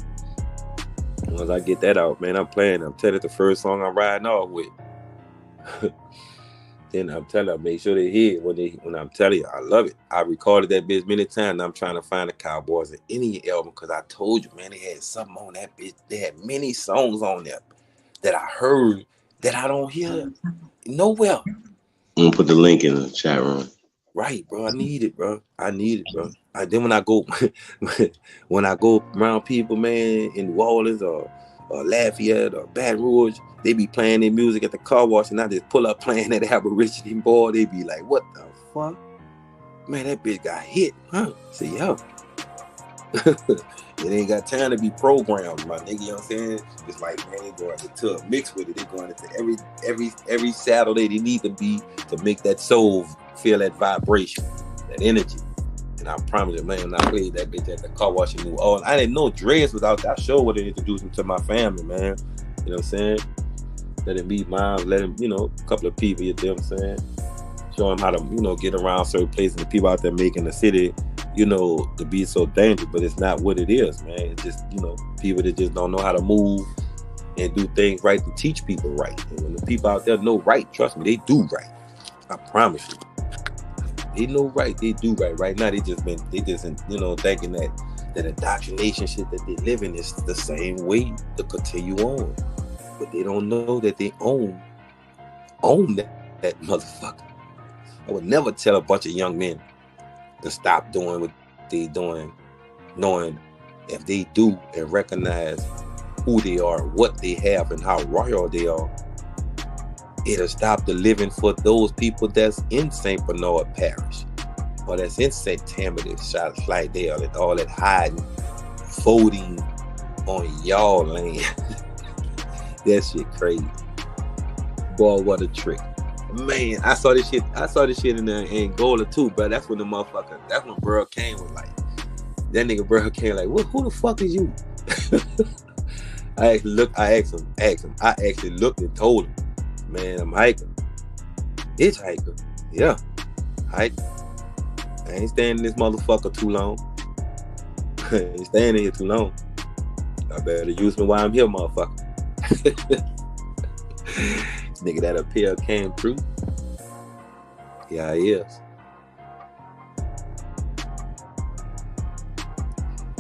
Once I get that out, man, I'm playing. I'm telling you, the first song I'm riding off with. Then I'm telling you, make sure they hear it when I'm telling you, I love it. I recorded that bitch many times. And I'm trying to find the Cowboys in any album because I told you, man, they had something on that bitch. They had many songs on there that I heard that I don't hear nowhere. I'm gonna put the link in the chat room. Right, bro. I need it, bro. Then when I go around people, man, in New Orleans or Lafayette or Baton Rouge, they be playing their music at the car wash, and I just pull up playing that Aborigine boy. They be like, "What the fuck, man? That bitch got hit, huh?" Say, yo. It ain't got time to be programmed, my nigga. You know what I'm saying? It's like, man, they going to mix with it. They going into every Saturday. They need to be to make that soul feel that vibration, that energy. And I promise you, man, when I played that bitch at the car wash in New Orleans, I didn't know Dreads was out there. I sure would have introduced him to my family, man. You know what I'm saying? Let him meet mine, let him, a couple of people, you know what I'm saying? Show him how to, get around certain places. The people out there making the city, to be so dangerous, but it's not what it is, man. It's just, people that just don't know how to move and do things right to teach people right. And when the people out there know right, trust me, they do right. I promise you. They know right, they do right. Right now, they just thinking that indoctrination shit that they live in is the same way to continue on. But they don't know that they own that motherfucker. I would never tell a bunch of young men to stop doing what they doing, knowing if they do and recognize who they are, what they have, and how royal they are, it'll stop the living for those people that's in St. Bernard Parish or that's in St. Tammany, shots like they are, all that hiding, folding on y'all land. That shit crazy. Boy, what a trick. Man, I saw this shit in Angola too, bro. That's when Burl Kane was like, that nigga Burl Kane like, who the fuck is you? I actually looked and told him, man, I'm hiking. It's hiker. Yeah. Hiking. I ain't staying in this motherfucker too long. I ain't staying in here too long. I better use me while I'm here, motherfucker. Nigga, that appeal came true. Yeah, he is.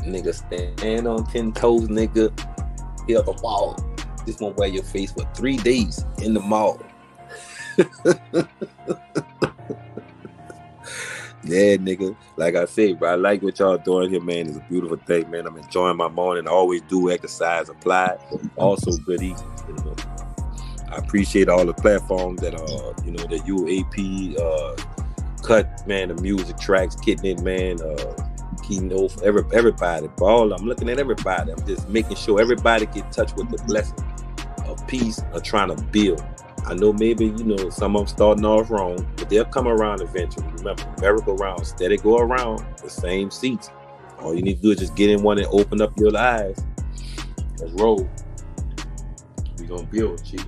Nigga, stand on 10 toes, nigga. Hit up a wall. This won't wear your face for 3 days in the mall. Yeah, nigga. Like I said, bro, I like what y'all doing here, man. It's a beautiful thing, man. I'm enjoying my morning. I always do exercise, apply. Also good eating, I appreciate all the platforms that the UAP cut, man, the music tracks, Kitten, man, Keynote, everybody. Ball, I'm looking at everybody. I'm just making sure everybody get in touch with the blessing of peace of trying to build. I know maybe, some of them starting off wrong, but they'll come around eventually. Remember, merry-go-round, steady go around the same seats. All you need to do is just get in one and open up your eyes. Let's roll. We gonna build, chief,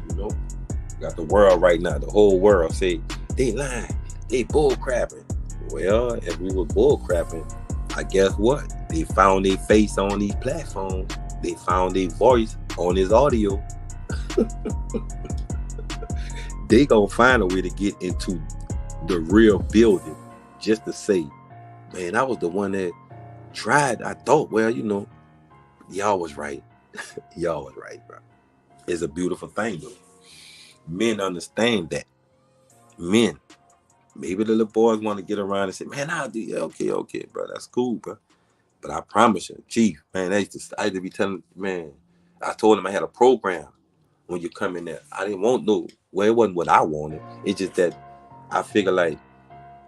Got the world right now, the whole world say, they lying, they bull crapping. Well, if we were bull crapping, I guess what? They found their face on these platforms. They found their voice on this audio. They gonna find a way to get into the real building just to say, man, I was the one that tried. I thought, well, y'all was right. Y'all was right, bro. It's a beautiful thing, though. Men understand that. Men. Maybe the little boys want to get around and say, man, I'll do okay, bro. That's cool, bro. But I promise you, chief, man, I used to be telling, man, I told him I had a program when you come in there. I didn't want it wasn't what I wanted. It's just that I figure like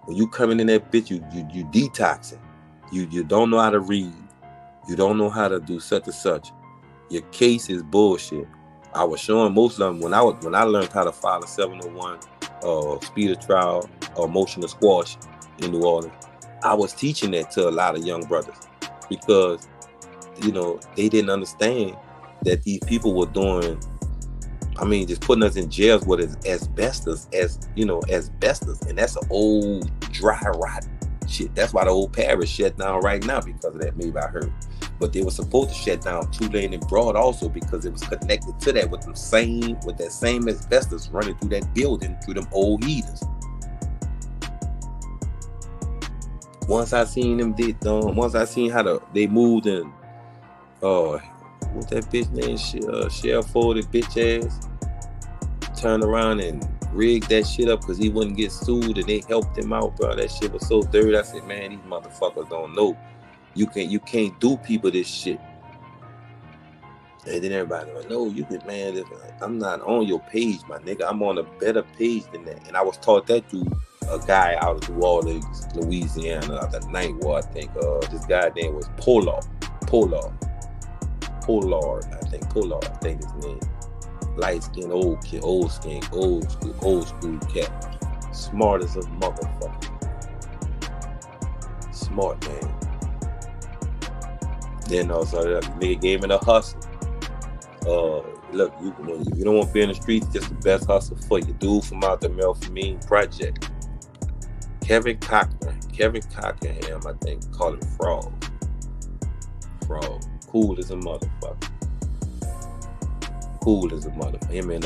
when you coming in that bitch, you detoxing. You don't know how to read. You don't know how to do such and such. Your case is bullshit. I was showing most of them when I learned how to file a 701 speed of trial or motion of squash in New Orleans. I was teaching that to a lot of young brothers because they didn't understand that these people were doing. I mean, just putting us in jails with asbestos, asbestos, and that's an old dry rot shit. That's why the whole parish shut down right now because of that. Maybe I heard, but they were supposed to shut down Tulane and Broad also because it was connected to that with that same asbestos running through that building through them old heaters. Once I seen them once I seen how they moved and what's that bitch name? Shell folded bitch ass. Turned around and rigged that shit up because he wouldn't get sued and they helped him out, bro. That shit was so dirty. I said, man, these motherfuckers don't know. You can't do people this shit. And then everybody like, no, you can, man. I'm not on your page, my nigga. I'm on a better page than that. And I was taught that through a guy out of New Orleans, Louisiana, the night war. I think this guy name was Pollard, I think his name. Light skin, old kid, old school cat. Smart as a motherfucker. Smart man. Then also the nigga gave me the hustle. Look, if you don't want to be in the streets, just the best hustle for you. Dude from out the Melphamine Project. Kevin Cochrane, I think, call him Frog. Cool as a motherfucker. Him and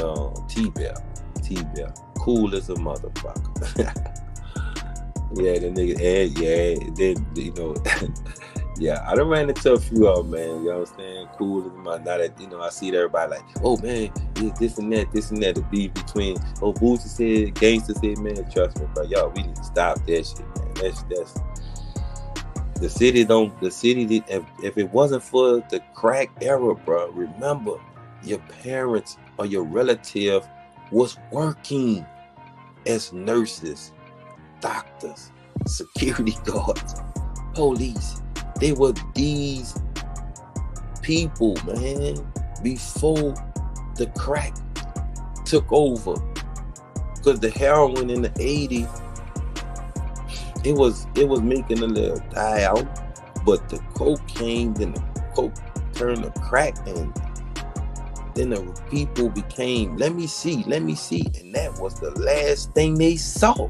T-Bell. Cool as a motherfucker. Yeah, the nigga, then, you know, yeah, I done ran into a few of them, man, you understand? Cool as a motherfucker. Now that, you know, I see everybody like, oh, man, this and that, the beef between, Boosie said, Gangsta said, man, trust me, bro, y'all, we need to stop that shit, man. That's the city, if it wasn't for the crack era, bro, remember, your parents or your relative was working as nurses, doctors, security guards, police. They were these people, man, before the crack took over. Because the heroin in the 80s, it was making a little die out, but the cocaine, then the coke turned to crack, and then the people became, let me see, and that was the last thing they saw.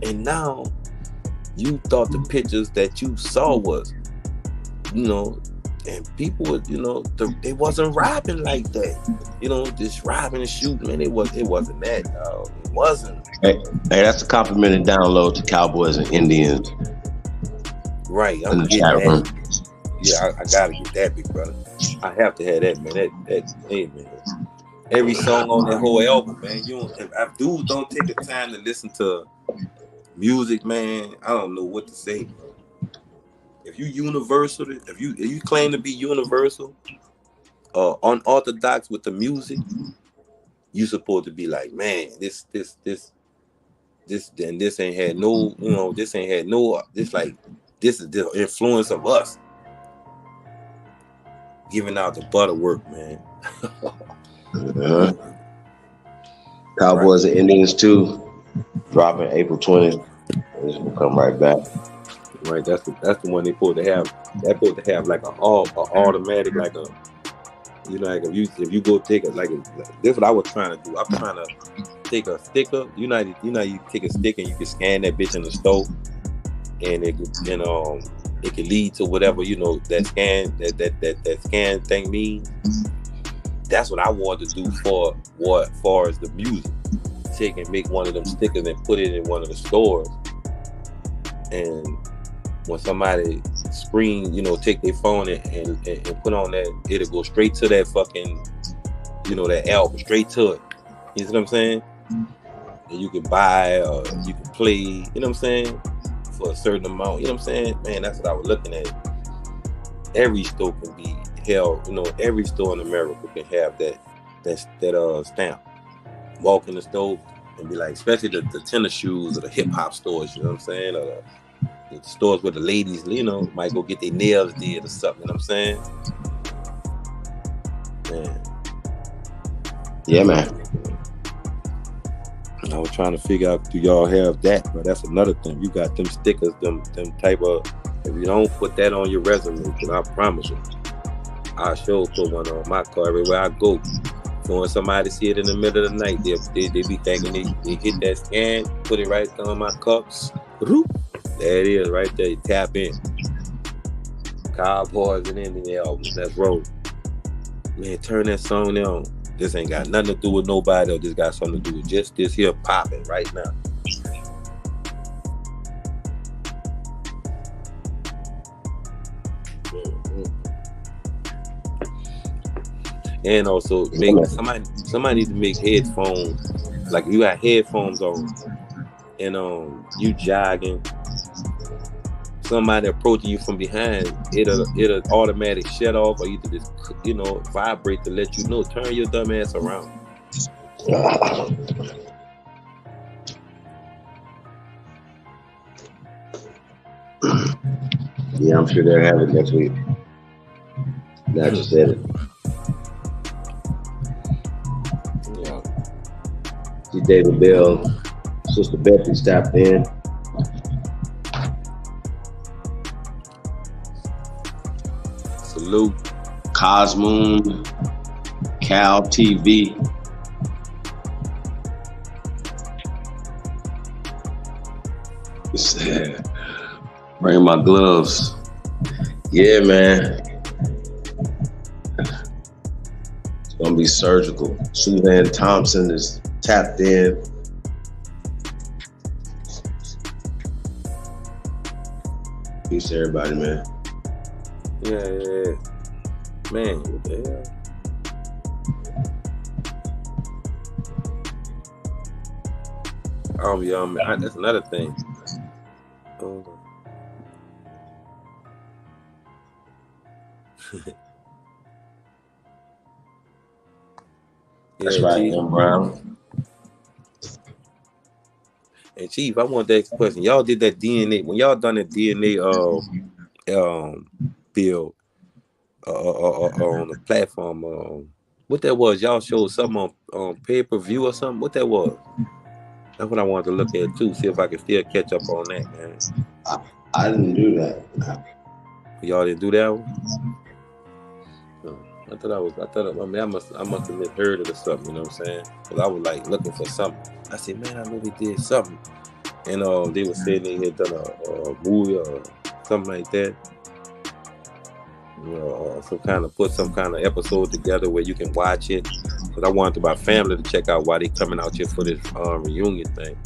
And now you thought the pictures that you saw was, you know, and people would, you know, they wasn't robbing like that, you know, just robbing and shooting, man. It wasn't that, dog. It wasn't. Hey, that's a complimented download to Cowboys and Indians. Right, I'm getting that. Yeah, I gotta get that, big brother. I have to have that, man. Hey, man. Every song on that whole album, man. If dudes don't take the time to listen to music, man, I don't know what to say, bro. If you universal, if you claim to be universal, unorthodox with the music, you supposed to be like, man, this ain't had no, you know, this is the influence of us. Giving out the butterwork, man. Cowboys and Indians too, dropping April 20th. It's gonna come right back. Right, that's the one they supposed to have. They're supposed to have like a automatic, like a, you know, like if you go take it, like this what I was trying to do. I'm trying to take a sticker. You know, you take a stick and you can scan that bitch in the store, and it can lead to whatever, you know, that scan thing means. That's what I wanted to do for as far as the music. Take and make one of them stickers and put it in one of the stores. And when somebody screen, you know, take their phone and put on that, it'll go straight to that fucking, you know, that album, straight to it. You know what I'm saying? And you can buy or you can play, you know what I'm saying, for a certain amount. You know what I'm saying? Man, that's what I was looking at. Every store can be held, you know, every store in America can have that stamp. Walk in the store and be like, especially the tennis shoes or the hip hop stores, you know what I'm saying? Or the stores where the ladies, you know, might go get their nails did or something, you know what I'm saying? Man. Yeah, man. I was trying to figure out, do y'all have that? But that's another thing. You got them stickers, them type of, if you don't put that on your resume, then I promise you, I sure put one on my car everywhere I go. So when somebody see it in the middle of the night, they be thinking they hit that scan, put it right on my cups. There it is, right there. You tap in. Cowboys and Indian albums. Let's roll. Man, turn that song on. This ain't got nothing to do with nobody, or this got something to do with just this here popping right now. And also, somebody needs to make headphones. Like you got headphones on, and you jogging. Somebody approaching you from behind, it'll automatic shut off, or either just, you know, vibrate to let you know. Turn your dumb ass around. Yeah, I'm sure they'll have it next week. Now you said it. Yeah. See David Bell, Sister Becky stopped in. Salute. Cosmoon, Cal TV. Bring my gloves. Yeah, man. It's gonna be surgical. Suzanne Thompson is tapped in. Peace to everybody, man. Yeah. Man, what the hell? That's another thing. That's right, Chief. M. Brown. And Chief, I want to ask a question. Y'all did that DNA when y'all done that DNA build on the platform. What that was? Y'all showed something on pay-per-view or something. What that was? That's what I wanted to look at too. See if I can still catch up on that, man. I didn't do that. Y'all didn't do that one? I must have misheard it or something, you know what I'm saying? Because I was like looking for something. I said, man, I know they did something. And they were saying they had done a movie or something like that. You know, put some kind of episode together where you can watch it. Because I wanted my family to check out why they coming out here for this reunion thing.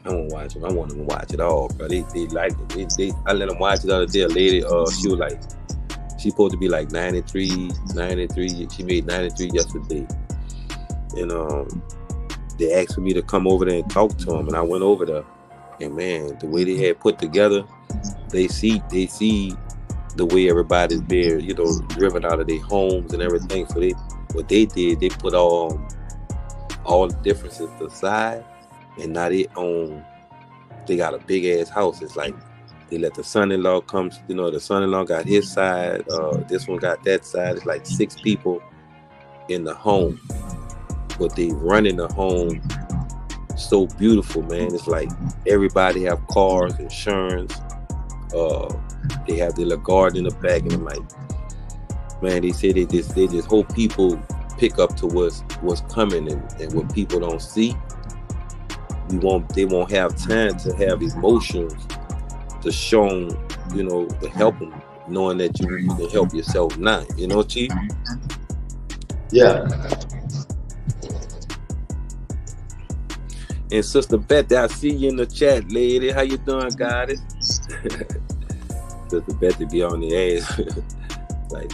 I want to watch it. I want them to watch it all, bro. They like it. I let them watch it the other day. A lady, she was like, she's supposed to be like 93. She made 93 yesterday. And they asked for me to come over there and talk to them, and I went over there. And man, the way they had put together, they see the way everybody's being, you know, driven out of their homes and everything. So what they did, they put all the differences aside. And now they got a big ass house. It's like they let the son-in-law come, you know, the son-in-law got his side, this one got that side. It's like 6 people in the home, but they running the home so beautiful, man. It's like everybody have cars, insurance, they have their little garden in the back, and I'm like, man, they say they just hope people pick up to what's coming and what people don't see. They won't have time to have emotions to show them, you know, to help them, knowing that you can help yourself now. You know, Chief? Yeah. And Sister Betty, I see you in the chat, lady. How you doing, got it? Sister Betty be on the ass. Like,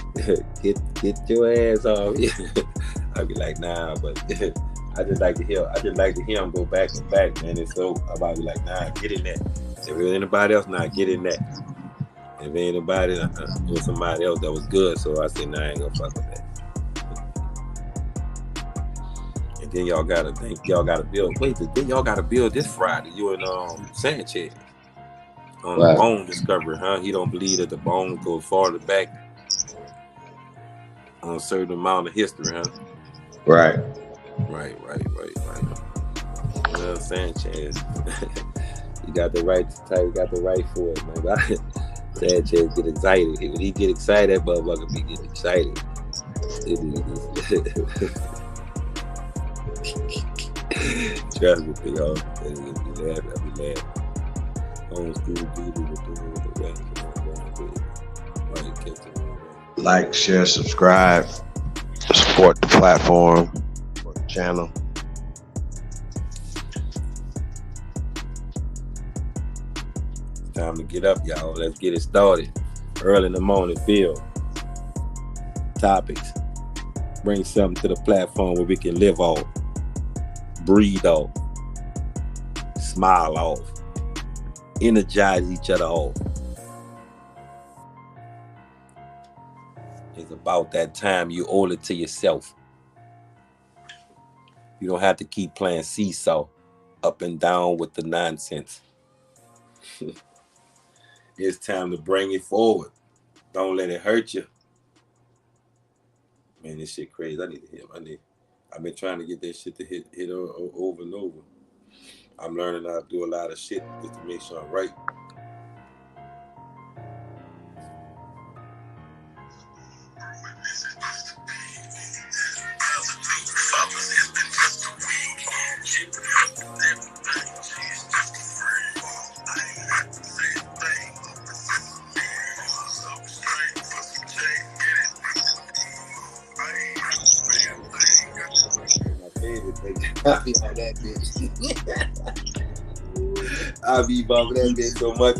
get your ass off. I'd be like, nah, but I just like to hear him go back and back, man. And so I'll be like, nah, get in that. If there's anybody else, nah, get in that. If anybody, it was somebody else that was good, so I said, nah, I ain't gonna fuck with that. And then y'all gotta build. Wait, then y'all gotta build this Friday. You and Sanchez on the bone discovery, huh? He don't believe that the bone goes farther back on a certain amount of history, huh? Right. Right. Well, Sanchez, he got the right type, he got the right for it, man. Sanchez get excited. When he get excited, that motherfucker be getting excited. Trust me, y'all. I'll be laughing. Like, share, subscribe, support the platform, support the channel. Time to get up, y'all. Let's get it started. Early in the morning, build topics. Bring something to the platform where we can live off, breathe off, smile off, energize each other off. It's about that time you owe it to yourself. You don't have to keep playing seesaw up and down with the nonsense. It's time to bring it forward. Don't let it hurt you. Man, this shit crazy. I need to hit. I've been trying to get that shit to hit over and over. I'm learning how to do a lot of shit just to make sure I'm right. I be on that bitch. I be bumping that bitch so much.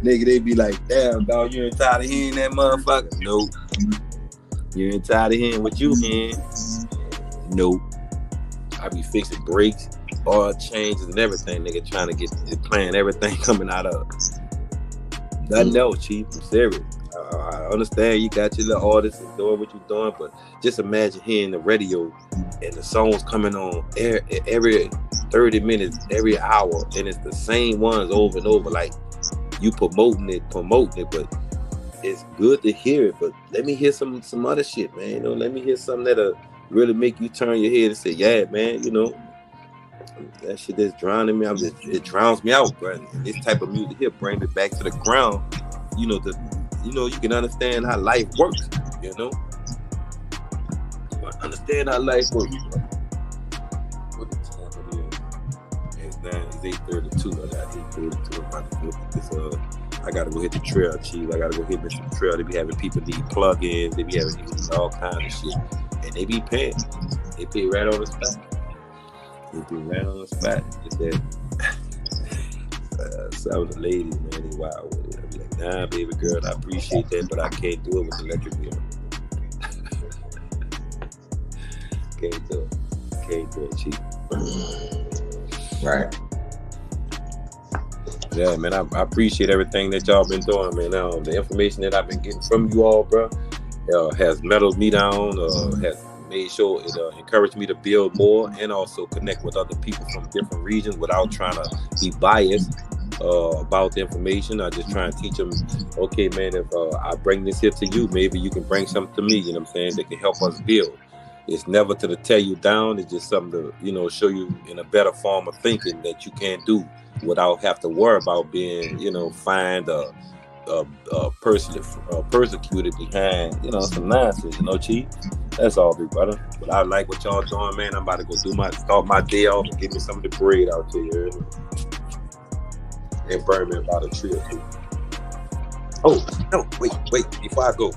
Nigga, they be like, damn, dog, you ain't tired of hearing that motherfucker? Nope. You ain't tired of hearing what you hearing? Nope. I be fixing brakes, oil changes, and everything, nigga, trying to get playing everything coming out of. Nothing else, Chief. I'm serious. I understand you got your little artists and doing what you're doing, but just imagine hearing the radio and the songs coming on every 30 minutes, every hour, and it's the same ones over and over. Like you promoting it, but it's good to hear it. But let me hear some other shit, man. You know, let me hear something that'll really make you turn your head and say, yeah, man, you know, that shit that's drowning me out. It drowns me out, bro. And this type of music here brings me back to the ground. You know, you can understand how life works, you know? Understand how life works, bro. What the time it is? It's 8:32. I got 8:32. I gotta go hit the trail, Chief. I gotta go hit me some trail. They be having people need plug-ins. They be having people all kinds of shit. And they be paying. They pay right on the spot. Just that. Some of the ladies, man, they wild with it. I be like, nah, baby girl, I appreciate that, but I can't do it with the electric bill. Can't do it, Chief. Right. Yeah, man, I appreciate everything that y'all been doing, man. The information that I've been getting from you all, bro, has mellowed me down, has made sure it encouraged me to build more and also connect with other people from different regions without trying to be biased about the information. I just try and teach them, okay, man, if I bring this here to you, maybe you can bring something to me, you know what I'm saying, that can help us build. It's never to tear you down. It's just something to, you know, show you in a better form of thinking that you can do without have to worry about being, you know, fined or persecuted behind, you know, some nonsense, you know, Chief. That's all, big brother. But I like what y'all doing, man. I'm about to go start my day off and give me some of the bread out here and burn me about a tree or two. Oh, no, wait. Before I go.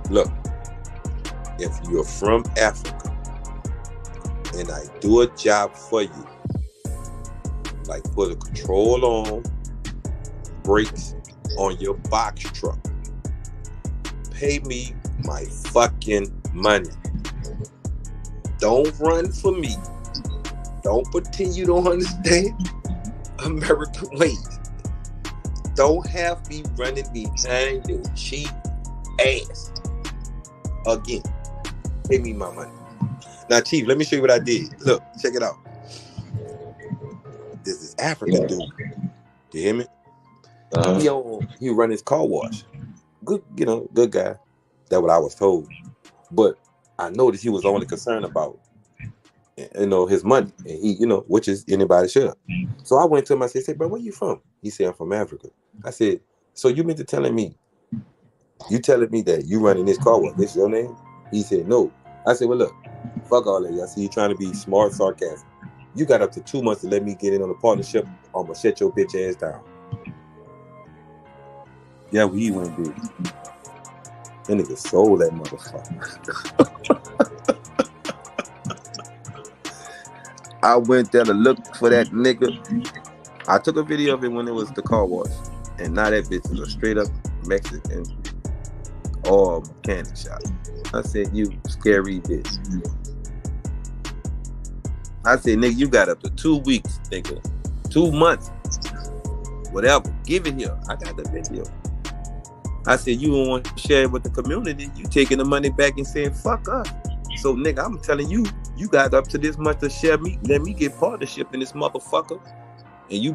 Look, if you're from Africa and I do a job for you, like put a control on, brakes on your box truck, pay me my fucking money. Don't run for me. Don't pretend you don't understand American ways. Don't have me running behind your cheap ass. Again, pay me my money. Now, Chief, let me show you what I did. Look, check it out. This is African dude. You hear me? He run his car wash. Good, you know, good guy. That's what I was told. But I noticed he was only concerned about, you know, his money. And he, you know, which is anybody should. So I went to him, I said, bro, where you from? He said, I'm from Africa. I said, so you mean to telling me that you running this car wash, this your name? He said, no. I said, well, look, fuck all that. I see you trying to be smart, sarcastic. You got up to 2 months to let me get in on the partnership. I'm going to shut your bitch ass down. Yeah, well, he went big. That nigga sold that motherfucker. I went there to look for that nigga. I took a video of it when it was the car wash. And now that bitch is a straight up Mexican or mechanic shop. I said, you scary bitch. I said, nigga, you got up to 2 weeks, nigga. 2 months. Whatever. Give it here. I got the video. I said, you don't want to share it with the community. You taking the money back and saying, fuck us. So, nigga, I'm telling you, you got up to this much to share me. Let me get partnership in this motherfucker. And you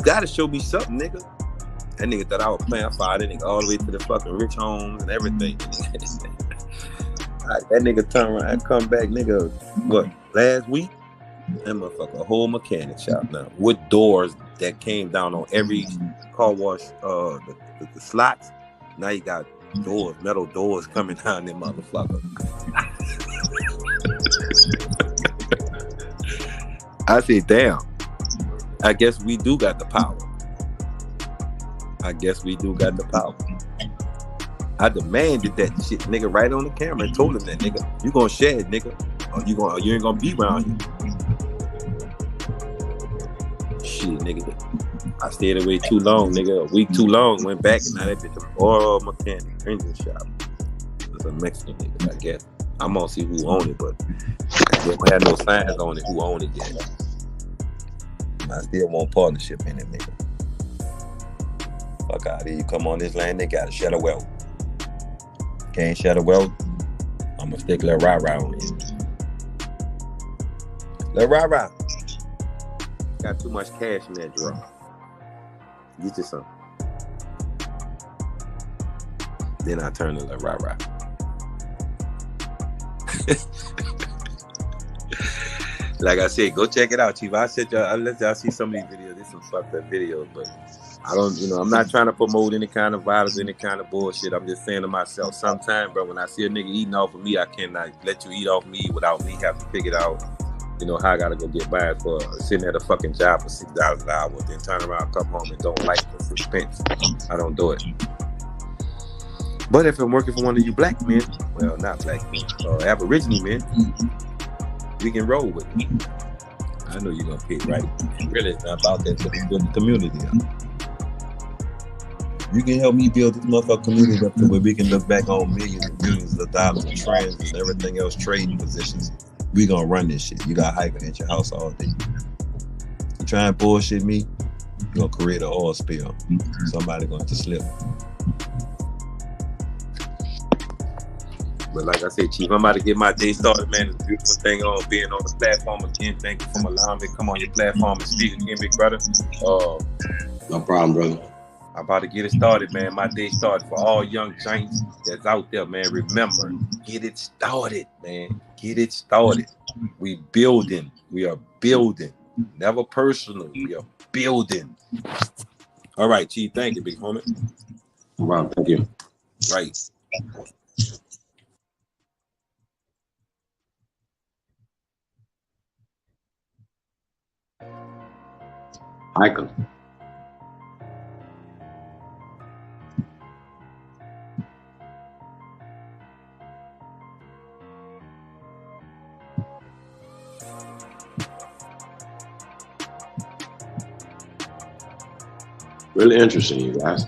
gotta show me something, nigga. That nigga thought I was playing. I followed that nigga all the way to the fucking rich homes and everything. That nigga turn around and come back, nigga, what, last week? That motherfucker, a whole mechanic shop now. With doors that came down on every car wash, the slots. Now you got doors, metal doors coming down there, motherfucker. I said, damn. I guess we do got the power. I demanded that shit, nigga, right on the camera and told him that, nigga, you gonna share it, nigga. Or you ain't gonna be around here. Shit, nigga. I stayed away too long, nigga. A week too long. Went back and now that bitch an oil mechanic engine shop. It's a Mexican nigga, I guess. I'm gonna see who own it, but they don't have no signs on it who own it yet. I still want partnership in it, nigga. Fuck out of here. You come on this land, they gotta shut a well. Can't shut a well. I'm gonna stick Lil Rah-Rah on it. Lil Rah-Rah. Got too much cash in that drawer. Get you some. Then I turn to Lil Rah-Rah. Like I said, go check it out, Chief. I'll let y'all see some of these videos. There's some fucked up videos, but I don't, I'm not trying to promote any kind of violence, any kind of bullshit. I'm just saying to myself, sometimes, bro, when I see a nigga eating off of me, I cannot let you eat off me without me having to figure it out. How I gotta go get by for sitting at a fucking job for $6 an hour, then turn around, come home, and don't like the suspense. I don't do it. But if I'm working for one of you black men, well, not black men, Aboriginal men, we can roll with it. I know you're gonna pick right. Really, it's not about that to build the community up. You can help me build this motherfucking community up to where we can look back on millions and billions of dollars in trends and everything else, trading positions. We gonna run this shit. You got hyper at your house all day. You try and bullshit me, you're gonna create an oil spill. Somebody going to slip. But like I said, Chief, I'm about to get my day started, man. It's a beautiful thing on being on the platform again. Thank you for allowing me to come on your platform and speak again, big brother. No problem, brother. I'm about to get it started, man. My day started. For all young giants that's out there, man, remember, get it started, man. Get it started. We building. We are building. Never personal. We are building. All right, Chief. Thank you, big homie. No problem. Thank you. Right. Michael. Really interesting, you guys.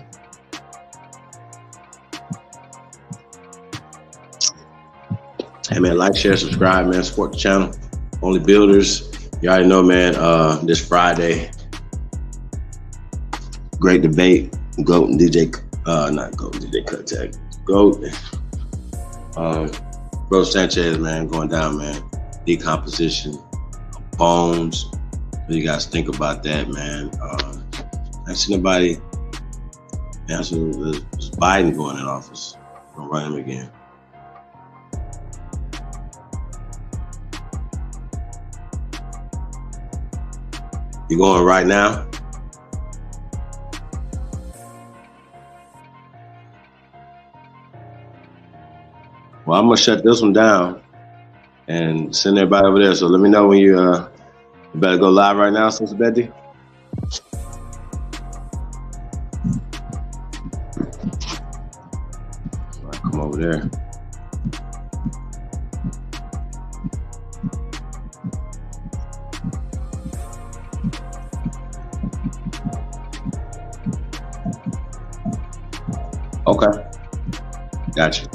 Hey man, like, share, subscribe, man. Support the channel. Only builders. You already know, man. This Friday, great debate. Goat and DJ, not Goat, DJ Cutag. Goat. Bro Sanchez, man, going down, man. Decomposition, bones. So you guys think about that, man. I see nobody answer. Is Biden going in office? Gonna run him again. You going right now? Well, I'm gonna shut this one down and send everybody over there. So let me know when you better go live right now, Sister Betty. Come over there. Okay, gotcha.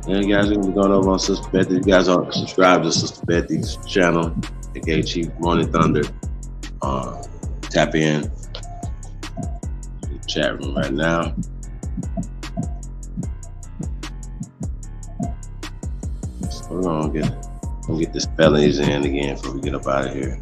And you guys are gonna be going over on Sister Betty. You guys are subscribed to Sister Betty's channel, aka Chief Morning Thunder. Tap in the chat room right now. So we're gonna get the spellings in again before we get up out of here.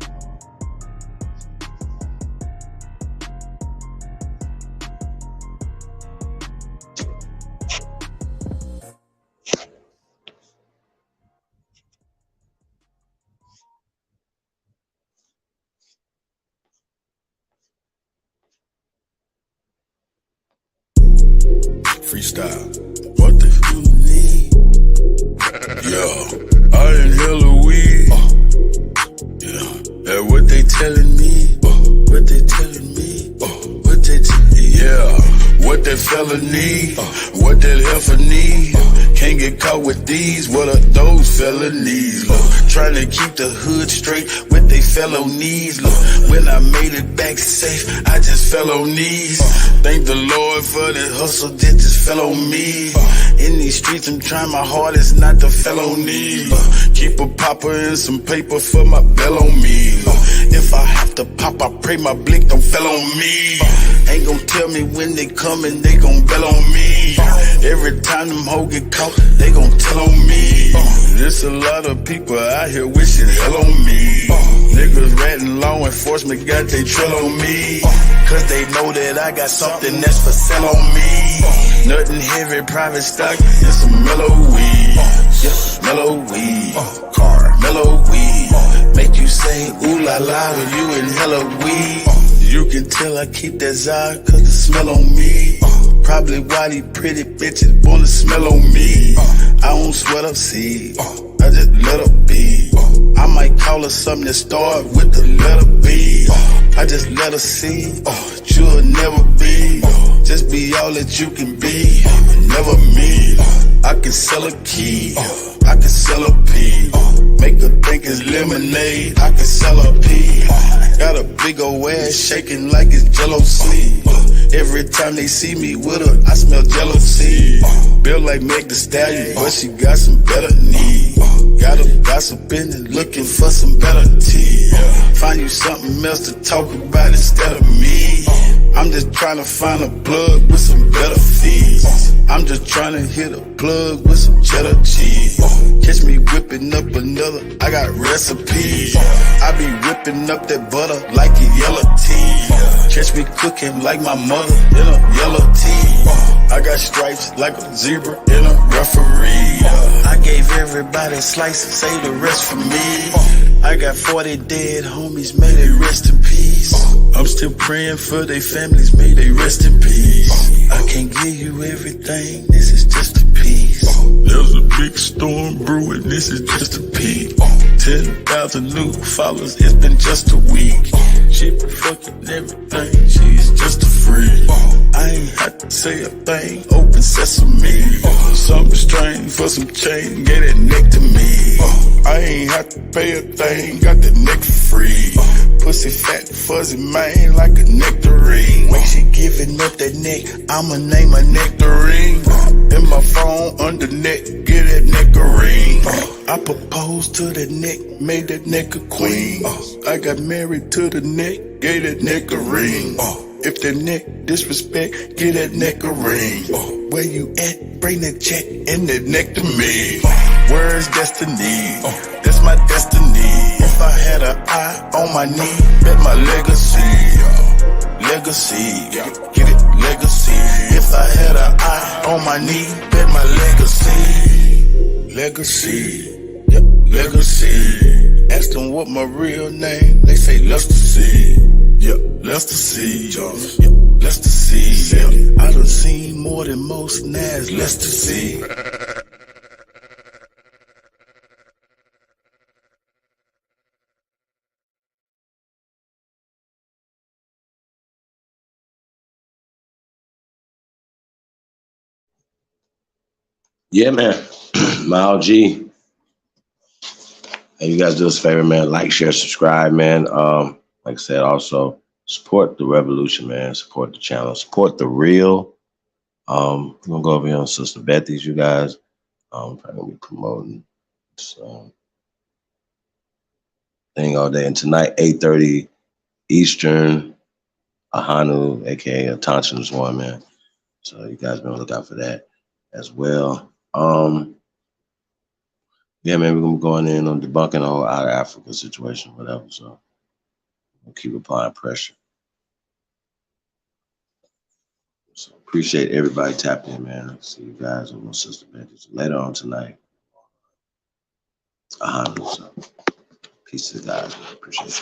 Freestyle. What the fuck you need? Yeah, I inhale a weed. Yeah, and what they telling me? What they telling me? What they yeah. What that fella need? What that heifer need? Can't get caught with these. What are those felonies? Trying to keep the hood straight with they felonies. When I made it back safe, I just fell on knees. Thank the Lord for the hustle that just fell on me. In these streets, I'm trying my hardest not to felony. Keep a popper and some paper for my bell on me. If I have to pop, I pray my blick don't fell on me. Ain't gon' tell me when they coming, they gon' bell on me. Every time them hoes get caught, they gon' tell on me. There's a lot of people out here wishing hell on me. Niggas ratting law enforcement got they trail on me. Cause they know that I got something that's for sale on me. Nothing heavy, private stock, and some mellow weed. Yeah, mellow weed. Car, mellow weed. Make you say ooh la la when you inhale a weed. You can tell I keep that Zah cause the smell on me. Probably why these pretty bitches wanna smell on me. I don't sweat up seed, I just let her be. I might call her something that start with the letter B. I just let her see, you'll never be. Just be all that you can be, never me. I can sell a key, I can sell a pea. Make her think it's lemonade, I can sell a pea. Got a big ol' ass shaking like it's Jello seed. Every time they see me with her, I smell jealousy. Built like Meg Thee Stallion, but she got some better knees. Got her gossiping and looking for some better tea. Find you something else to talk about instead of me. I'm just trying to find a plug with some better fees. I'm just trying to hit a plug with some cheddar cheese. Catch me whipping up another, I got recipes. I be whipping up that butter like a yellow tea. Catch me cooking like my mother in a yellow tea. I got stripes like a zebra in a referee. I gave everybody a slice and save the rest for me. I got 40 dead homies, may they rest in peace. I'm still praying for their families, may they rest in peace. I can't give you everything, this is just a piece. There's a big storm brewing, this is just a peak. 10,000 new followers, it's been just a week. She been fucking everything, she's just a freak. I ain't had to say a thing, open sesame. Something strange for some change, get that neck to me. I ain't had to pay a thing, got the neck for free. Pussy fat, fuzzy man, like a nectarine. When she giving up that neck, I'ma name her nectarine. In my phone, under neck, get that nectarine. I proposed to the neck, made that neck a queen. I got married to the neck, gave that neck a ring. If the neck disrespect, get that neck a ring. Where you at? Bring that check and that neck to me. Where's destiny? That's my destiny. If I had an eye on my knee, bet my legacy. Legacy, get it, legacy. If I had an eye on my knee, bet my legacy. Legacy, yep, legacy. Ask them what my real name, they say Lester C. Yep, Lester C. Yep, Lester C. Yep. I done seen more than most Nas, Lester C. Yeah, man. Mile G. Hey, you guys do us a favor, man. Like, share, subscribe, man. Like I said, also support the revolution, man. Support the channel. Support the real. We're gonna go over here on Sister Bethy's, you guys. I'm probably gonna be promoting this thing all day. And tonight, 8:30 Eastern, Ahanu, aka Thompson's one, man. So you guys be on the lookout for that as well. Yeah, man, we're gonna be going in on debunking the whole out of Africa situation, whatever. So we'll keep applying pressure. So appreciate everybody tapping in, man. See you guys on Sister Betty's later on tonight. So peace to the guys, man. Appreciate it.